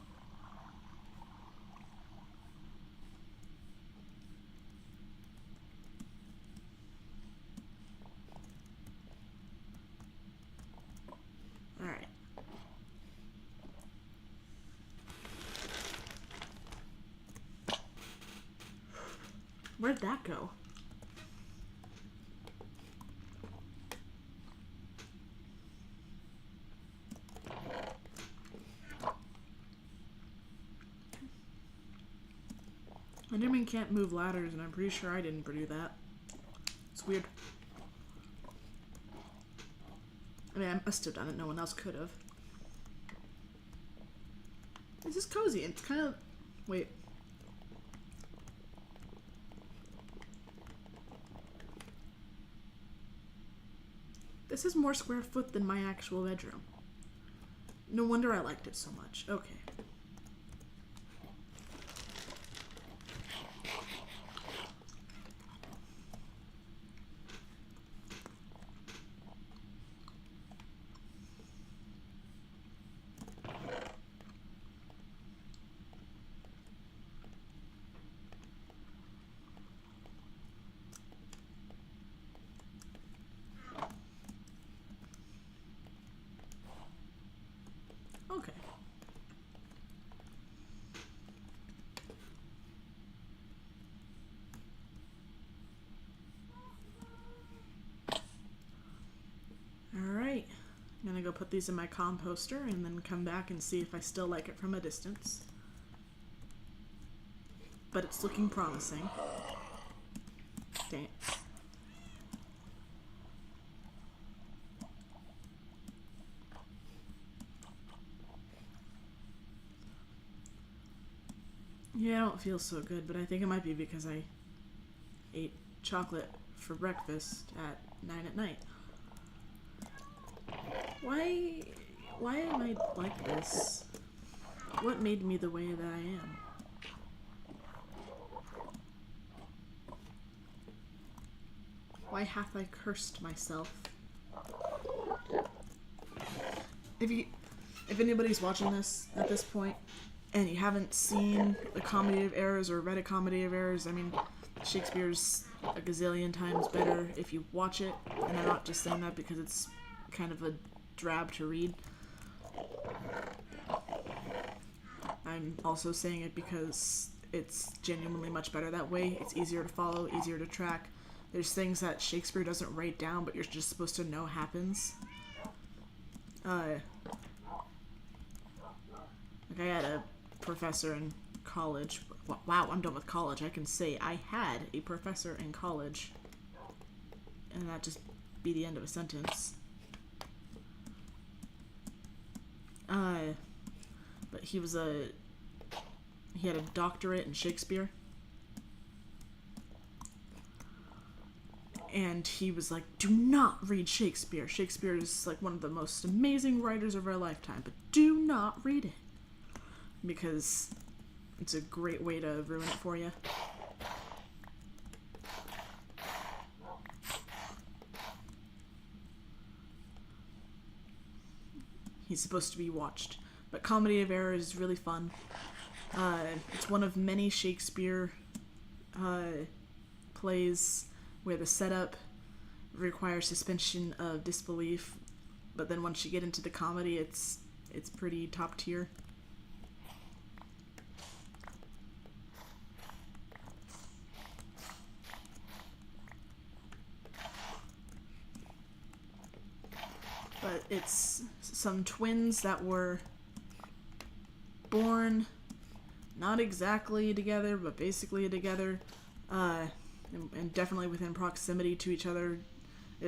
Alright. Where'd that go? Enderman can't move ladders, and I'm pretty sure I didn't do that. It's weird. I mean, I must have done it. No one else could have. This is cozy. It's kind of... Wait. This is more square foot than my actual bedroom. No wonder I liked it so much. Okay. Okay. Alright. I'm gonna go put these in my composter and then come back and see if I still like it from a distance. But it's looking promising. Dang it. Yeah, I don't feel so good, but I think it might be because I ate chocolate for breakfast at 9 at night. Why am I like this? What made me the way that I am? Why hath I cursed myself? If anybody's watching this at this point, and you haven't seen A Comedy of Errors or read A Comedy of Errors, I mean, Shakespeare's a gazillion times better if you watch it, and I'm not just saying that because it's kind of a drab to read. I'm also saying it because it's genuinely much better that way. It's easier to follow, easier to track. There's things that Shakespeare doesn't write down, but you're just supposed to know happens. Like I had a professor in college. Wow, I'm done with college. I can say I had a professor in college. And that just be the end of a sentence. But he had a doctorate in Shakespeare. And he was like, do not read Shakespeare. Shakespeare is like one of the most amazing writers of our lifetime, but do not read it. Because it's a great way to ruin it for you. He's supposed to be watched. But Comedy of Errors is really fun. It's one of many Shakespeare plays where the setup requires suspension of disbelief, but then once you get into the comedy, it's pretty top tier. But it's some twins that were born not exactly together, but basically together, and definitely within proximity to each other.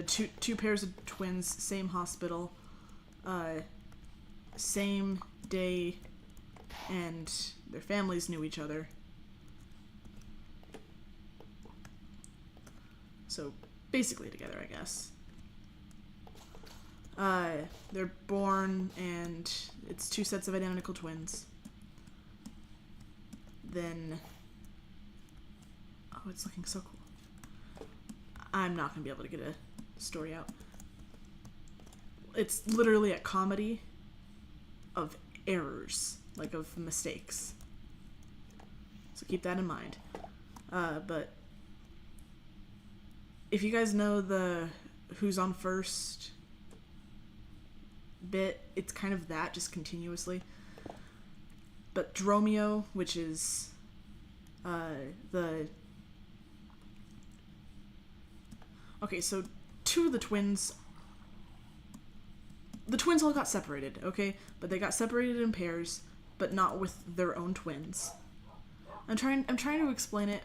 Two pairs of twins, same hospital, same day, and their families knew each other. So basically together, I guess. They're born, and it's two sets of identical twins. Then, oh, it's looking so cool. I'm not gonna be able to get a story out. It's literally a comedy of errors, like of mistakes. So keep that in mind. But if you guys know the Who's on First bit, it's kind of that, just continuously. But Dromio, which is okay, so two of the twins all got separated, okay? But they got separated in pairs, but not with their own twins. I'm trying to explain it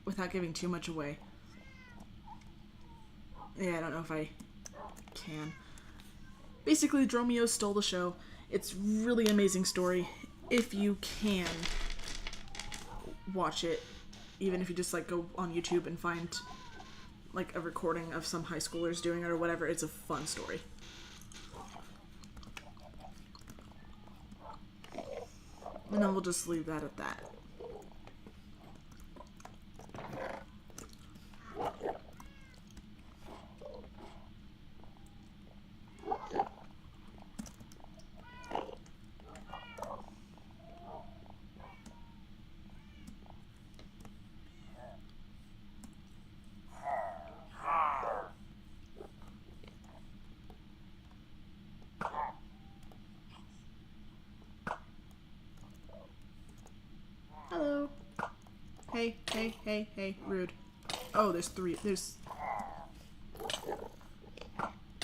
without giving too much away. Yeah, I don't know if I can. Basically, Dromio stole the show. It's really amazing story. If you can watch it, even if you just like go on YouTube and find like a recording of some high schoolers doing it or whatever, it's a fun story. And then we'll just leave that at that. Hello. Hey, rude. Oh, there's three. There's...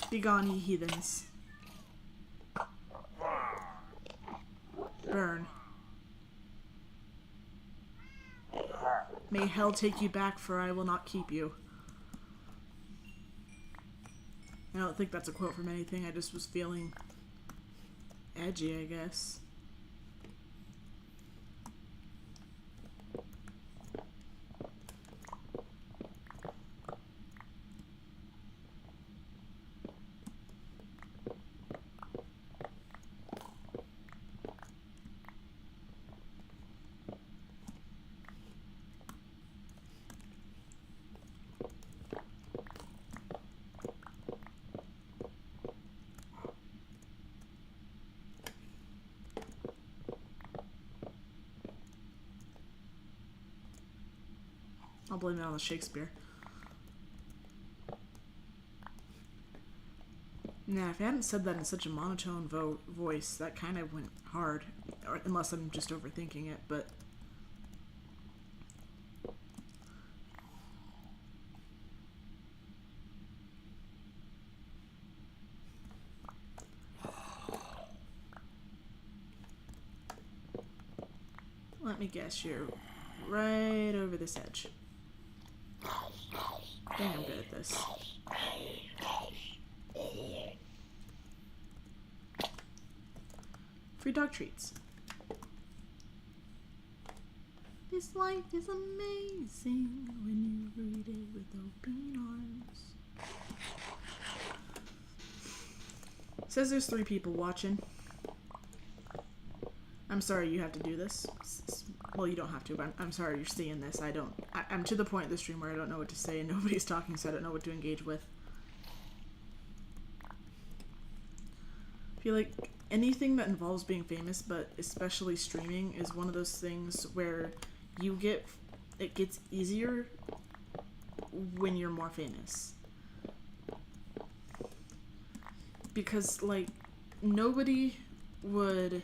Begone, ye heathens. Burn. May hell take you back, for I will not keep you. I don't think that's a quote from anything, I just was feeling edgy, I guess. I'll blame it on the Shakespeare. Nah, if I hadn't said that in such a monotone voice, that kind of went hard. Or, unless I'm just overthinking it, but... Let me guess, you're right over this edge. Dang, I'm good at this. Free dog treats. This life is amazing when you read it with open arms. It says there's 3 people watching. I'm sorry you have to do this. Well, you don't have to, but I'm sorry you're seeing this. I'm to the point of the stream where I don't know what to say and nobody's talking, so I don't know what to engage with. I feel like anything that involves being famous, but especially streaming, is one of those things where it gets easier when you're more famous. Because, like, nobody would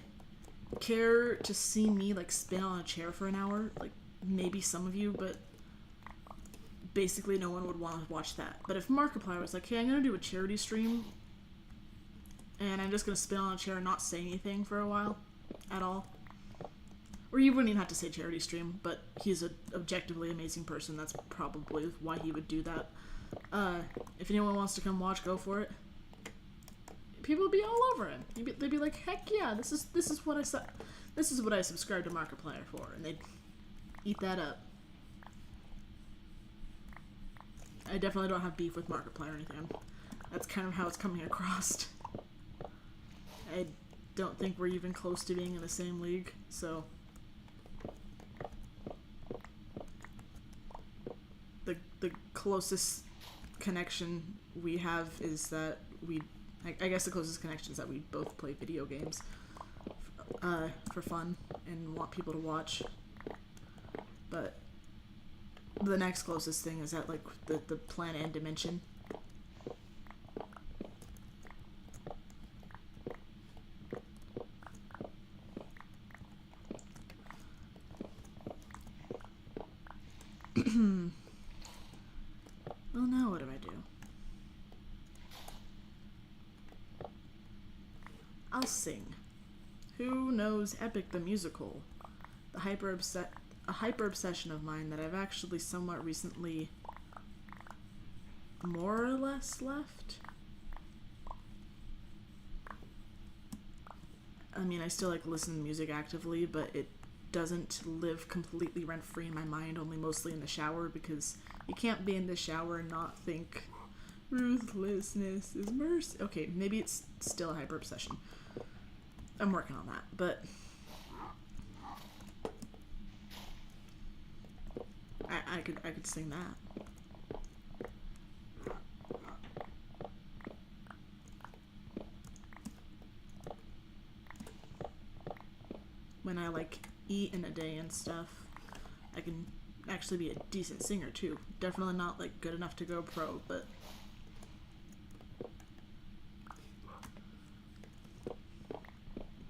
care to see me, like, spin on a chair for an hour. Like, maybe some of you, but basically no one would want to watch that. But if Markiplier was like, hey, I'm gonna do a charity stream, and I'm just gonna spin on a chair and not say anything for a while at all. Or you wouldn't even have to say charity stream, but he's an objectively amazing person. That's probably why he would do that. If anyone wants to come watch, go for it. People would be all over him. They'd be like, heck yeah, this is what I subscribe to Markiplier for, and they'd eat that up. I definitely don't have beef with Markiplier or anything. That's kind of how it's coming across. I don't think we're even close to being in the same league, so... The closest connection we have is that I guess the closest connection is that we both play video games for fun and want people to watch. But the next closest thing is that, like, the planet and dimension. Well, now what do I do? I'll sing. Who knows Epic the Musical? A hyper obsession of mine that I've actually somewhat recently more or less left. I mean, I still like listen to music actively, but it doesn't live completely rent-free in my mind, only mostly in the shower, because you can't be in the shower and not think ruthlessness is mercy. Okay, maybe it's still a hyper obsession. I'm working on that, but I could sing that. When I like eat in a day and stuff, I can actually be a decent singer too. Definitely not like good enough to go pro, but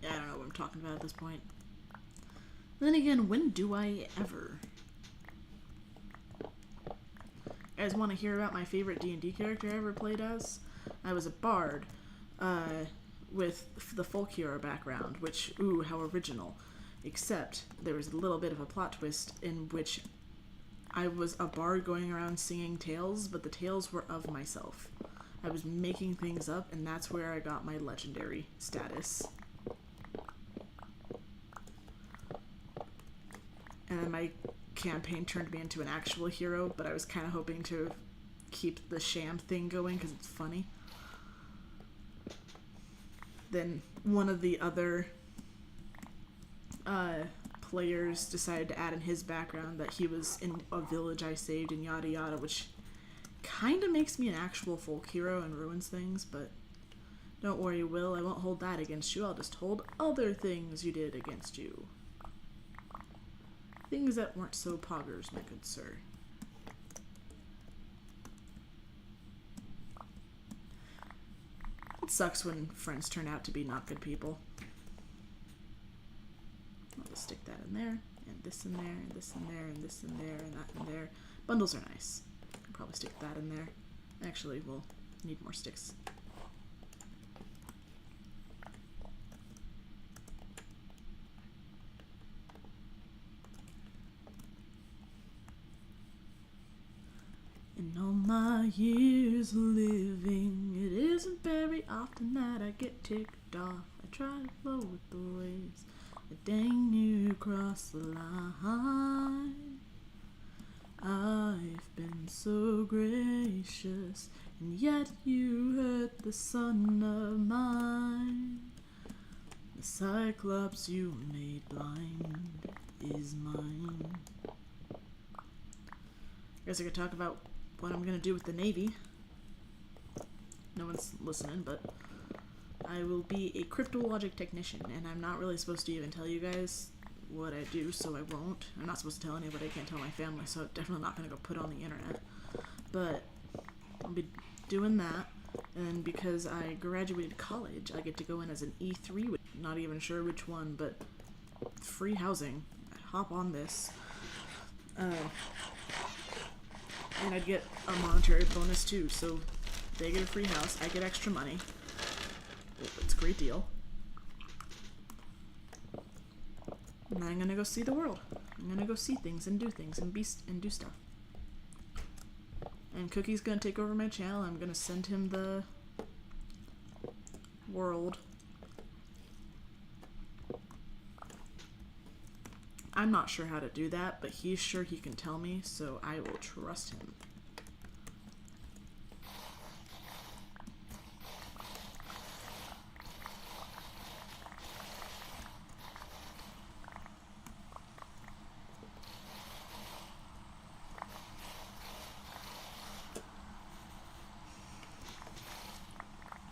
yeah, I don't know what I'm talking about at this point. Then again, when do I ever? You guys want to hear about my favorite D&D character I ever played as? I was a bard, with the folk hero background, which, ooh, how original. Except there was a little bit of a plot twist in which I was a bard going around singing tales, but the tales were of myself. I was making things up, and that's where I got my legendary status. And then my campaign turned me into an actual hero, but I was kind of hoping to keep the sham thing going because it's funny. Then one of the other players decided to add in his background that he was in a village I saved and yada yada, which kind of makes me an actual folk hero and ruins things, but don't worry, Will, I won't hold that against you. I'll just hold other things you did against you. Things that weren't so poggers, my good sir. sucks when friends turn out to be not good people. I'll just stick that in there, and this in there, and this in there, and this in there, and that in there. Bundles are nice. I'll probably stick that in there. Actually, we'll need more sticks. In all my years living, it isn't very often that I get ticked off. I try to flow with the waves, but dang near cross the line. I've been so gracious, and yet you hurt the son of mine. The Cyclops you made blind is mine. I guess I could talk about what I'm gonna do with the Navy. No one's listening, but I will be a cryptologic technician, and I'm not really supposed to even tell you guys what I do, so I won't. I'm not supposed to tell anybody. I can't tell my family, so I'm definitely not gonna go put it on the internet. But I'll be doing that, and because I graduated college, I get to go in as an E3, not even sure which one, but free housing. Hop on this. And I'd get a monetary bonus too, so they get a free house, I get extra money. It's a great deal. And I'm gonna go see the world. I'm gonna go see things and do things and do stuff. And Cookie's gonna take over my channel. I'm gonna send him the world. I'm not sure how to do that, but he's sure he can tell me, so I will trust him.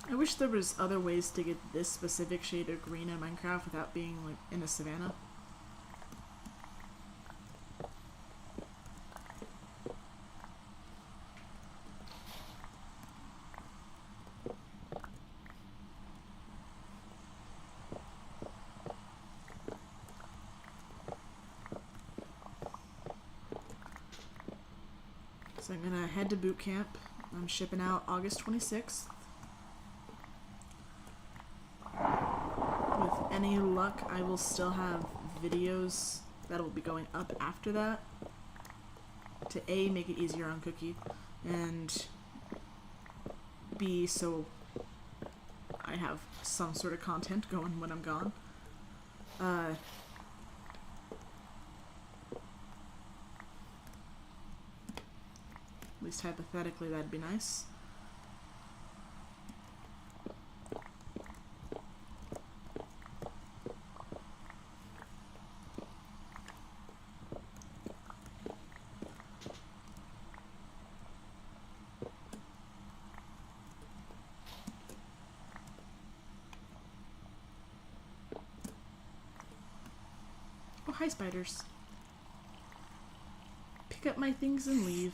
I wish there was other ways to get this specific shade of green in Minecraft without being like in a savanna. So I'm gonna head to boot camp. I'm shipping out August 26th. With any luck, I will still have videos that will be going up after that to A, make it easier on Cookie, and B, so I have some sort of content going when I'm gone. At least hypothetically, that'd be nice. Oh, hi, spiders. Pick up my things and leave.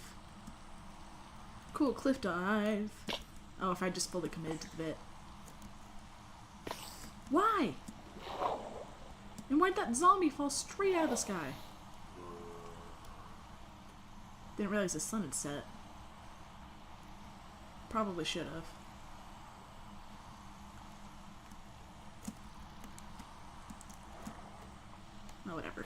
Cool, cliff dive. Oh, if I just fully committed to the bit. Why? And why'd that zombie fall straight out of the sky? Didn't realize the sun had set. Probably should have. Oh, whatever.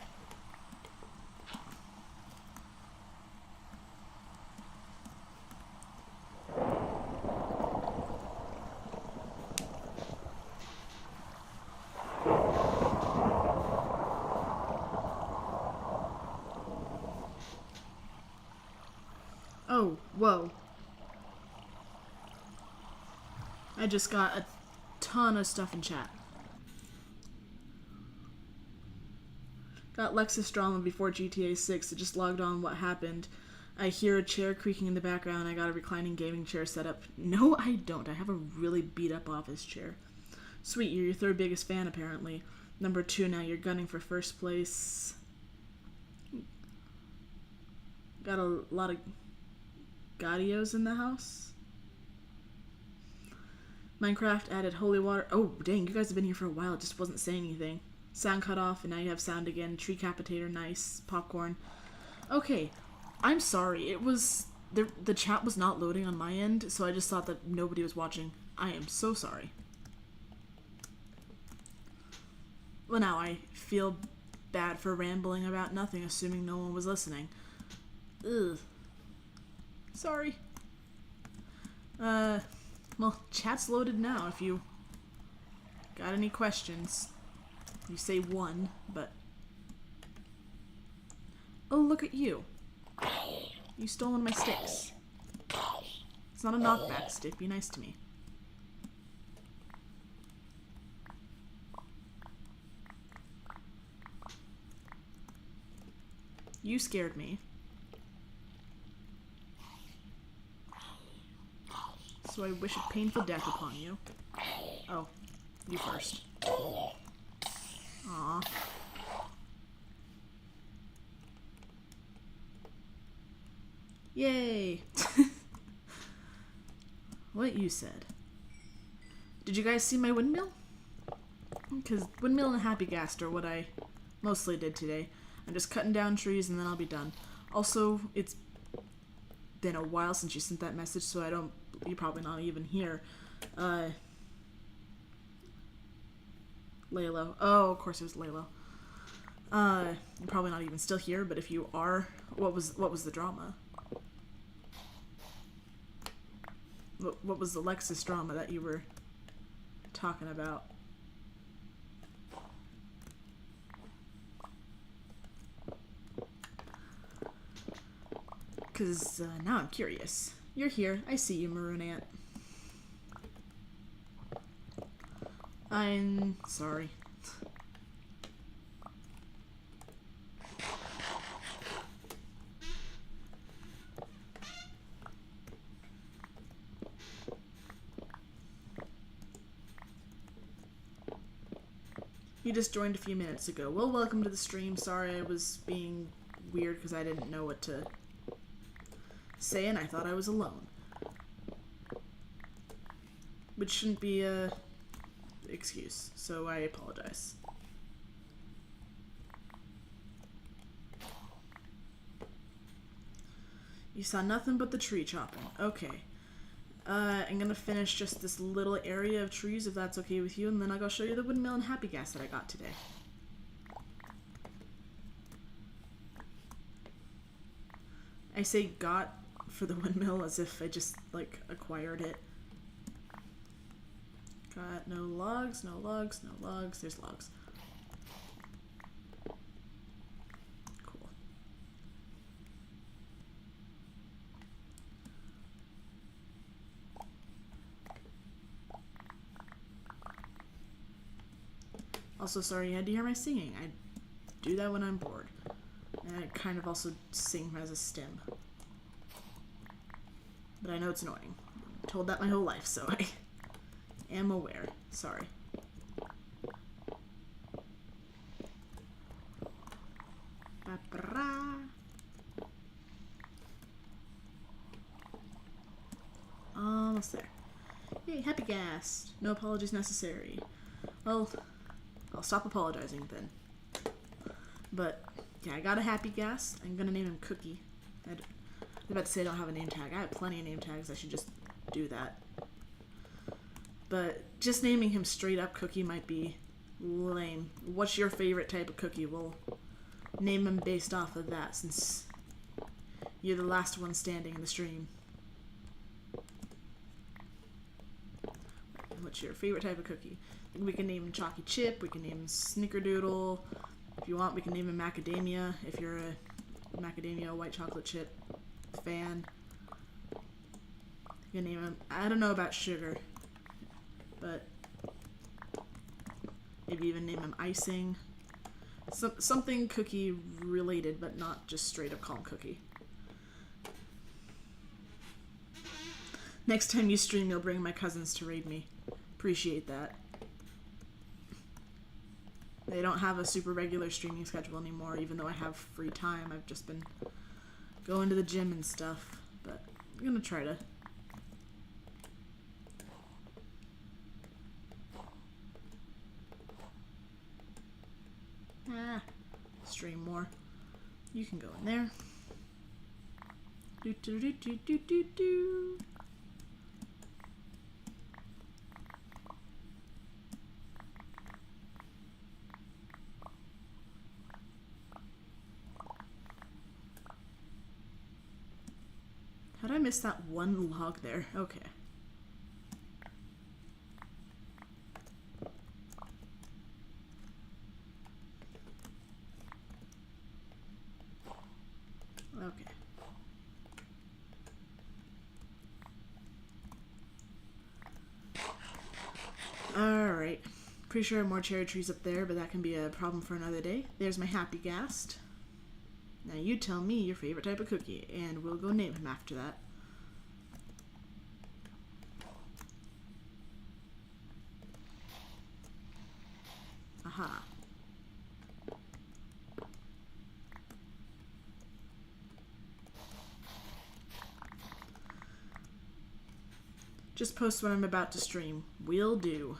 Oh, whoa. I just got a ton of stuff in chat. Got Lexus drama before GTA 6. It just logged on what happened. I hear a chair creaking in the background. I got a reclining gaming chair set up. No, I don't. I have a really beat up office chair. Sweet, you're your third biggest fan apparently. Number 2, now you're gunning for first place. Got a lot of Gaudios in the house. Minecraft added holy water. Oh, dang, you guys have been here for a while. It just wasn't saying anything. Sound cut off, and now you have sound again. Tree capitator, nice. Popcorn. Okay, I'm sorry. It was... The chat was not loading on my end, so I just thought that nobody was watching. I am so sorry. Well, now I feel bad for rambling about nothing, assuming no one was listening. Ugh. Sorry. Well, chat's loaded now if you got any questions. You say one, but... Oh, look at you. You stole one of my sticks. It's not a knockback stick. Be nice to me. You scared me. So I wish a painful death upon you. Oh, you first. Aw. Yay! What you said. Did you guys see my windmill? Because windmill and happy ghast are what I mostly did today. I'm just cutting down trees and then I'll be done. Also, it's been a while since you sent that message, so you're probably not even here. Laylo. Oh, of course it was Laylo. You're probably not even still here, but if you are, what was the drama? What was the Lexus drama that you were talking about? Because now I'm curious. You're here. I see you, Maroon Ant. I'm sorry. You just joined a few minutes ago. Well, welcome to the stream. Sorry I was being weird because I didn't know what to say and I thought I was alone. Which shouldn't be a excuse, so I apologize. You saw nothing but the tree chopping. Okay. I'm gonna finish just this little area of trees if that's okay with you, and then I'll go show you the windmill and happy gas that I got today. I say got for the windmill as if I just, like, acquired it. Got no logs, no logs, no logs. There's logs. Cool. Also, sorry you had to hear my singing. I do that when I'm bored. And I kind of also sing as a stim. But I know it's annoying. I'm told that my whole life, so I am aware. Sorry. Almost there. Yay, happy gas. No apologies necessary. Well, I'll stop apologizing then. But, yeah, I got a happy gas. I'm gonna name him Cookie. I was about to say I don't have a name tag. I have plenty of name tags. I should just do that. But just naming him straight up Cookie might be lame. What's your favorite type of cookie? We'll name him based off of that, since you're the last one standing in the stream. What's your favorite type of cookie? We can name him Chalky Chip. We can name him Snickerdoodle. If you want, we can name him Macadamia. If you're a macadamia white chocolate chip fan, you can name him. I don't know about sugar, but maybe even name him icing. Something cookie related, but not just straight up call him Cookie. Next time you stream, you'll bring my cousins to raid me. Appreciate that. They don't have a super regular streaming schedule anymore, even though I have free time. I've just been going to the gym and stuff, but I'm gonna try to Ah, stream more. You can go in there. Do do do do do do do. How did I miss that one log there? Okay. Okay. Alright. Pretty sure I have more cherry trees up there, but that can be a problem for another day. There's my happy ghast. Now you tell me your favorite type of cookie, and we'll go name him after that. Aha. Just post when I'm about to stream. Will do.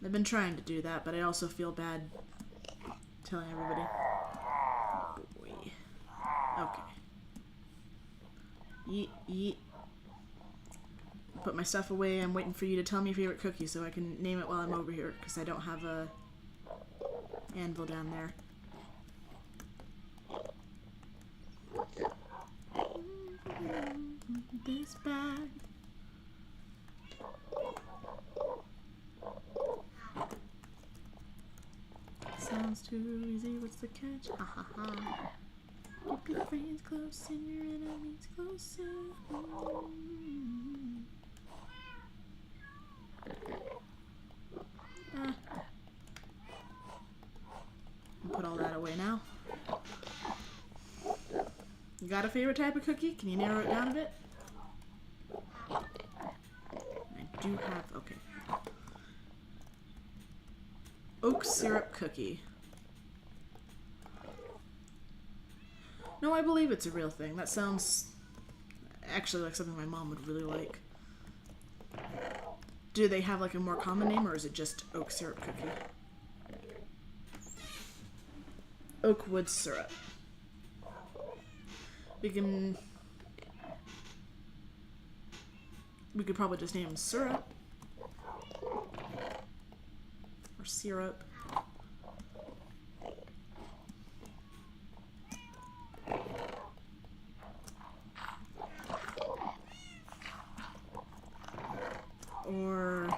I've been trying to do that, but I also feel bad telling everybody. Boy. Okay. Yeet, yeet. Put my stuff away. I'm waiting for you to tell me your favorite cookie so I can name it while I'm over here, because I don't have a anvil down there. This bag. Sounds too easy, what's the catch? Ha ha ha. Keep your friends close and your enemies closer. Put all that away now. You got a favorite type of cookie? Can you narrow it down a bit? I do have, okay. Oak syrup cookie. No, I believe it's a real thing. That sounds actually like something my mom would really like. Do they have like a more common name, or is it just oak syrup cookie? Oak wood syrup. We could probably just name him syrup. Or syrup. Or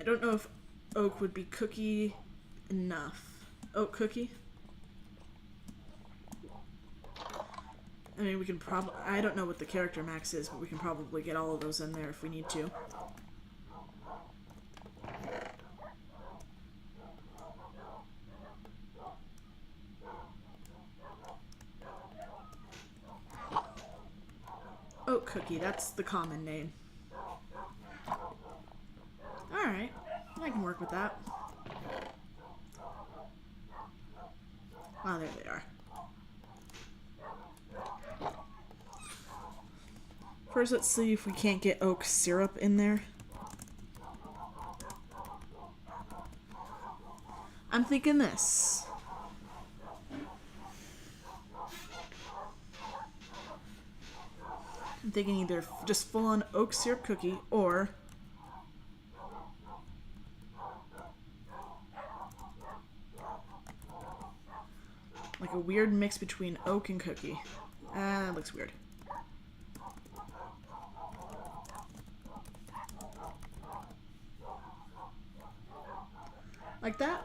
I don't know if oak would be cookie enough. Oak cookie? I mean, we can probably... I don't know what the character max is, but we can probably get all of those in there if we need to. Oat cookie, that's the common name. Alright, I can work with that. Oh, there they are. First, let's see if we can't get oak syrup in there. I'm thinking this. I'm thinking either just full-on oak syrup cookie or like a weird mix between oak and cookie. That looks weird. Like that?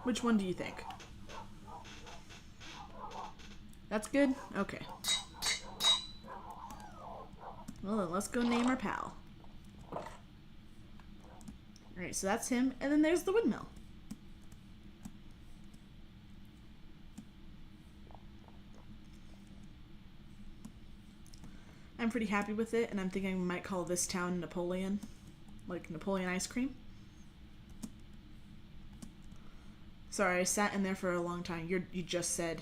Which one do you think? That's good? Okay. Well, then let's go name our pal. Alright, so that's him, and then there's the windmill. I'm pretty happy with it, and I'm thinking I might call this town Napoleon. Like Napoleon ice cream. Sorry, I sat in there for a long time. You just said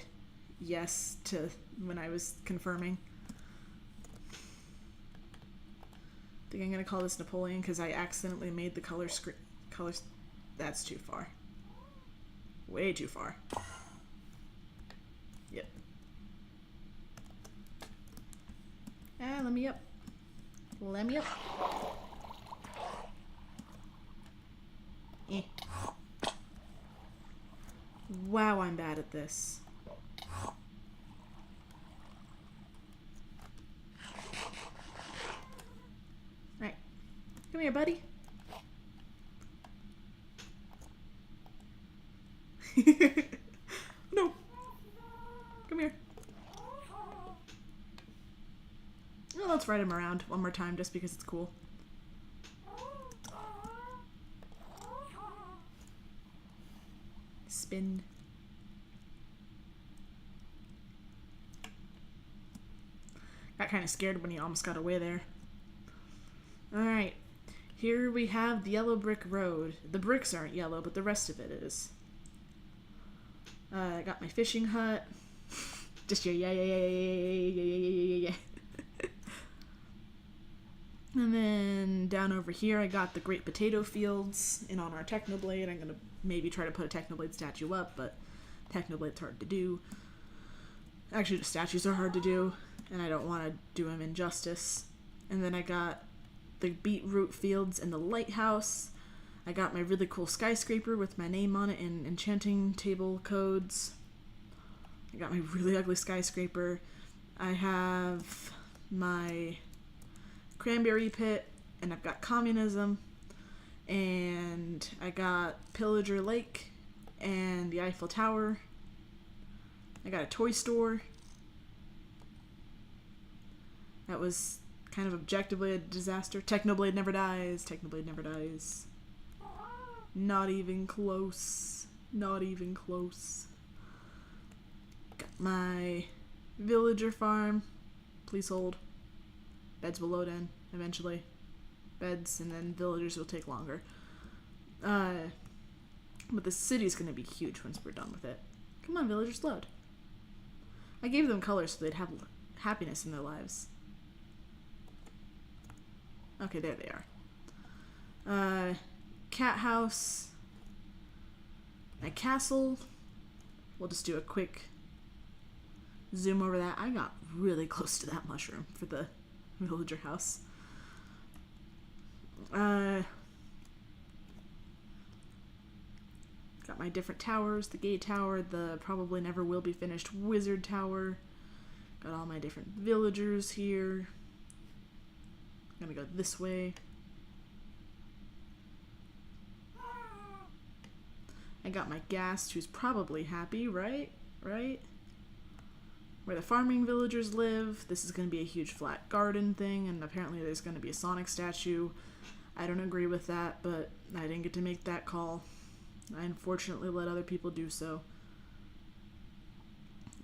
yes to when I was confirming. think I'm gonna call this Napoleon because I accidentally made the colors. That's too far. Way too far. Yep. Ah, let me up. Let me up. Eh. Wow, I'm bad at this. Right. Come here, buddy. No. Come here. Well, let's ride him around one more time just because it's cool. Spin. Got kind of scared when he almost got away there. Alright. Here we have the yellow brick road. The bricks aren't yellow, but the rest of it is. I got my fishing hut. Just yeah. And then down over here I got the Great Potato Fields, and on our Technoblade I'm gonna maybe try to put a Technoblade statue up, but Technoblade's hard to do. Actually, the statues are hard to do, and I don't want to do them injustice. And then I got the Beetroot Fields and the Lighthouse. I got my really cool skyscraper with my name on it in enchanting table codes. I got my really ugly skyscraper. I have my Cranberry Pit, and I've got Communism, and I got Pillager Lake and the Eiffel Tower. I got a toy store. That was kind of objectively a disaster. Technoblade never dies. Technoblade never dies. Not even close. Not even close. Got my villager farm. Please hold. Beds will load in eventually. Beds and then villagers will take longer. But the city's gonna be huge once we're done with it. Come on, villagers, load. I gave them colors so they'd have happiness in their lives. Okay, there they are. Cat house. My castle. We'll just do a quick zoom over that. I got really close to that mushroom for the villager house. Got my different towers, the gate tower, the probably never will be finished wizard tower. Got all my different villagers here. I'm gonna go this way. I got my ghast, who's probably happy, right? Right? Where the farming villagers live. This is going to be a huge flat garden thing, and apparently there's going to be a Sonic statue. I don't agree with that, but I didn't get to make that call. I unfortunately let other people do so.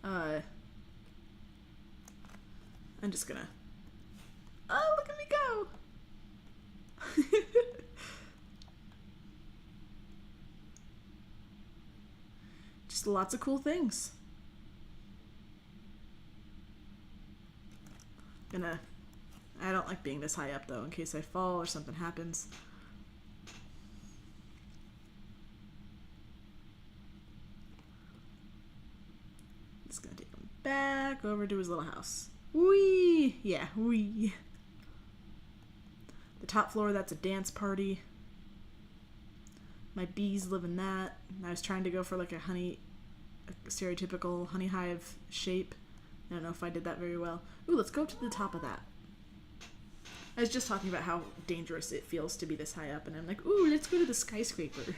I'm just gonna... Oh, look at me go! Just lots of cool things. I don't like being this high up though, in case I fall or something happens. Just gonna take him back over to his little house. Whee! Yeah, whee! The top floor, that's a dance party. My bees live in that. I was trying to go for like a stereotypical honey hive shape. I don't know if I did that very well. Ooh, let's go to the top of that. I was just talking about how dangerous it feels to be this high up, and I'm like, ooh, let's go to the skyscraper.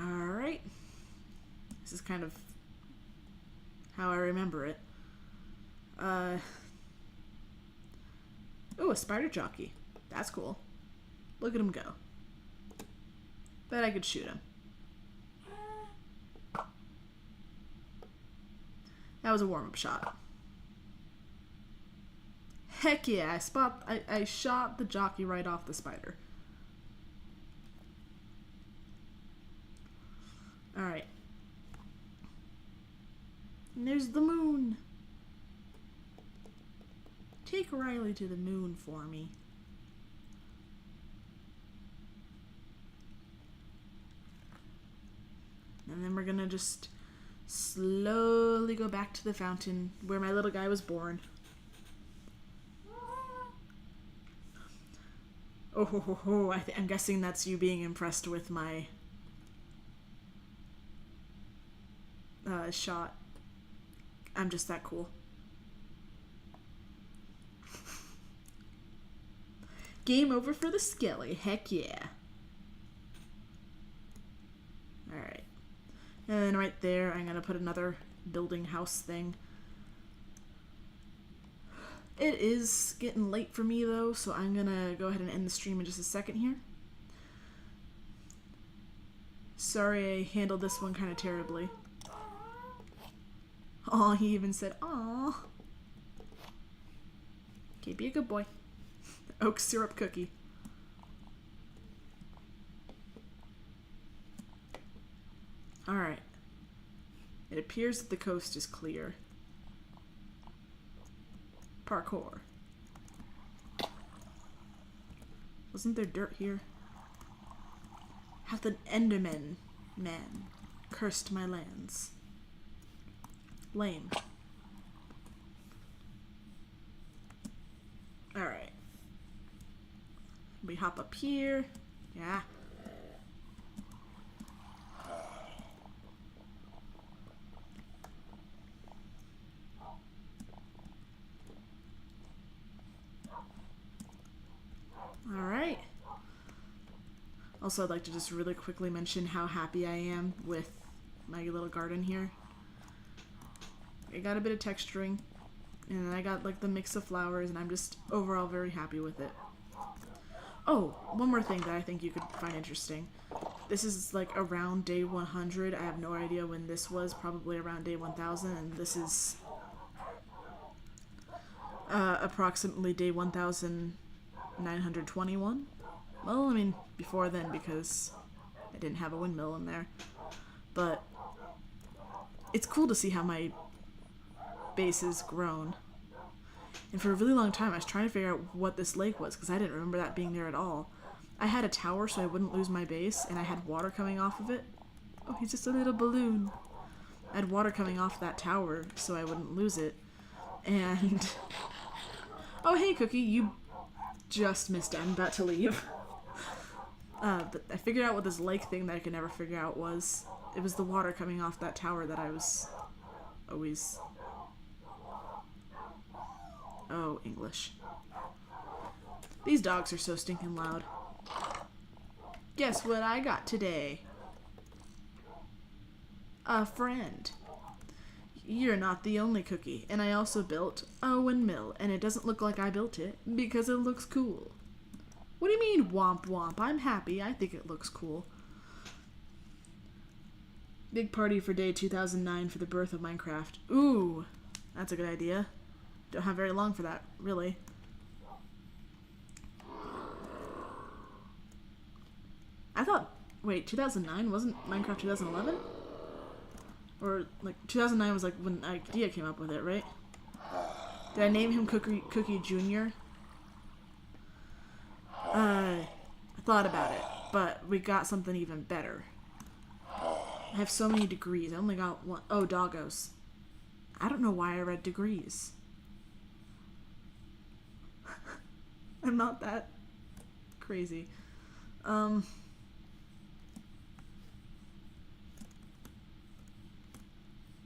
Alright. This is kind of how I remember it. Oh, a spider jockey. That's cool. Look at him go. Bet I could shoot him. That was a warm-up shot. Heck yeah, I shot the jockey right off the spider. And there's the moon. Take Riley to the moon for me. And then we're gonna just slowly go back to the fountain where my little guy was born. Oh ho ho ho, I'm guessing that's you being impressed with my shot. I'm just that cool. Game over for the Skelly, heck yeah. Alright. And then right there, I'm gonna put another building house thing. It is getting late for me though, so I'm gonna go ahead and end the stream in just a second here. Sorry I handled this one kind of terribly. Aw, he even said, aw. Okay, be a good boy. Oak syrup cookie. Alright. It appears that the coast is clear. Parkour. Wasn't there dirt here? Hath the Enderman man cursed my lands. Lame. Alright. We hop up here. Yeah. Alright. Also, I'd like to just really quickly mention how happy I am with my little garden here. I got a bit of texturing, and I got like the mix of flowers, and I'm just overall very happy with it. Oh, one more thing that I think you could find interesting. This is like around day 100. I have no idea when this was, probably around day 1000, and this is approximately day 1921. Well, I mean, before then, because I didn't have a windmill in there. But it's cool to see how my base has grown. And for a really long time, I was trying to figure out what this lake was, because I didn't remember that being there at all. I had a tower so I wouldn't lose my base, and I had water coming off of it. Oh, he's just a little balloon. I had water coming off that tower so I wouldn't lose it. And... oh, hey, Cookie, you just missed it. I'm about to leave. But I figured out what this lake thing that I could never figure out was. It was the water coming off that tower that I was always... oh, English. These dogs are so stinking loud. Guess what I got today? A friend. You're not the only Cookie, and I also built a windmill, and it doesn't look like I built it, because it looks cool. What do you mean, womp womp? I'm happy. I think it looks cool. Big party for day 2009 for the birth of Minecraft. Ooh, that's a good idea. Don't have very long for that, really. I thought, wait, 2009? Wasn't Minecraft 2011? Or, like, 2009 was, like, when the idea came up with it, right? Did I name him Cookie Jr.? I thought about it, but we got something even better. I have so many degrees. I only got one. Oh, doggos. I don't know why I read degrees. I'm not that crazy.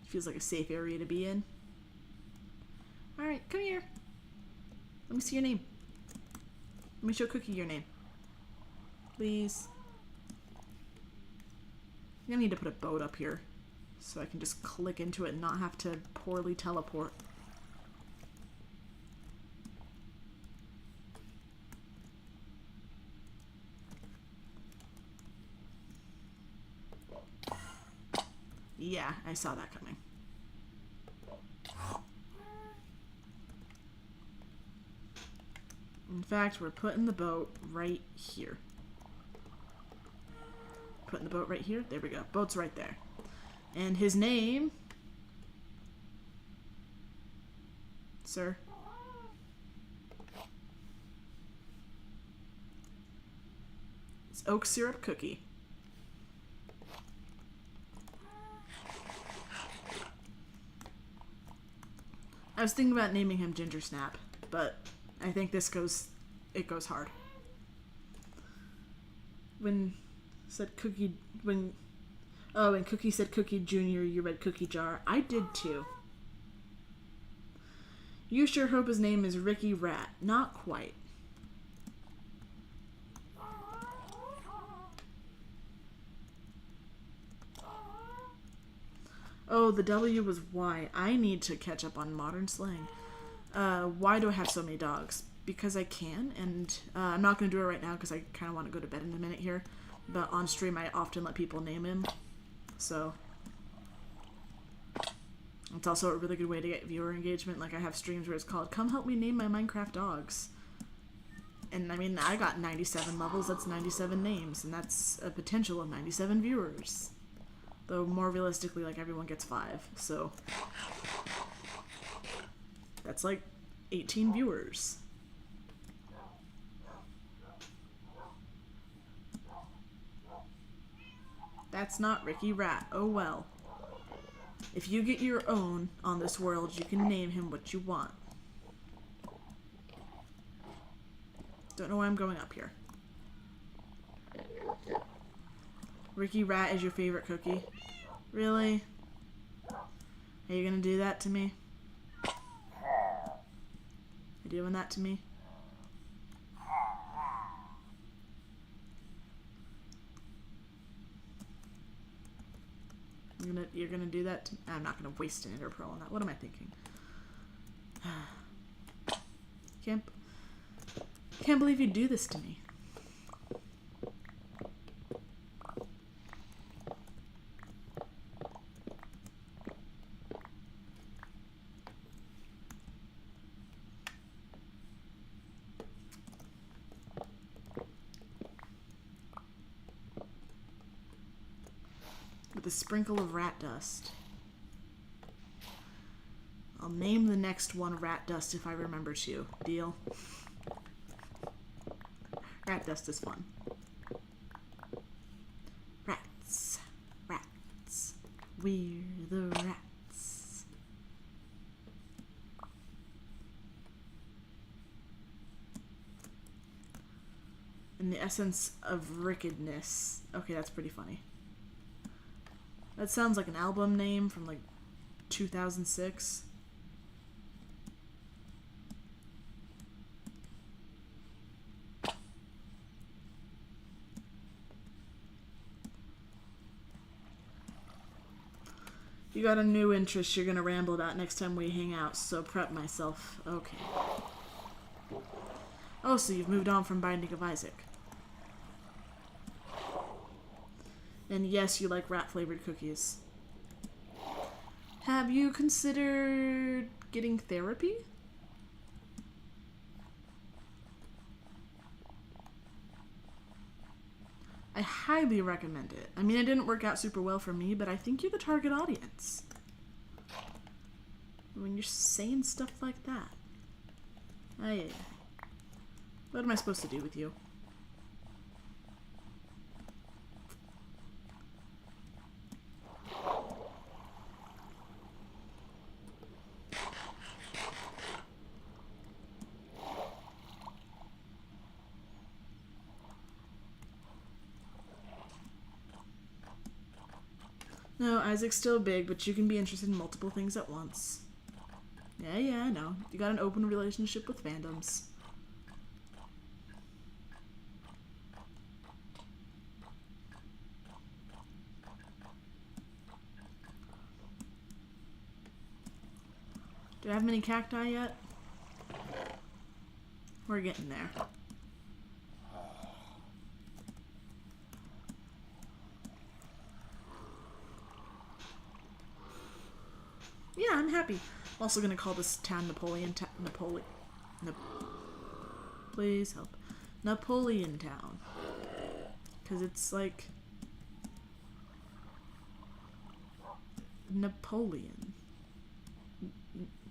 Feels like a safe area to be in. Alright, come here. Let me see your name. Let me show Cookie your name. Please. I'm gonna need to put a boat up here so I can just click into it and not have to poorly teleport. Yeah, I saw that coming. In fact, we're putting the boat right here. Putting the boat right here. There we go. Boat's right there. And his name sir. It's oak syrup cookie. I was thinking about naming him Ginger Snap, but I think it goes hard. When Cookie said Cookie Jr., you read Cookie Jar. I did too. You sure hope his name is Ricky Rat. Not quite. Oh, the W was Y. I need to catch up on modern slang. Why do I have so many dogs? Because I can, and I'm not going to do it right now because I kind of want to go to bed in a minute here. But on stream, I often let people name him. So it's also a really good way to get viewer engagement. Like, I have streams where it's called, "Come help me name my Minecraft dogs." And I mean, I got 97 levels, that's 97 names, and that's a potential of 97 viewers. Though more realistically, like, everyone gets 5, so that's like 18 viewers. That's not Ricky Rat. Oh well. If you get your own on this world, you can name him what you want. Don't know why I'm going up here. Ricky Rat is your favorite cookie? Really? Are you gonna do that to me? You doing that to me? You're gonna do that to me? I'm not gonna waste an ender pearl on that. What am I thinking? Can't believe you'd do this to me. With a sprinkle of rat dust. I'll name the next one Rat Dust if I remember to. Deal? Rat dust is fun. Rats. Rats. We're the rats. In the essence of wickedness. Okay, that's pretty funny. That sounds like an album name from like 2006. You got a new interest you're gonna ramble about next time we hang out, so prep myself. Okay. Oh, so you've moved on from Binding of Isaac. And yes, you like rat-flavored cookies. Have you considered getting therapy? I highly recommend it. I mean, it didn't work out super well for me, but I think you're the target audience. When you're saying stuff like that. Ay. What am I supposed to do with you? No, Isaac's still big, but you can be interested in multiple things at once. Yeah, I know. You got an open relationship with fandoms. Do I have many cacti yet? We're getting there. Yeah, I'm happy. I'm also gonna call this town please help. Napoleon Town. Because it's like Napoleon.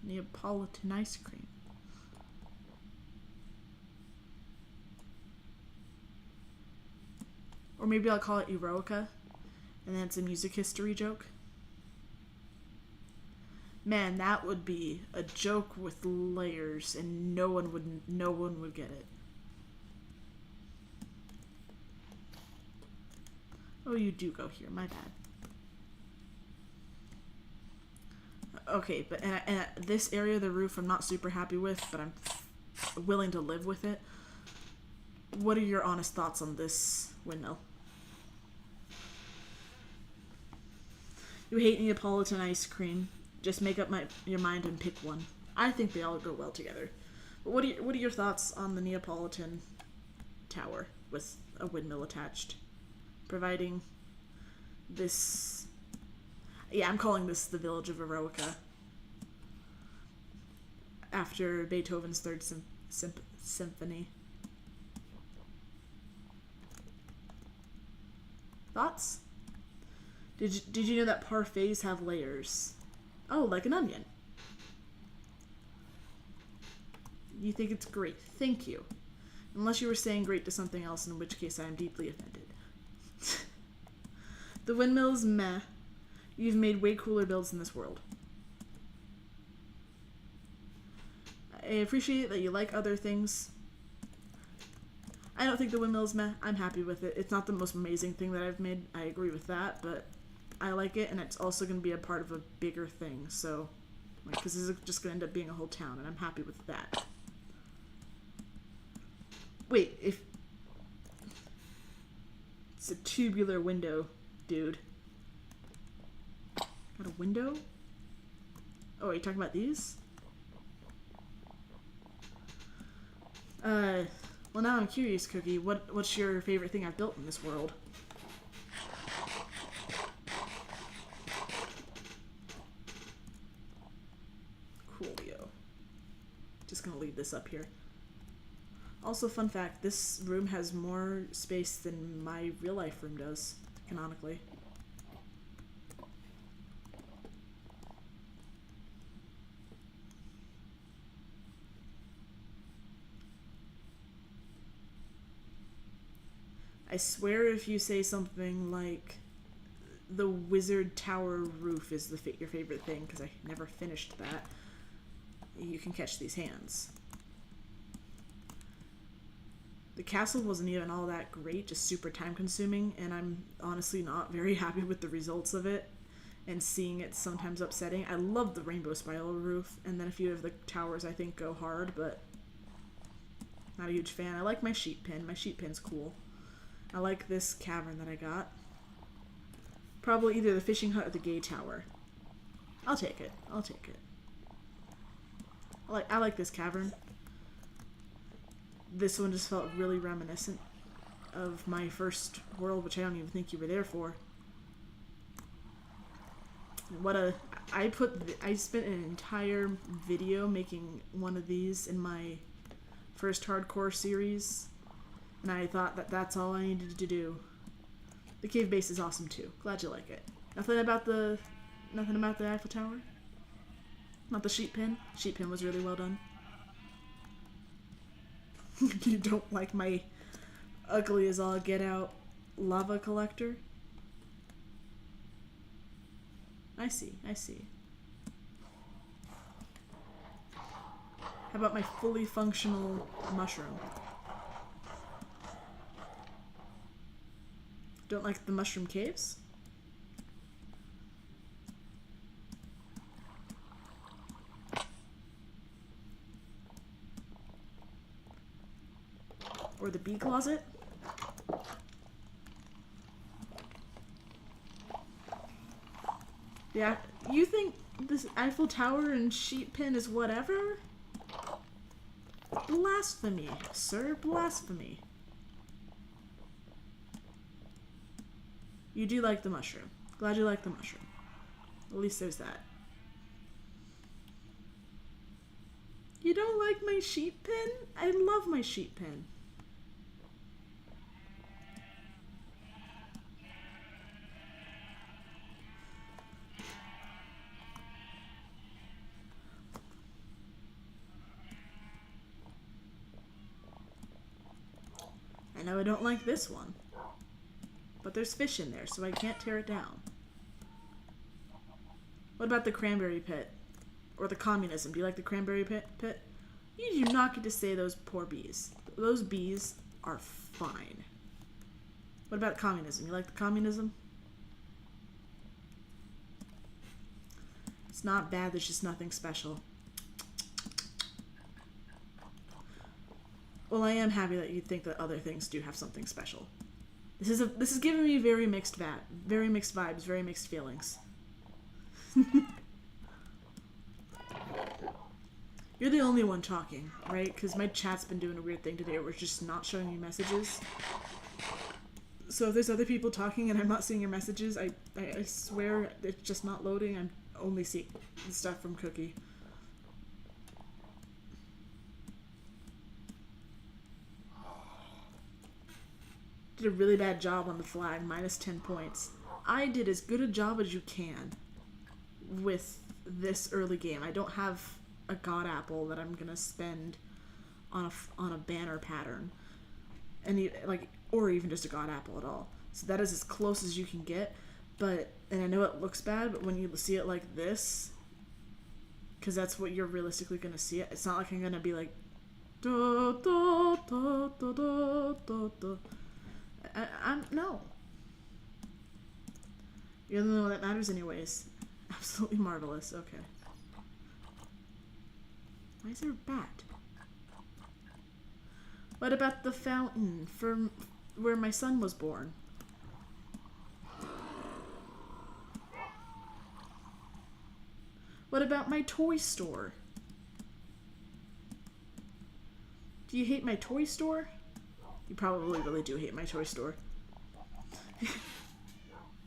Neapolitan ice cream. Or maybe I'll call it Eroica, and then it's a music history joke. Man, that would be a joke with layers, and no one would get it. Oh, you do go here. My bad. Okay, but and this area of the roof I'm not super happy with, but I'm willing to live with it. What are your honest thoughts on this windmill? You hate Neapolitan ice cream. Just make up your mind and pick one. I think they all go well together. But what are your thoughts on the Neapolitan tower with a windmill attached? Providing this... Yeah, I'm calling this the village of Eroica. After Beethoven's Third Symphony. Thoughts? Did you know that parfaits have layers? Oh, like an onion. You think it's great. Thank you. Unless you were saying great to something else, in which case I am deeply offended. The windmill's meh. You've made way cooler builds in this world. I appreciate that you like other things. I don't think the windmill's meh. I'm happy with it. It's not the most amazing thing that I've made. I agree with that, but I like it, and it's also going to be a part of a bigger thing, so... Because this is just going to end up being a whole town, and I'm happy with that. Wait, if... It's a tubular window, dude. Got a window? Oh, are you talking about these? Well, now I'm curious, Cookie. What's your favorite thing I've built in this world? Coolio. Just gonna leave this up here. Also, fun fact, this room has more space than my real life room does, canonically. I swear if you say something like the wizard tower roof is your favorite thing, because I never finished that, you can catch these hands. The castle wasn't even all that great, just super time consuming, and I'm honestly not very happy with the results of it, and seeing it sometimes upsetting. I love the rainbow spiral roof, and then a few of the towers I think go hard, but not a huge fan. I like my sheep pen. My sheep pen's cool. I like this cavern that I got. Probably either the fishing hut or the gay tower. I'll take it. I'll take it. I like this cavern. This one just felt really reminiscent of my first world, which I don't even think you were there for. I spent an entire video making one of these in my first hardcore series. And I thought that that's all I needed to do. The cave base is awesome too. Glad you like it. Nothing about the Eiffel Tower? Not the sheep pen? Sheep pen was really well done. You don't like my ugly as all get out lava collector? I see, I see. How about my fully functional mushroom? Don't like the mushroom caves? Or the bee closet? Yeah, you think this Eiffel Tower and sheep pen is whatever? Blasphemy, sir, blasphemy. You do like the mushroom. Glad you like the mushroom. At least there's that. You don't like my sheep pen? I love my sheep pen. know I don't like this one. But there's fish in there, so I can't tear it down. What about the cranberry pit? Or the communism? Do you like the cranberry pit? You do not get to say those poor bees. Those bees are fine. What about communism? You like the communism? It's not bad, there's just nothing special. Well, I am happy that you think that other things do have something special. This is giving me very mixed vibes, very mixed feelings. You're the only one talking, right? Because my chat's been doing a weird thing today where it's just not showing me messages. So if there's other people talking and I'm not seeing your messages, I swear it's just not loading. I'm only seeing the stuff from Cookie. Did a really bad job on the flag, minus 10 points. I did as good a job as you can with this early game. I don't have a god apple that I'm gonna spend on a banner pattern, and or even just a god apple at all. So that is as close as you can get. But and I know it looks bad, but when you see it like this, because that's what you're realistically gonna see it. It's not like I'm gonna be like, da, da, da, da, da, da, da. I'm no. You're the only one that matters anyways. Absolutely marvelous. Okay. Why is there a bat? What about the fountain from where my son was born? What about my toy store? Do you hate my toy store? You probably really do hate my toy store.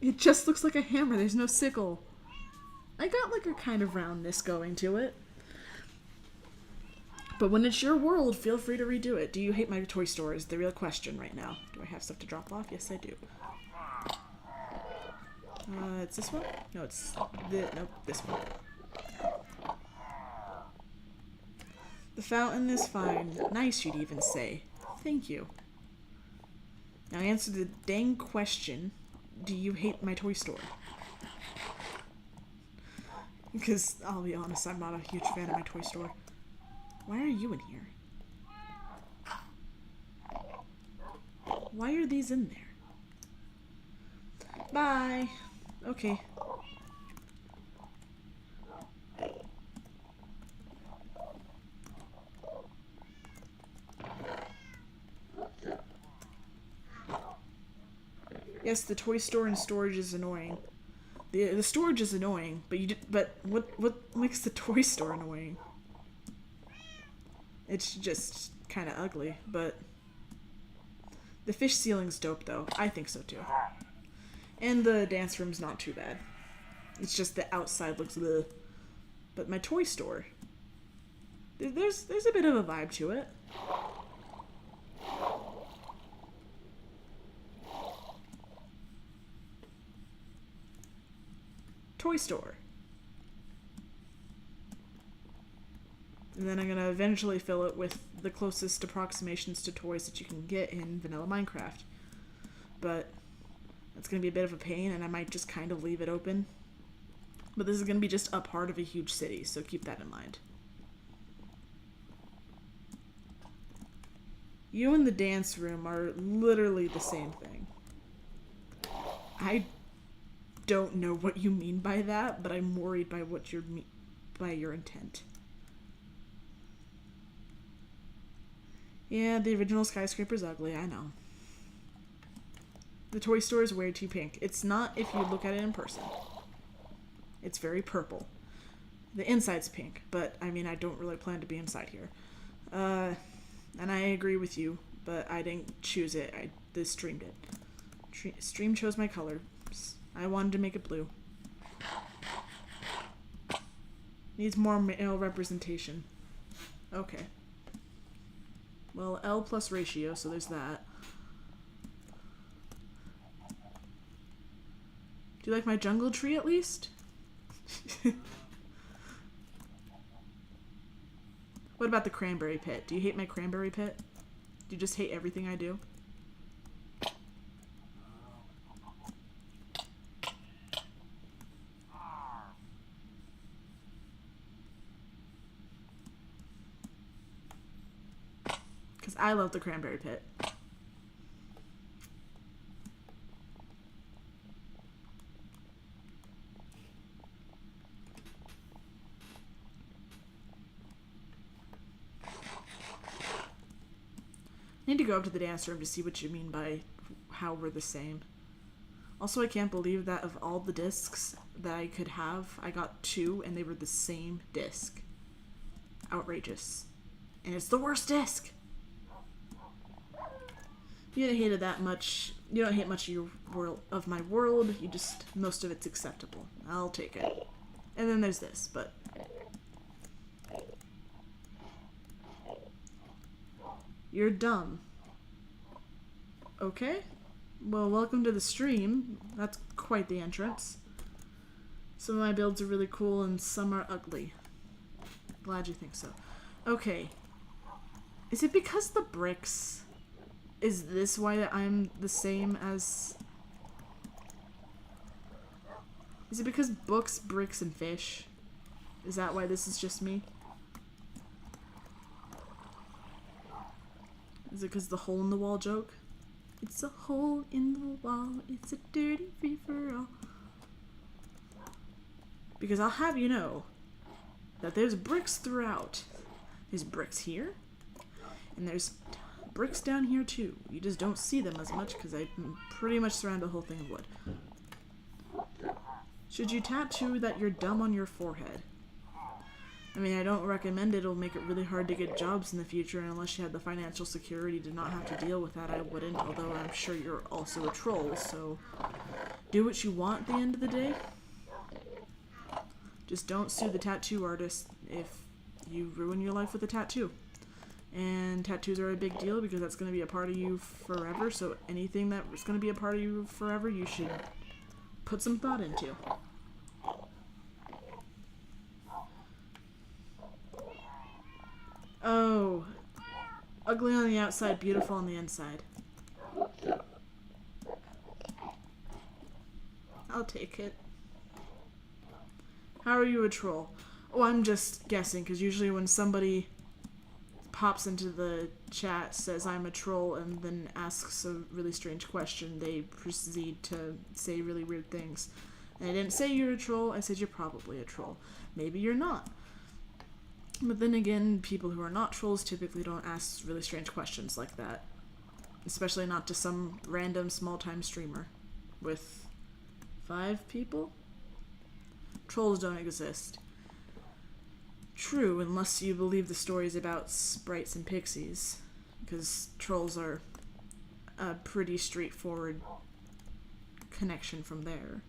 It just looks like a hammer. There's no sickle. I got like a kind of roundness going to it. But when it's your world, feel free to redo it. Do you hate my toy store is the real question right now. Do I have stuff to drop off? Yes, I do. It's this one? No, it's nope, this one. The fountain is fine. Nice, you'd even say. Thank you. Now answer the dang question. Do you hate my toy store? Because, I'll be honest, I'm not a huge fan of my toy store. Why are you in here? Why are these in there? Bye! Okay. Yes, the toy store and storage is annoying. The storage is annoying, but what makes the toy store annoying? It's just kind of ugly, but the fish ceiling's dope though. I think so too. And the dance room's not too bad. It's just the outside looks ugh. But my toy store, there's a bit of a vibe to it. Toy store. And then I'm going to eventually fill it with the closest approximations to toys that you can get in vanilla Minecraft. But it's going to be a bit of a pain, and I might just kind of leave it open. But this is going to be just a part of a huge city, so keep that in mind. You and the dance room are literally the same thing. I don't know what you mean by that, but I'm worried by what by your intent. Yeah, the original skyscraper's ugly, I know. The toy store is way too pink. It's not if you look at it in person. It's very purple. The inside's pink, but I mean, I don't really plan to be inside here. And I agree with you, but I didn't choose it. I streamed it. Stream chose my color. I wanted to make it blue. Needs more male representation. Okay. Well, L plus ratio, so there's that. Do you like my jungle tree at least? What about the cranberry pit? Do you hate my cranberry pit? Do you just hate everything I do? I love the cranberry pit. I need to go up to the dance room to see what you mean by how we're the same. Also, I can't believe that of all the discs that I could have, I got 2 and they were the same disc. Outrageous. And it's the worst disc! You don't hate it that much. You don't hate much of your world, of my world. You just, most of it's acceptable. I'll take it. And then there's this, but... You're dumb. Okay. Well, welcome to the stream. That's quite the entrance. Some of my builds are really cool and some are ugly. Glad you think so. Okay. Is it because the bricks... Is this why I'm the same as... Is it because books, bricks, and fish? Is that why this is just me? Is it because the hole in the wall joke? It's a hole in the wall, it's a dirty free-for-all. Because I'll have you know that there's bricks throughout. There's bricks here, and there's bricks down here too. You just don't see them as much because I pretty much surround the whole thing of wood. Should you tattoo that you're dumb on your forehead? I mean, I don't recommend it. It'll make it really hard to get jobs in the future, and unless you had the financial security to not have to deal with that, I wouldn't, although I'm sure you're also a troll, so do what you want at the end of the day. Just don't sue the tattoo artist if you ruin your life with a tattoo. And tattoos are a big deal because that's going to be a part of you forever, so anything that's going to be a part of you forever, you should put some thought into. Oh, ugly on the outside, beautiful on the inside. I'll take it. How are you a troll? Oh, I'm just guessing, because usually when somebody pops into the chat, says I'm a troll, and then asks a really strange question, they proceed to say really weird things. And I didn't say you're a troll, I said you're probably a troll. Maybe you're not. But then again, people who are not trolls typically don't ask really strange questions like that. Especially not to some random small-time streamer with 5 people? Trolls don't exist. True, unless you believe the stories about sprites and pixies. Because trolls are a pretty straightforward connection from there.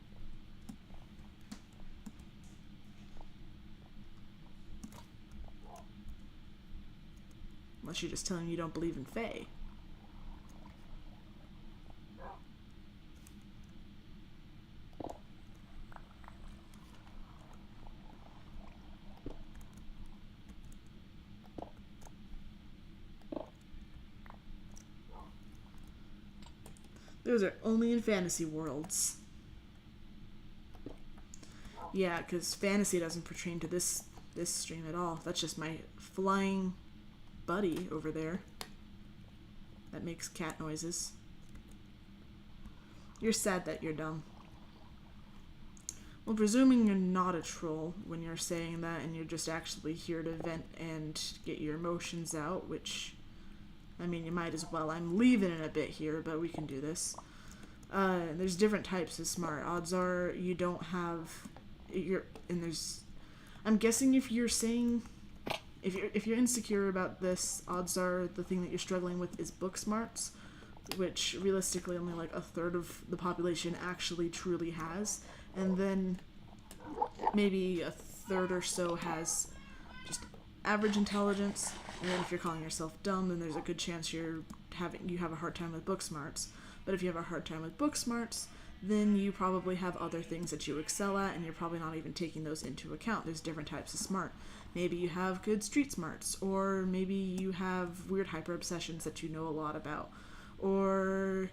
Unless you're just telling me you don't believe in Fae. Those are only in fantasy worlds. Yeah, because fantasy doesn't pertain to this stream at all. That's just my flying buddy over there that makes cat noises. You're sad that you're dumb. Well, presuming you're not a troll when you're saying that and you're just actually here to vent and get your emotions out, which, I mean, you might as well. I'm leaving in a bit here, but we can do this. There's different types of smart. Odds are you don't have... I'm guessing if you're saying... If you're insecure about this, odds are the thing that you're struggling with is book smarts, which realistically only like 1/3 of the population actually truly has, and then maybe 1/3 or so has just average intelligence, and then if you're calling yourself dumb, then there's a good chance you have a hard time with book smarts. But if you have a hard time with book smarts, then you probably have other things that you excel at, and you're probably not even taking those into account. There's different types of smart. Maybe you have good street smarts, or maybe you have weird hyper-obsessions that you know a lot about, or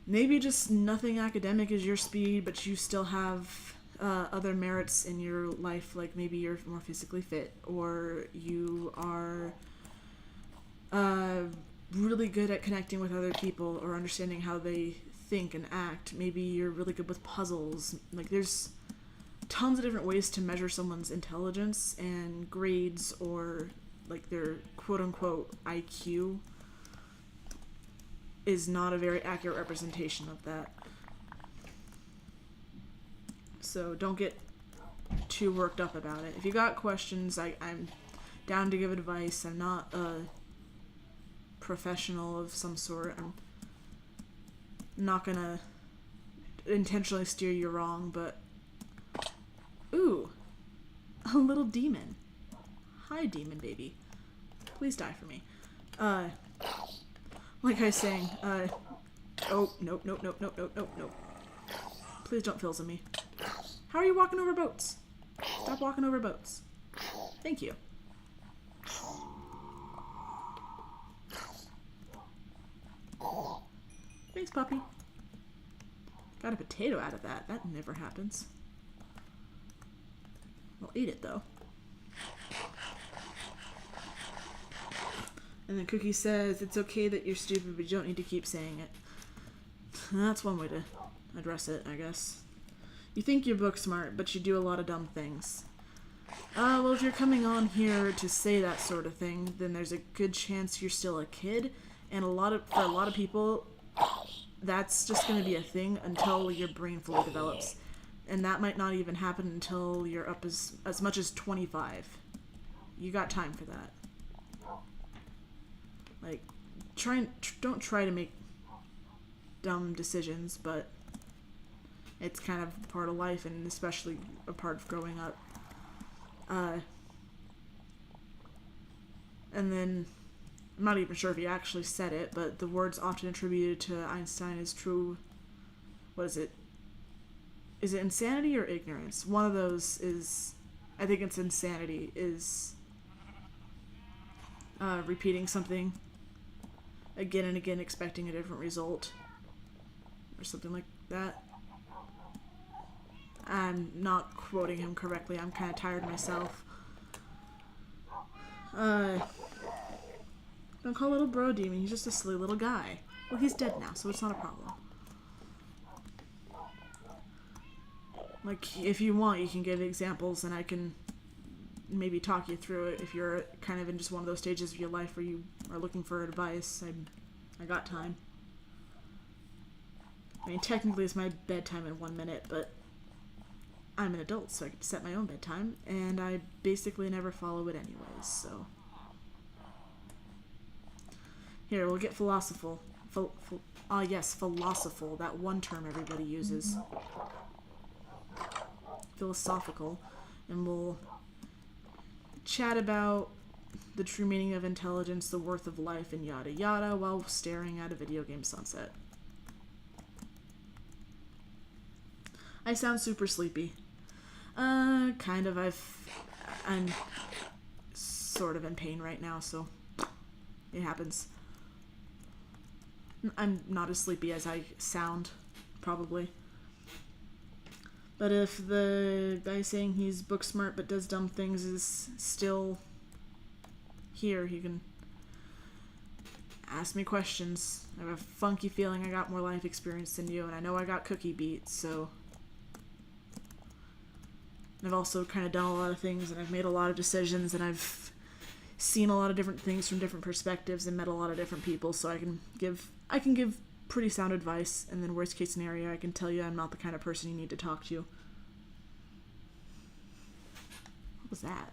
maybe just nothing academic is your speed, but you still have other merits in your life, like maybe you're more physically fit, or you are really good at connecting with other people or understanding how they think and act. Maybe you're really good with puzzles. Like, there's tons of different ways to measure someone's intelligence, and grades or like their quote-unquote IQ is not a very accurate representation of that. So don't get too worked up about it. If you got questions, I'm down to give advice. I'm not a professional of some sort. I'm not gonna intentionally steer you wrong, but... Ooh! A little demon. Hi, demon baby. Please die for me. Like I was saying, oh, nope, nope, nope, nope, nope, nope, nope. Please don't filza me. How are you walking over boats? Stop walking over boats. Thank you. Thanks, puppy. Got a potato out of that. That never happens. I'll eat it, though. And then Cookie says, it's okay that you're stupid, but you don't need to keep saying it. That's one way to address it, I guess. You think you're book smart, but you do a lot of dumb things. Well, if you're coming on here to say that sort of thing, then there's a good chance you're still a kid, and for a lot of people, that's just going to be a thing until your brain fully develops. And that might not even happen until you're up as much as 25. You got time for that. Like, don't try to make dumb decisions, but it's kind of part of life, and especially a part of growing up. And then, I'm not even sure if he actually said it, but the words often attributed to Einstein is true. What is it? Is it insanity or ignorance? One of those is, I think it's insanity, is repeating something again and again, expecting a different result, or something like that. I'm not quoting him correctly. I'm kind of tired myself. Don't call little bro demon. He's just a silly little guy. Well, he's dead now, so it's not a problem. Like, if you want, you can give examples, and I can maybe talk you through it if you're kind of in just one of those stages of your life where you are looking for advice. I got time. I mean, technically it's my bedtime in 1 minute, but I'm an adult, so I get to set my own bedtime, and I basically never follow it anyways, so... Here, we'll get philosophical. Yes, philosophical, that one term everybody uses. Philosophical, and we'll chat about the true meaning of intelligence, the worth of life, and yada yada while staring at a video game sunset. I sound super sleepy. Kind of. I'm sort of in pain right now, so it happens. I'm not as sleepy as I sound, probably. But if the guy saying he's book smart but does dumb things is still here, he can ask me questions. I have a funky feeling I got more life experience than you, and I know I got cookie beat, so... I've also kind of done a lot of things, and I've made a lot of decisions, and I've seen a lot of different things from different perspectives and met a lot of different people, so I can give pretty sound advice, and then worst case scenario, I can tell you I'm not the kind of person you need to talk to. What was that?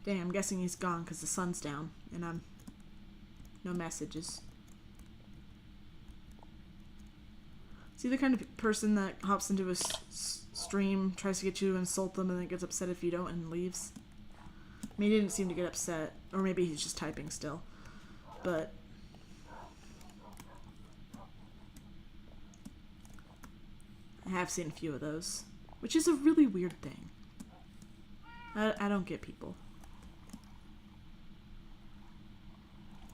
Dang, I'm guessing he's gone because the sun's down, and no messages. Is he the kind of person that hops into a stream, tries to get you to insult them, and then gets upset if you don't and leaves? I mean, he didn't seem to get upset, or maybe he's just typing still, but... I have seen a few of those, which is a really weird thing. I don't get people.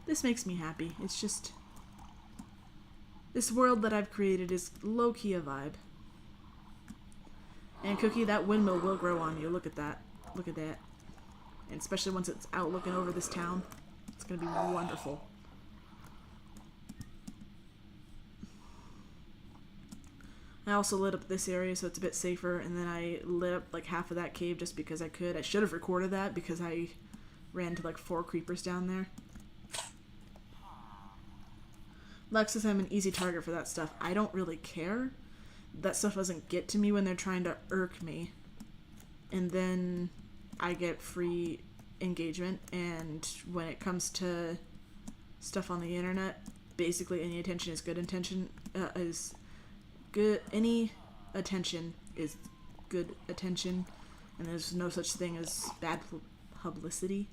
this makes me happy. It's just... this world that I've created is low-key a vibe. And Cookie, that windmill will grow on you. Look at that. Look at that. And especially once it's out looking over this town. It's gonna be wonderful. I also lit up this area so it's a bit safer, and then I lit up like half of that cave just because I could. I should have recorded that because I ran to like 4 creepers down there. Lexus, I'm an easy target for that stuff. I don't really care. That stuff doesn't get to me when they're trying to irk me. And then I get free engagement, and when it comes to stuff on the internet, basically any attention is good attention, any attention is good attention, and there's no such thing as bad publicity,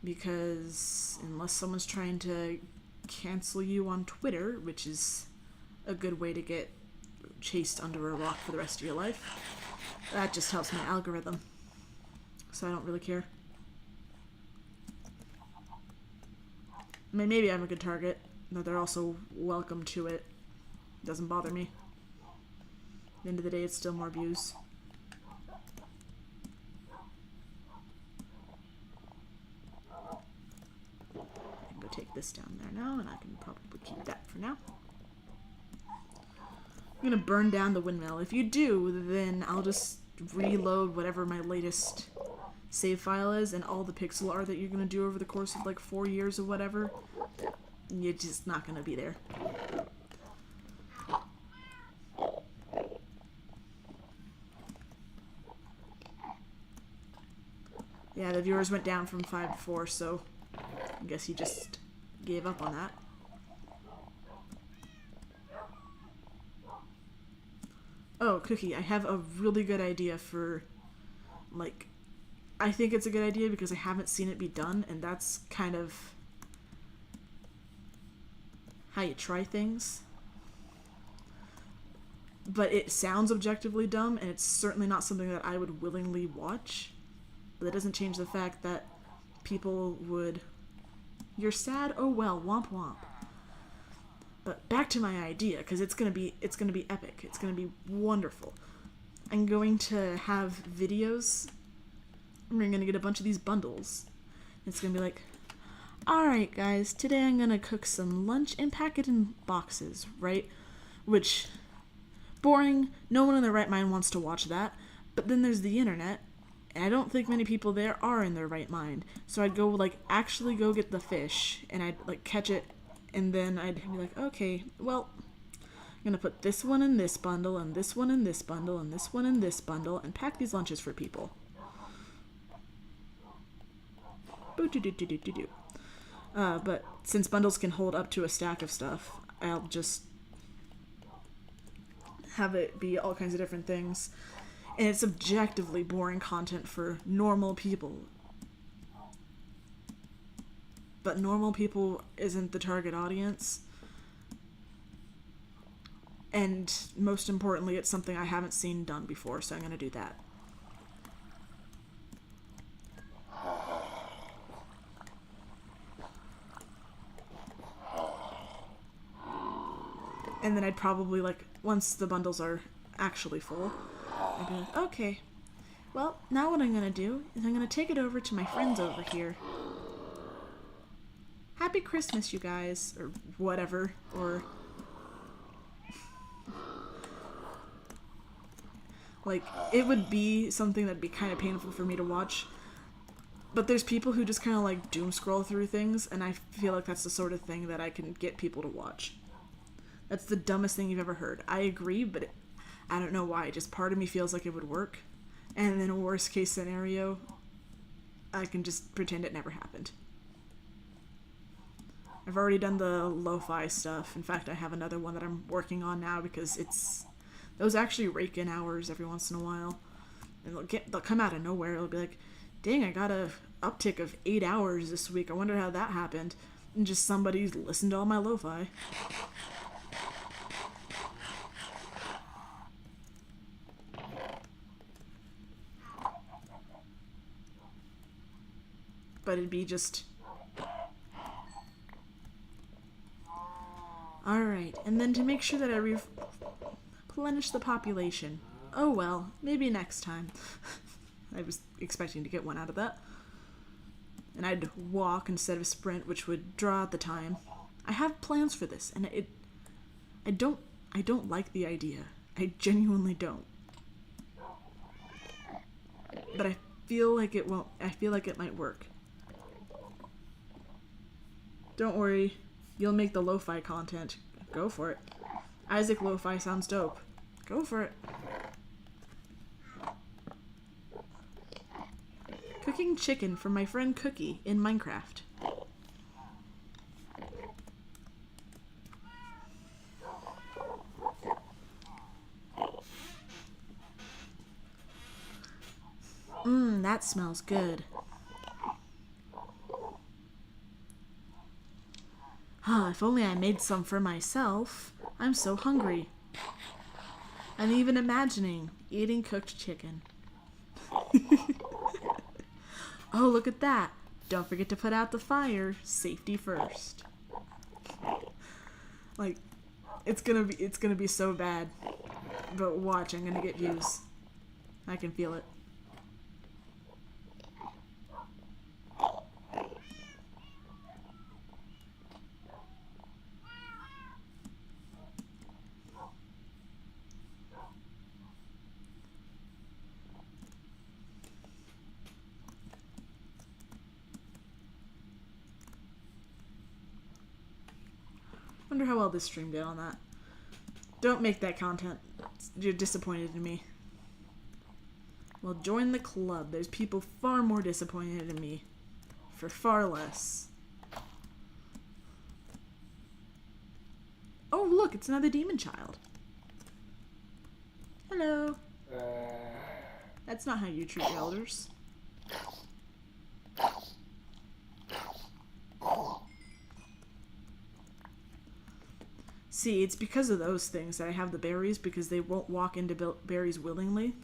because unless someone's trying to cancel you on Twitter, which is a good way to get chased under a rock for the rest of your life, that just helps my algorithm, so I don't really care. I mean, maybe I'm a good target, but they're also welcome to it. Doesn't bother me. At the end of the day, it's still more views. I can go take this down there now, and I can probably keep that for now. I'm gonna burn down the windmill. If you do, then I'll just reload whatever my latest save file is, and all the pixel art that you're gonna do over the course of like 4 years or whatever, you're just not gonna be there. Yeah, the viewers went down from 5 to 4, so I guess he just gave up on that. Oh, Cookie, I have a really good idea for, like, I think it's a good idea because I haven't seen it be done, and that's kind of how you try things. But it sounds objectively dumb, and it's certainly not something that I would willingly watch. But that doesn't change the fact that people would... You're sad? Oh well, womp womp. But back to my idea, because it's gonna be epic. It's gonna be wonderful. I'm going to have videos. We're gonna get a bunch of these bundles. It's gonna be like, alright guys, today I'm gonna cook some lunch and pack it in boxes, right? Which, boring, no one in their right mind wants to watch that. But then there's the internet, and I don't think many people there are in their right mind. So I'd go, like, actually go get the fish, and I'd, like, catch it, and then I'd be like, okay, well, I'm gonna put this one in this bundle, and this one in this bundle, and this one in this bundle, and pack these lunches for people. Boo-doo-doo-doo-doo-doo. But since bundles can hold up to a stack of stuff, I'll just have it be all kinds of different things. And it's objectively boring content for normal people. But normal people isn't the target audience. And most importantly, it's something I haven't seen done before, so I'm going to do that. And then I'd probably, like, once the bundles are actually full, I'd be like, okay, well, now what I'm gonna do is I'm gonna take it over to my friends over here. Happy Christmas, you guys, or whatever, or... like, it would be something that'd be kind of painful for me to watch, but there's people who just kind of, like, doom scroll through things, and I feel like that's the sort of thing that I can get people to watch. That's the dumbest thing you've ever heard. I agree, but I don't know why. Just part of me feels like it would work. And in a worst case scenario, I can just pretend it never happened. I've already done the lo-fi stuff. In fact, I have another one that I'm working on now because those actually rake in hours every once in a while. And they'll come out of nowhere. It'll be like, dang, I got a uptick of 8 hours this week. I wonder how that happened. And just somebody's listened to all my lo-fi. But it'd be just night, and then to make sure that I replenish the population. Oh well, maybe next time. I was expecting to get one out of that. And I'd walk instead of sprint, which would draw out the time. I have plans for this, and I don't like the idea. I genuinely don't. But I feel like it won't. I feel like it might work. Don't worry, you'll make the lo-fi content. Go for it. Isaac lo-fi sounds dope. Go for it. Cooking chicken for my friend Cookie in Minecraft. That smells good. If only I made some for myself. I'm so hungry. I'm even imagining eating cooked chicken. Oh, look at that. Don't forget to put out the fire. Safety first. Like, it's gonna be so bad. But watch, I'm gonna get views. I can feel it. Wonder how well this stream did on that. Don't make that content. You're disappointed in me. Well, join the club. There's people far more disappointed in me. For far less. Oh, look, it's another demon child. Hello. That's not how you treat elders. See, it's because of those things that I have the berries, because they won't walk into berries willingly.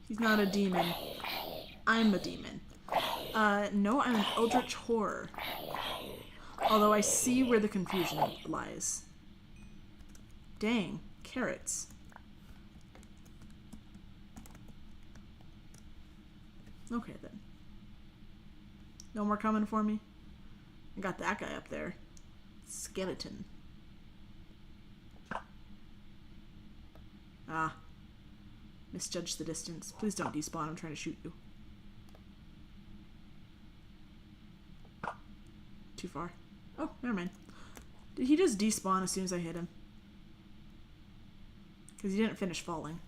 He's not a demon. I'm a demon. No, I'm an eldritch horror. Although I see where the confusion lies. Dang, carrots. Okay then. No more coming for me? I got that guy up there. Skeleton. Ah. Misjudged the distance. Please don't despawn, I'm trying to shoot you. Too far. Oh, never mind. Did he just despawn as soon as I hit him? Because he didn't finish falling.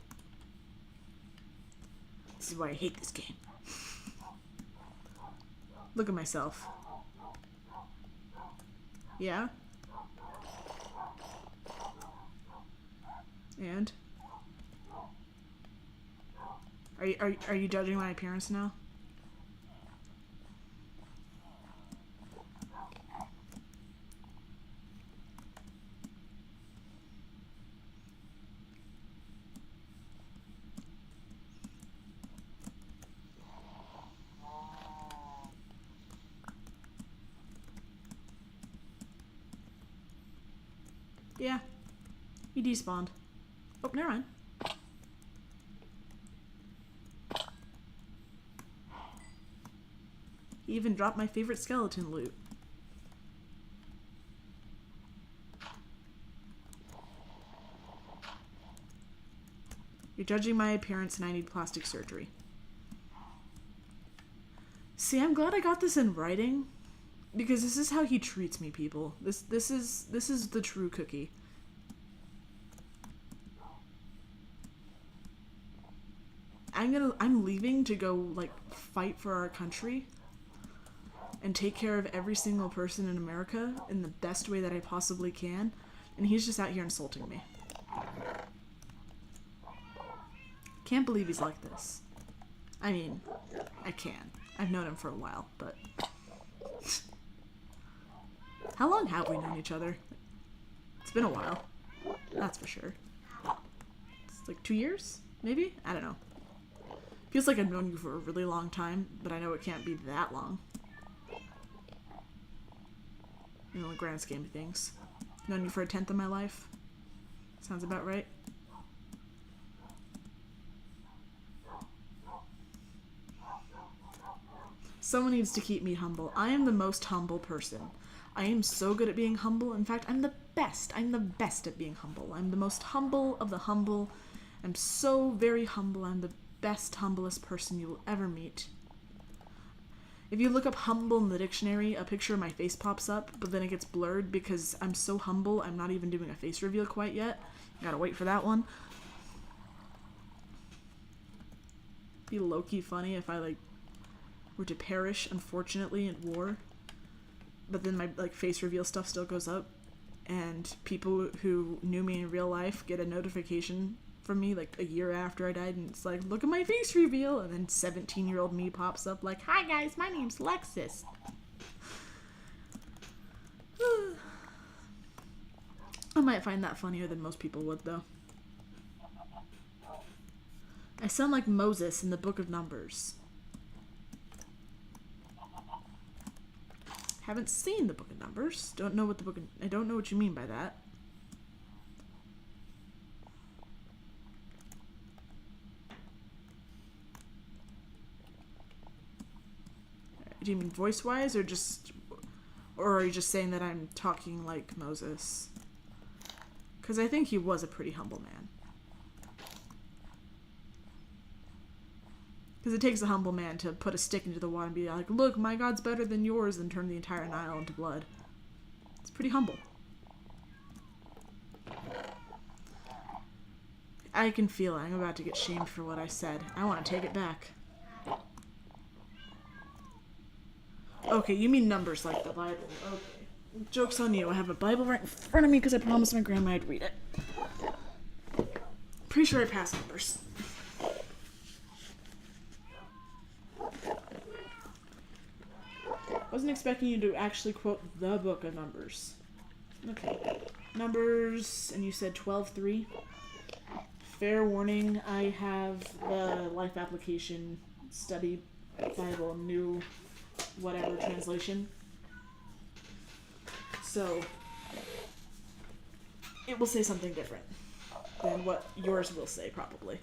This is why I hate this game. Look at myself. Yeah? And? Are you judging my appearance now? Yeah. He despawned. Oh, never mind. He even dropped my favorite skeleton loot. You're judging my appearance and I need plastic surgery. See, I'm glad I got this in writing. Because this is how he treats me, people. This is the true Cookie. I'm leaving to go, like, fight for our country and take care of every single person in America in the best way that I possibly can, and he's just out here insulting me. Can't believe he's like this. I mean, I can. I've known him for a while, but... How long have we known each other? It's been a while. That's for sure. It's like 2 years? Maybe? I don't know. Feels like I've known you for a really long time, but I know it can't be that long. In the grand scheme of things. Known you for a 10th of my life. Sounds about right. Someone needs to keep me humble. I am the most humble person. I am so good at being humble. In fact, I'm the best. I'm the best at being humble. I'm the most humble of the humble. I'm so very humble. I'm the best, humblest person you will ever meet. If you look up humble in the dictionary, a picture of my face pops up, but then it gets blurred because I'm so humble, I'm not even doing a face reveal quite yet. Gotta wait for that one. Be low-key funny if I, like, were to perish, unfortunately, in war. But then my, like, face reveal stuff still goes up, and people who knew me in real life get a notification from me, like, a year after I died, and it's like, look at my face reveal, and then 17-year-old me pops up like, hi guys, my name's Lexus. I might find that funnier than most people would, though. I sound like Moses in the Book of Numbers. Haven't seen the Book of Numbers. Don't know what the I don't know what you mean by that. Do you mean voice-wise, or are you just saying that I'm talking like Moses? Because I think he was a pretty humble man. Because it takes a humble man to put a stick into the water and be like, look, my God's better than yours, and turn the entire Nile into blood. It's pretty humble. I can feel it. I'm about to get shamed for what I said. I want to take it back. Okay, you mean numbers like the Bible. Okay. Joke's on you. I have a Bible right in front of me because I promised my grandma I'd read it. Pretty sure I passed numbers. Wasn't expecting you to actually quote the Book of Numbers. Okay. Numbers, and you said 12:3. Fair warning, I have the Life Application Study Bible, new whatever translation. So, it will say something different than what yours will say, probably.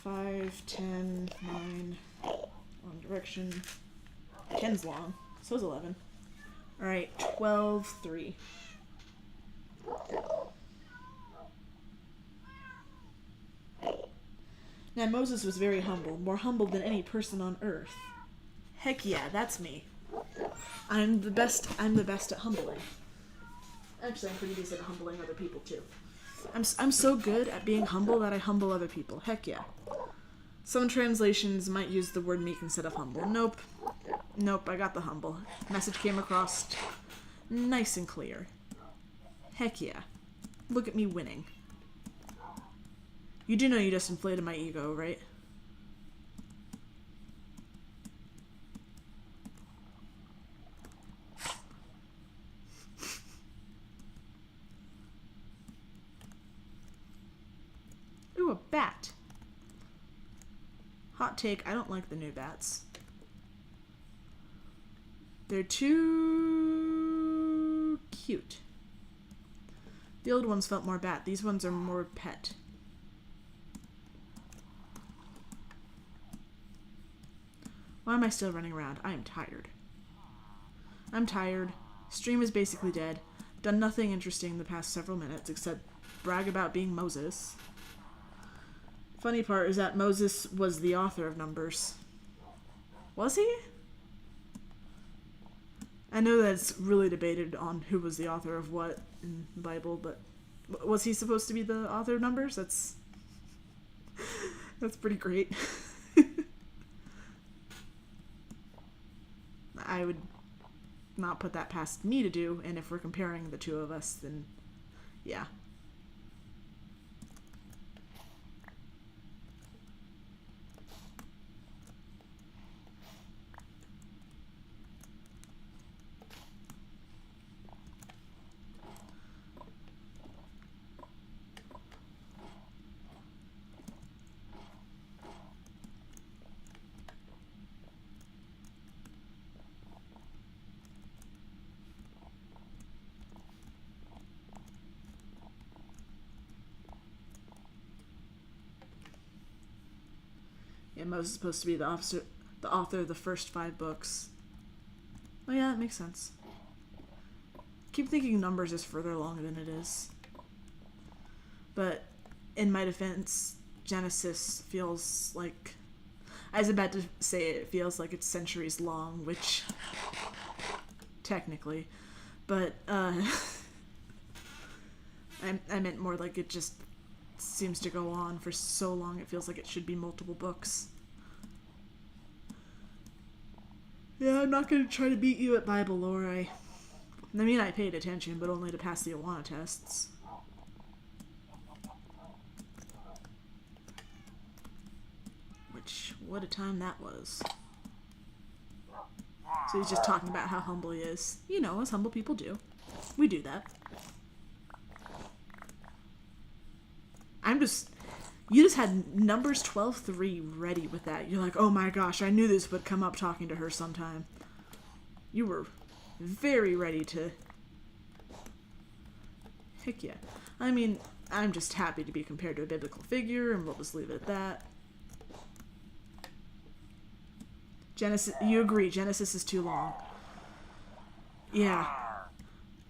5, 10, 9, wrong direction. 10's long, so is 11. Alright, 12:3. Now Moses was very humble, more humble than any person on earth. Heck yeah, that's me. I'm the best at humbling. Actually, I'm pretty decent at humbling other people too. I'm so good at being humble that I humble other people. Heck yeah. Some translations might use the word meek instead of humble. Nope. Nope, I got the humble. Message came across nice and clear. Heck yeah. Look at me winning. You do know you just inflated my ego, right? Ooh, a bat. Hot take, I don't like the new bats. They're too cute. The old ones felt more bat. These ones are more pet. Why am I still running around? I am tired. I'm tired. Stream is basically dead. Done nothing interesting in the past several minutes except brag about being Moses. Funny part is that Moses was the author of Numbers. Was he? I know that it's really debated on who was the author of what in the Bible, but was he supposed to be the author of Numbers? That's pretty great. I would not put that past me to do, and if we're comparing the two of us, then yeah. Yeah, Moses is supposed to be the author of the first 5 books. Oh yeah, that makes sense. Keep thinking Numbers is further along than it is. But in my defense, Genesis feels like... I was about to say it feels like it's centuries long, which... technically. But, I meant more like it just seems to go on for so long it feels like it should be multiple books. Yeah, I'm not going to try to beat you at Bible lore. I mean, I paid attention, but only to pass the Awana tests. Which, what a time that was. So he's just talking about how humble he is. You know, as humble people do. We do that. You just had Numbers 12:3 ready with that. You're like, oh my gosh, I knew this would come up talking to her sometime. You were very ready to... Heck yeah. I mean, I'm just happy to be compared to a biblical figure, and we'll just leave it at that. Genesis, you agree, Genesis is too long. Yeah.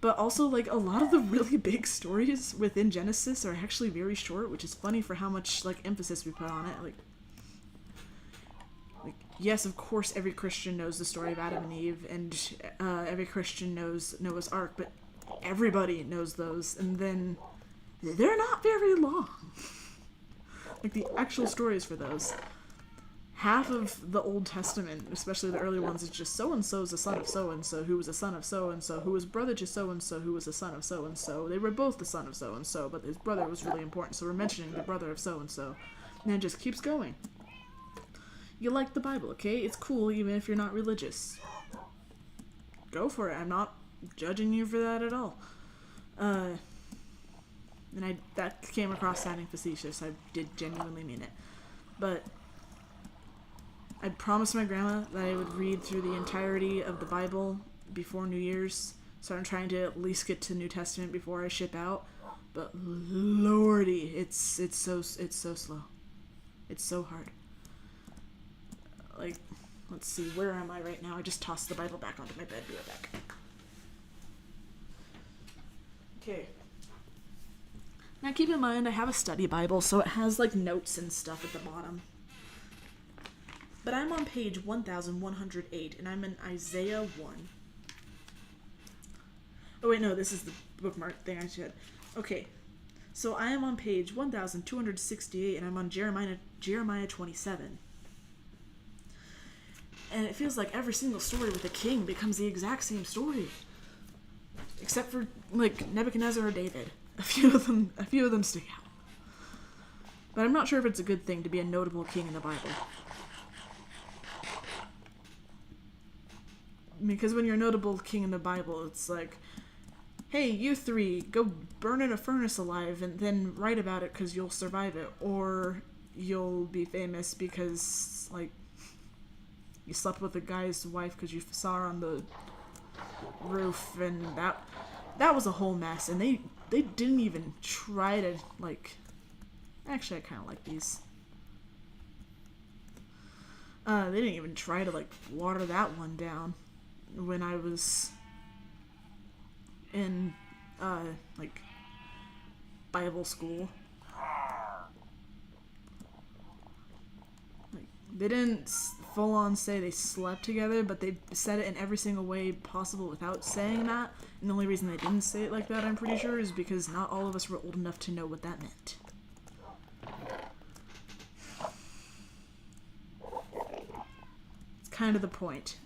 But also, like, a lot of the really big stories within Genesis are actually very short, which is funny for how much, like, emphasis we put on it. Like, yes, of course, every Christian knows the story of Adam and Eve, and every Christian knows Noah's Ark, but everybody knows those, and then they're not very long. Like, the actual stories for those. Half of the Old Testament, especially the early ones, is just so-and-so is the son of so-and-so, who was a son of so-and-so, who was brother to so-and-so, who was the son of so-and-so. They were both the son of so-and-so, but his brother was really important, so we're mentioning the brother of so-and-so. And it just keeps going. You like the Bible, okay? It's cool even if you're not religious. Go for it. I'm not judging you for that at all. And that came across sounding facetious. I did genuinely mean it. But I promised my grandma that I would read through the entirety of the Bible before New Year's, so I'm trying to at least get to New Testament before I ship out. But lordy, it's so slow. It's so hard. Like, let's see, where am I right now? I just tossed the Bible back onto my bed. Be right back. Okay. Now keep in mind, I have a study Bible, so it has like notes and stuff at the bottom. But I'm on page 1108, and I'm in Isaiah 1. Oh wait, no, this is the bookmark thing I said. Okay, so I am on page 1268, and I'm on Jeremiah 27. And it feels like every single story with a king becomes the exact same story. Except for, like, Nebuchadnezzar or David. A few of them stick out. But I'm not sure if it's a good thing to be a notable king in the Bible. Because when you're a notable king in the Bible, it's like, hey, you three, go burn in a furnace alive and then write about it because you'll survive it. Or you'll be famous because, like, you slept with a guy's wife because you saw her on the roof, and that was a whole mess. And they didn't even try to, like... Actually, I kind of like these. They didn't even try to, like, water that one down when I was in, like, Bible school. Like, they didn't full-on say they slept together, but they said it in every single way possible without saying that. And the only reason they didn't say it like that, I'm pretty sure, is because not all of us were old enough to know what that meant. It's kind of the point.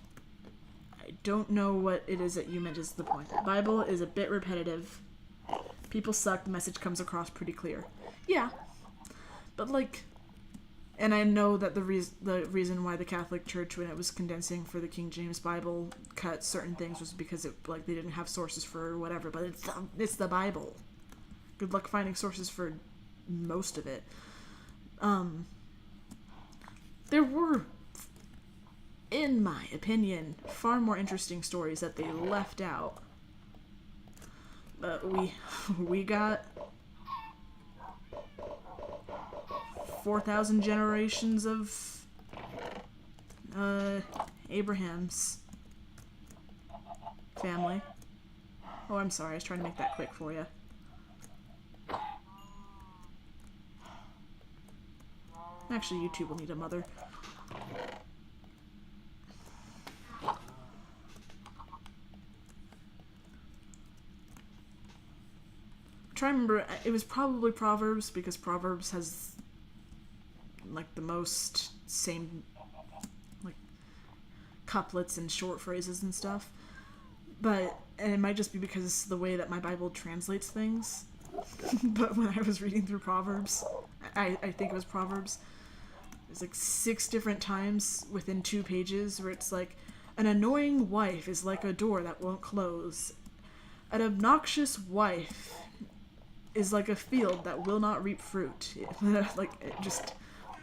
I don't know what it is that you meant is the point. The Bible is a bit repetitive. People suck, the message comes across pretty clear. Yeah. But, like... And I know that the reason why the Catholic Church, when it was condensing for the King James Bible, cut certain things was because it, like, they didn't have sources for whatever. But it's the Bible. Good luck finding sources for most of it. There were, in my opinion, far more interesting stories that they left out. But we got 4,000 generations of Abraham's family. Oh, I'm sorry. I was trying to make that quick for you. Actually, you two will need a mother. Try to remember, it was probably Proverbs, because Proverbs has like the most same like couplets and short phrases and stuff. But, and it might just be because it's the way that my Bible translates things. But when I was reading through Proverbs, I think it was Proverbs, there's like 6 different times within 2 pages where it's like, an annoying wife is like a door that won't close. An obnoxious wife is like a field that will not reap fruit. Like, just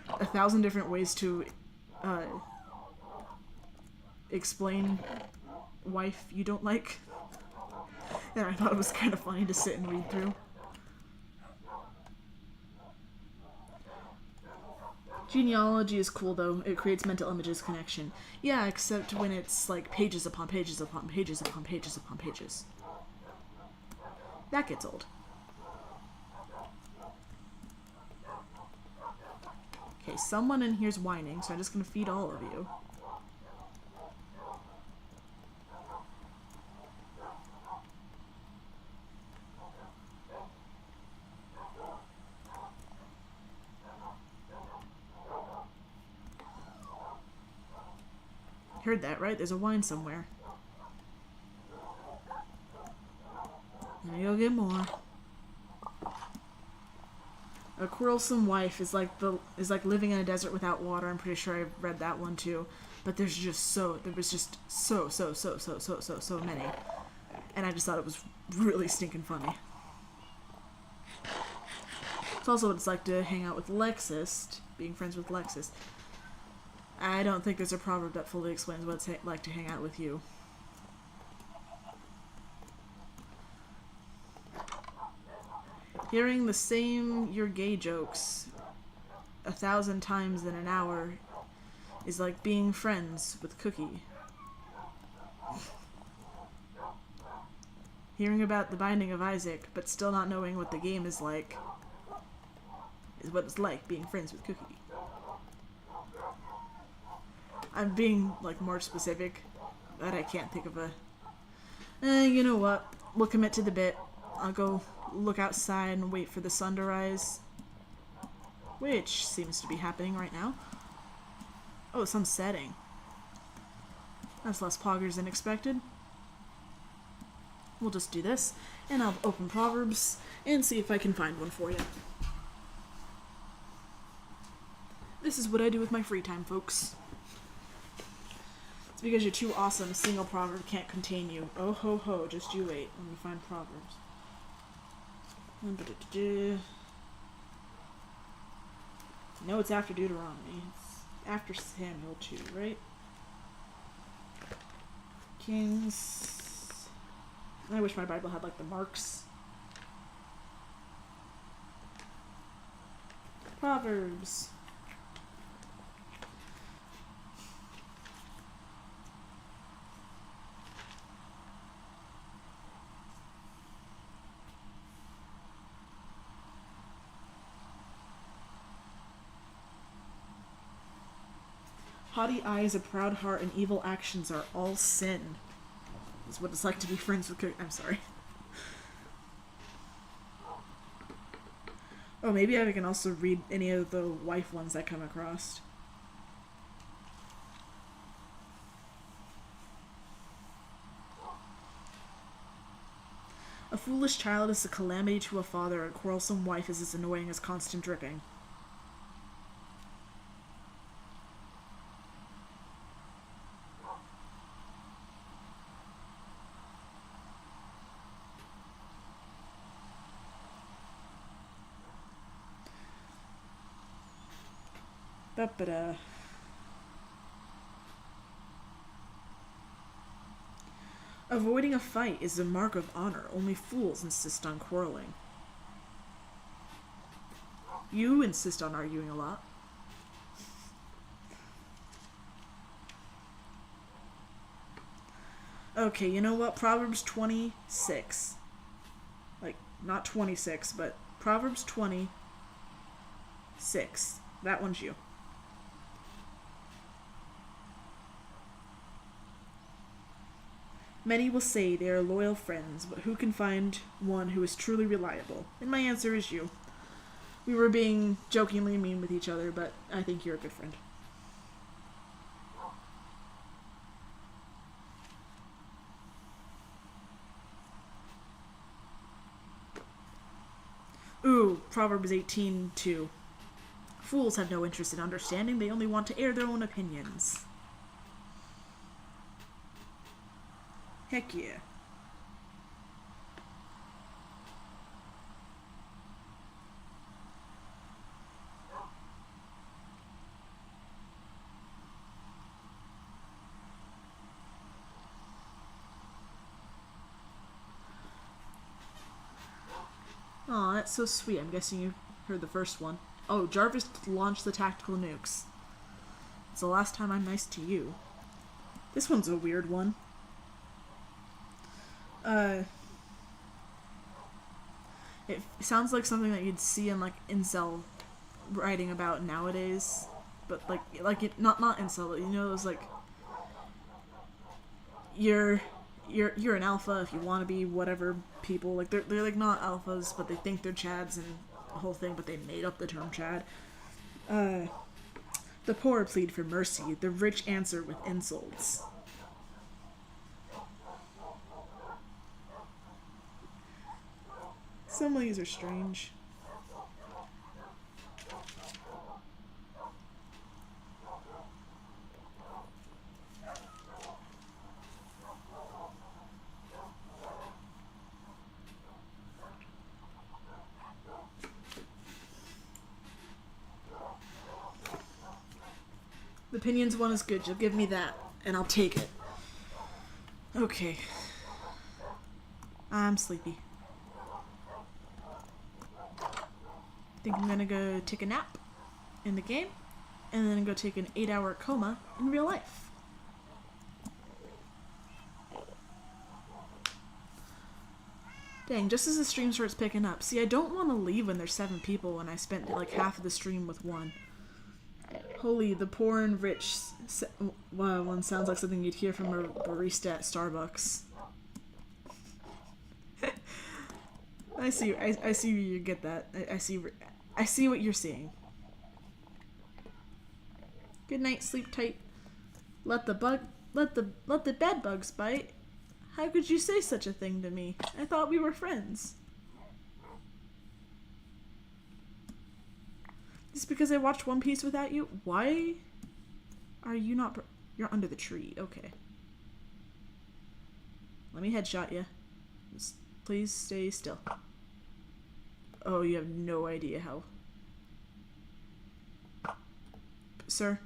1,000 different ways to explain wife you don't like. And I thought it was kind of funny to sit and read through. Genealogy is cool though. It creates mental images connection. Yeah, except when it's like pages upon pages upon pages upon pages upon pages. That gets old. Okay, someone in here's whining, so I'm just gonna feed all of you. Heard that, right? There's a whine somewhere. Let me go get more. A quarrelsome wife is like living in a desert without water. I'm pretty sure I read that one too. But there was just so many. And I just thought it was really stinking funny. It's also what it's like to hang out with Lexist, being friends with Lexist. I don't think there's a proverb that fully explains what it's like to hang out with you. Hearing the same you're gay jokes 1,000 times in an hour is like being friends with Cookie. Hearing about the Binding of Isaac, but still not knowing what the game is like, is what it's like being friends with Cookie. I'm being, like, more specific, but I can't think of a... you know what? We'll commit to the bit. I'll go look outside and wait for the sun to rise. Which seems to be happening right now. Oh, the sun's setting. That's less poggers than expected. We'll just do this, and I'll open Proverbs and see if I can find one for you. This is what I do with my free time, folks. It's because you're too awesome, a single proverb can't contain you. Oh ho ho, just you wait when we find Proverbs. No, it's after Deuteronomy. It's after Samuel too, right? Kings... I wish my Bible had, like, the marks. Proverbs. Haughty eyes, a proud heart, and evil actions are all sin. Is what it's like to be friends with Cookie. I'm sorry. Oh, maybe I can also read any of the wife ones I come across. A foolish child is a calamity to a father, a quarrelsome wife is as annoying as constant dripping. Ba-ba-da. Avoiding a fight is a mark of honor. Only fools insist on quarreling. You insist on arguing a lot. Okay, you know what? Proverbs 26. Like, not 26, but Proverbs 26. That one's you. Many will say they are loyal friends, but who can find one who is truly reliable? And my answer is you. We were being jokingly mean with each other, but I think you're a good friend. Ooh, Proverbs 18:2. Fools have no interest in understanding, they only want to air their own opinions. Heck yeah. Aw, that's so sweet. I'm guessing you heard the first one. Oh, Jarvis launched the tactical nukes. It's the last time I'm nice to you. This one's a weird one. It sounds like something that you'd see in like incel writing about nowadays, but like it not incel, but you know those like you're an alpha if you want to be whatever people like they're like not alphas but they think they're chads and the whole thing, but they made up the term chad. The poor plead for mercy, the rich answer with insults. Some of these are strange. The opinions one is good. You'll give me that, and I'll take it. Okay. I'm sleepy. Think I'm gonna go take a nap in the game, and then go take an 8-hour coma in real life. Dang, just as the stream starts picking up. See, I don't want to leave when there's 7 people when I spent like half of the stream with 1. Holy, the poor and rich one sounds like something you'd hear from a barista at Starbucks. I see you get that. I see what you're seeing. Good night, sleep tight. Let the bed bugs bite. How could you say such a thing to me? I thought we were friends. Just because I watched One Piece without you? Why are you not... You're under the tree. Okay. Let me headshot you. Just please stay still. Oh, you have no idea how. Sir?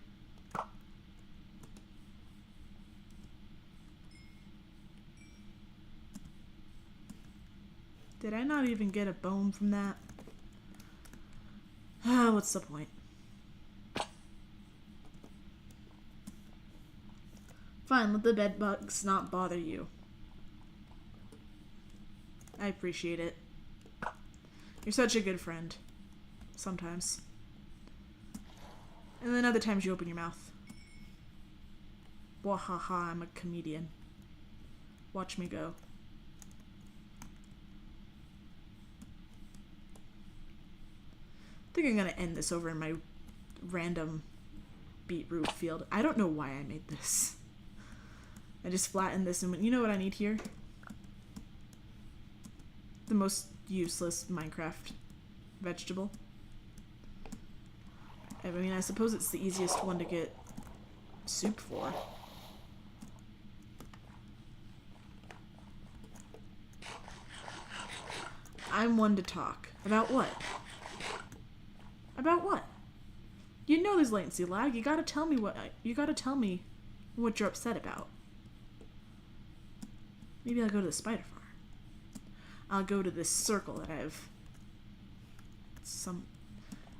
Did I not even get a bone from that? Ah, what's the point? Fine, let the bed bugs not bother you. I appreciate it. You're such a good friend. Sometimes. And then other times you open your mouth. Wahaha, I'm a comedian. Watch me go. I think I'm gonna end this over in my random beetroot field. I don't know why I made this. I just flattened this and went, you know what I need here? The most useless Minecraft vegetable. I mean, I suppose it's the easiest one to get soup for. I'm one to talk. About what? About what? You know there's latency lag. You gotta tell me what you're upset about. Maybe I'll go to the spider farm. I'll go to this circle that I have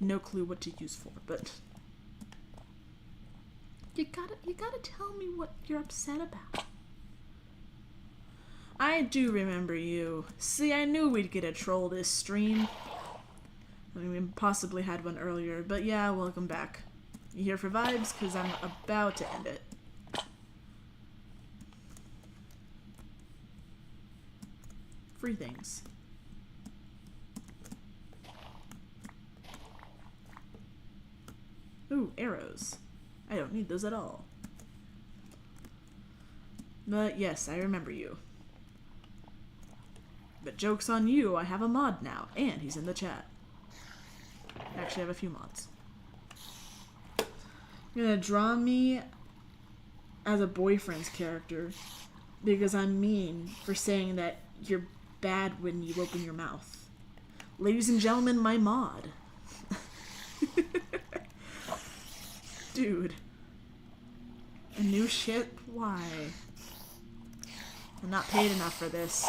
no clue what to use for, but you gotta tell me what you're upset about. I do remember you. See, I knew we'd get a troll this stream. I mean, we possibly had one earlier, but yeah, welcome back. You here for vibes? Because I'm about to end it. Free things. Ooh, arrows. I don't need those at all. But yes, I remember you. But joke's on you, I have a mod now, and he's in the chat. Actually, I have a few mods. You're gonna draw me as a boyfriend's character because I'm mean for saying that you're bad when you open your mouth. Ladies and gentlemen, my mod. Dude. A new ship? Why? I'm not paid enough for this.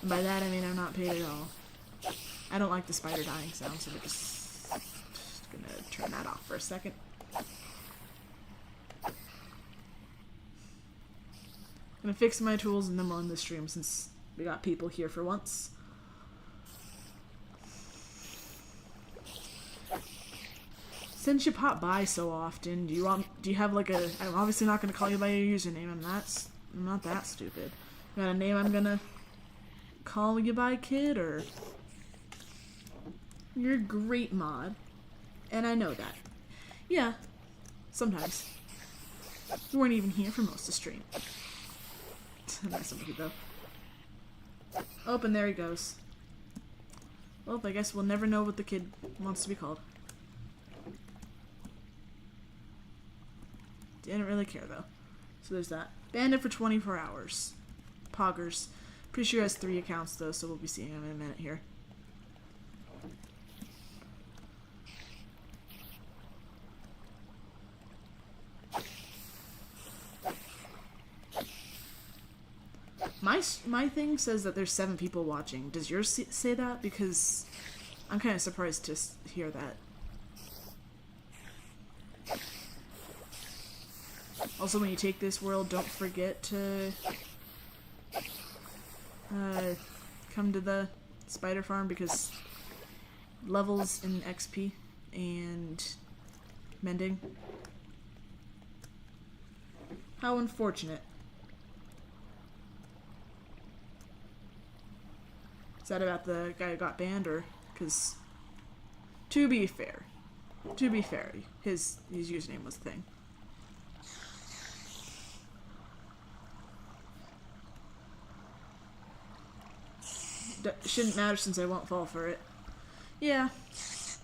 And by that I mean I'm not paid at all. I don't like the spider dying sound, so we're just gonna turn that off for a second. I'm gonna fix my tools and then we'll end the stream since we got people here for once. Since you pop by so often, do you have like a... I'm obviously not gonna call you by your username. I'm not that stupid. You got a name I'm gonna call you by, kid, or... You're a great mod. And I know that. Yeah. Sometimes. You weren't even here for most of the stream. Nice of you, though. Oh, and there he goes. Well, I guess we'll never know what the kid wants to be called. Didn't really care, though. So there's that. Bandit for 24 hours. Poggers. Pretty sure he has 3 accounts, though, so we'll be seeing him in a minute here. My thing says that there's 7 people watching. Does yours say that? Because I'm kind of surprised to hear that. Also, when you take this world, don't forget to come to the spider farm because levels in XP and mending. How unfortunate. Is that about the guy who got banned, or... Because, to be fair, his username was the thing. Shouldn't matter since I won't fall for it. Yeah,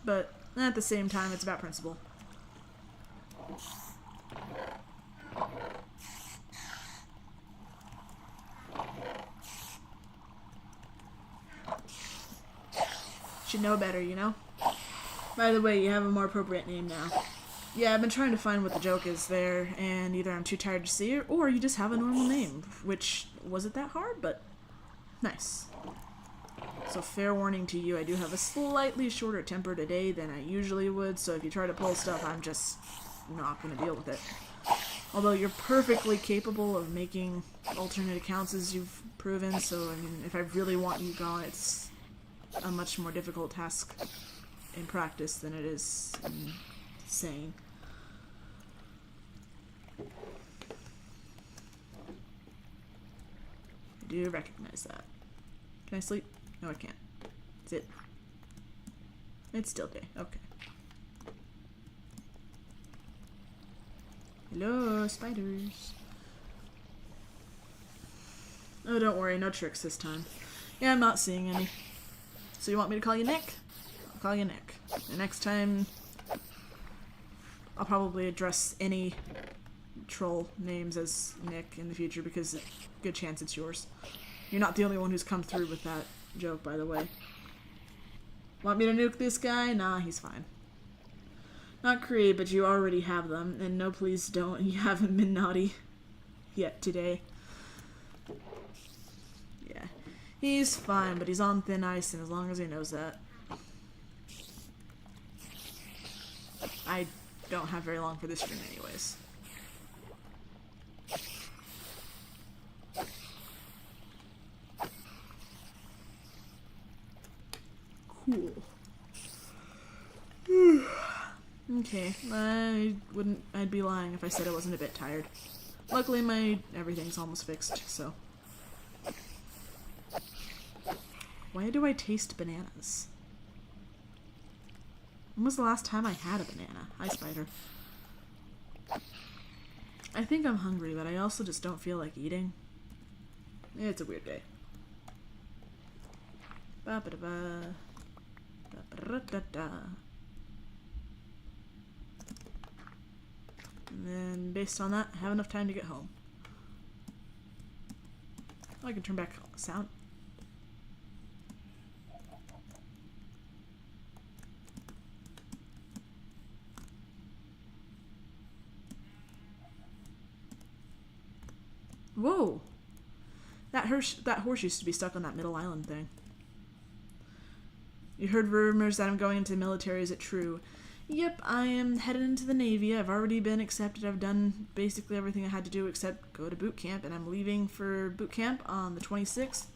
but at the same time, it's about principle. Should know better, you know? By the way, you have a more appropriate name now. Yeah, I've been trying to find what the joke is there, and either I'm too tired to see it, or you just have a normal name, which wasn't that hard, but nice. So fair warning to you, I do have a slightly shorter temper today than I usually would, so if you try to pull stuff, I'm just not going to deal with it. Although you're perfectly capable of making alternate accounts as you've proven, so I mean, if I really want you gone, it's a much more difficult task in practice than it is in saying. I do recognize that. Can I sleep? No, I can't. Is it? It's still day. Okay. Hello, spiders. Oh, don't worry. No tricks this time. Yeah, I'm not seeing any. So you want me to call you Nick? I'll call you Nick. And next time, I'll probably address any troll names as Nick in the future because good chance it's yours. You're not the only one who's come through with that joke, by the way. Want me to nuke this guy? Nah, he's fine. Not create, but you already have them. And no, please don't. You haven't been naughty yet today. Yeah. He's fine, but he's on thin ice, and as long as he knows that. I don't have very long for this stream anyways. Cool. Okay, I'd be lying if I said I wasn't a bit tired. Luckily everything's almost fixed, so. Why do I taste bananas? When was the last time I had a banana? Hi, spider. I think I'm hungry, but I also just don't feel like eating. It's a weird day. Ba-ba-da-ba. Ba-ba-da-da-da. And then, based on that, I have enough time to get home. Oh, I can turn back sound. Whoa! That horse used to be stuck on that middle island thing. You heard rumors that I'm going into the military. Is it true? Yep, I am headed into the Navy. I've already been accepted. I've done basically everything I had to do except go to boot camp, and I'm leaving for boot camp on the 26th.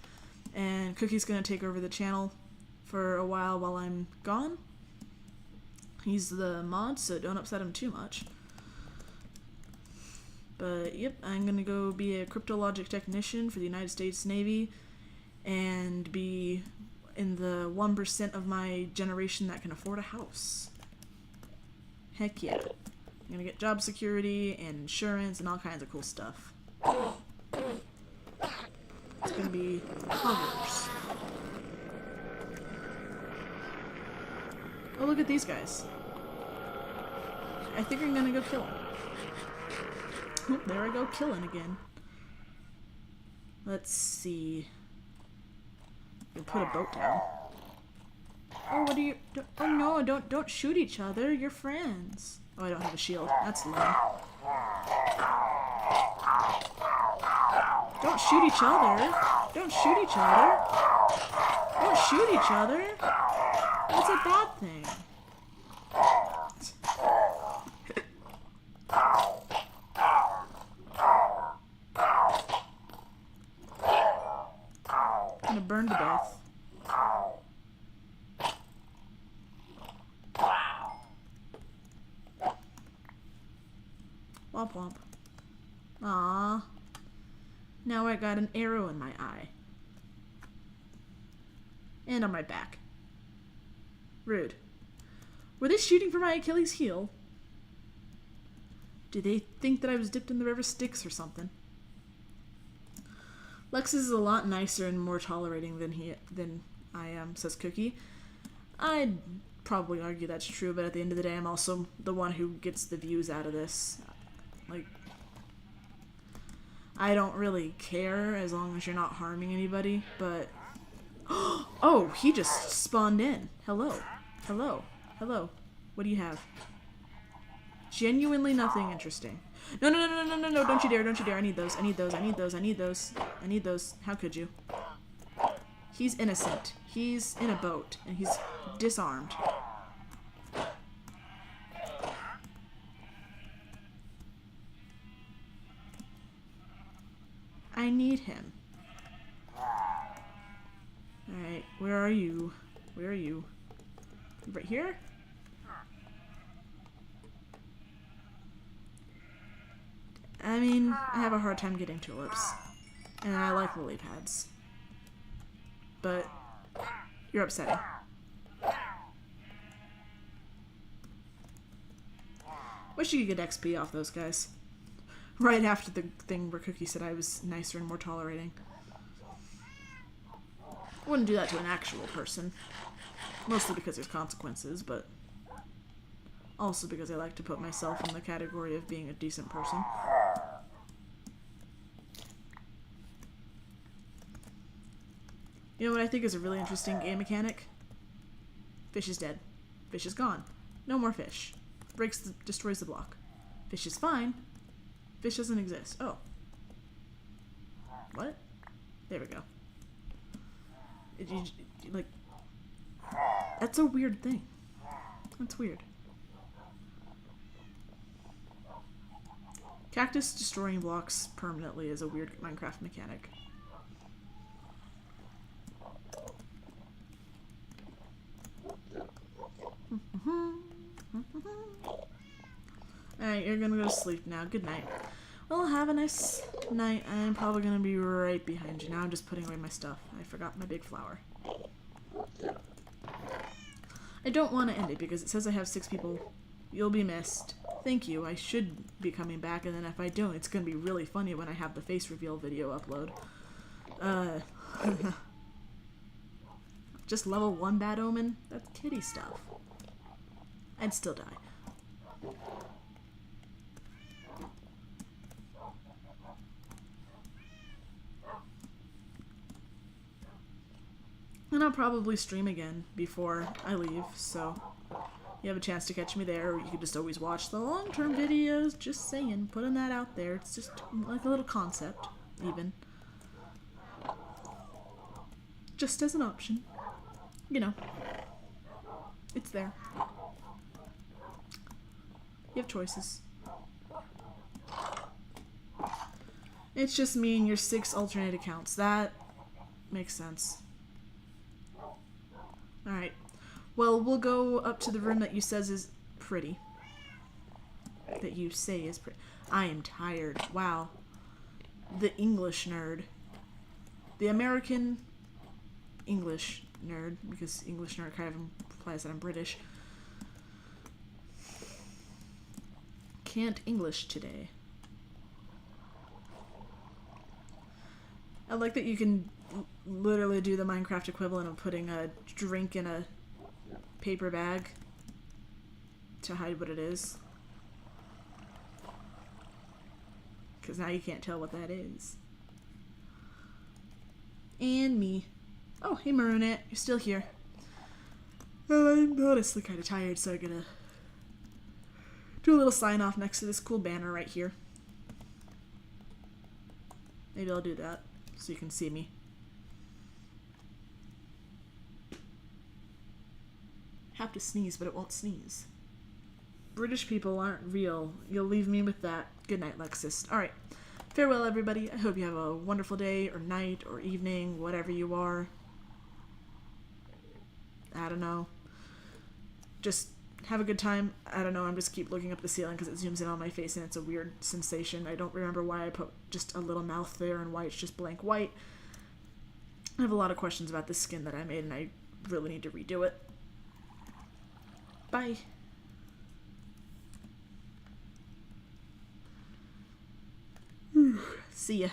And Cookie's going to take over the channel for a while I'm gone. He's the mod, so don't upset him too much. But yep, I'm going to go be a cryptologic technician for the United States Navy and be in the 1% of my generation that can afford a house. Heck yeah. I'm gonna get job security and insurance and all kinds of cool stuff. It's gonna be Hogwarts. Oh, look at these guys. I think I'm gonna go kill them. Oh, there I go killing again. Let's see. You put a boat down. Oh, what are you? Oh no! Don't shoot each other. You're friends. Oh, I don't have a shield. That's lame. Don't shoot each other. Don't shoot each other. Don't shoot each other. That's a bad thing. I'm gonna burn to death. Womp womp. Aww. Now I got an arrow in my eye. And on my back. Rude. Were they shooting for my Achilles heel? Do they think that I was dipped in the river Styx or something? Lex is a lot nicer and more tolerating than I am, says Cookie. I'd probably argue that's true, but at the end of the day, I'm also the one who gets the views out of this. Like, I don't really care as long as you're not harming anybody, but... Oh, he just spawned in. Hello. Hello. Hello. What do you have? Genuinely nothing interesting. No, no, no, no, no, no, no, don't you dare, don't you dare. I need those, I need those, I need those, I need those. I need those. How could you? He's innocent. He's in a boat, and he's disarmed. I need him. Alright, where are you? Where are you? Right here? I mean, I have a hard time getting tulips. And I like lily pads. But you're upsetting. Wish you could get XP off those guys. Right after the thing where Cookie said I was nicer and more tolerating. I wouldn't do that to an actual person. Mostly because there's consequences, but also because I like to put myself in the category of being a decent person. You know what I think is a really interesting game mechanic? Fish is dead. Fish is gone. No more fish. Destroys the block. Fish is fine. Fish doesn't exist. Oh. What? There we go. Like, that's a weird thing. That's weird. Cactus destroying blocks permanently is a weird Minecraft mechanic. Alright, you're gonna go to sleep now. Good night. Well, have a nice night. I'm probably gonna be right behind you. Now I'm just putting away my stuff. I forgot my big flower. I don't want to end it because it says I have 6 people. You'll be missed. Thank you. I should be coming back, and then if I don't, it's gonna be really funny when I have the face reveal video upload. Just level 1 bad omen? That's kitty stuff. I'd still die. And I'll probably stream again before I leave, so you have a chance to catch me there, or you can just always watch the long-term videos, just saying, putting that out there. It's just like a little concept, even. Just as an option. You know. It's there. You have choices. It's just me and your 6 alternate accounts. That makes sense. Alright. Well, we'll go up to the room that you says is pretty. That you say is pretty. I am tired. Wow. The English nerd. The American English nerd, because English nerd kind of implies that I'm British. Can't English today. I like that you can literally do the Minecraft equivalent of putting a drink in a paper bag to hide what it is. Because now you can't tell what that is. And me. Oh, hey Maroonette, you're still here. I'm honestly kind of tired, so I'm gonna do a little sign off next to this cool banner right here. Maybe I'll do that so you can see me. Have to sneeze, but it won't sneeze. British people aren't real. You'll leave me with that. Good night, Lexus. Alright. Farewell, everybody. I hope you have a wonderful day, or night, or evening, whatever you are. I don't know. Just have a good time. I don't know, I'm just keep looking up the ceiling because it zooms in on my face and it's a weird sensation. I don't remember why I put just a little mouth there and why it's just blank white. I have a lot of questions about this skin that I made and I really need to redo it. Bye. See ya.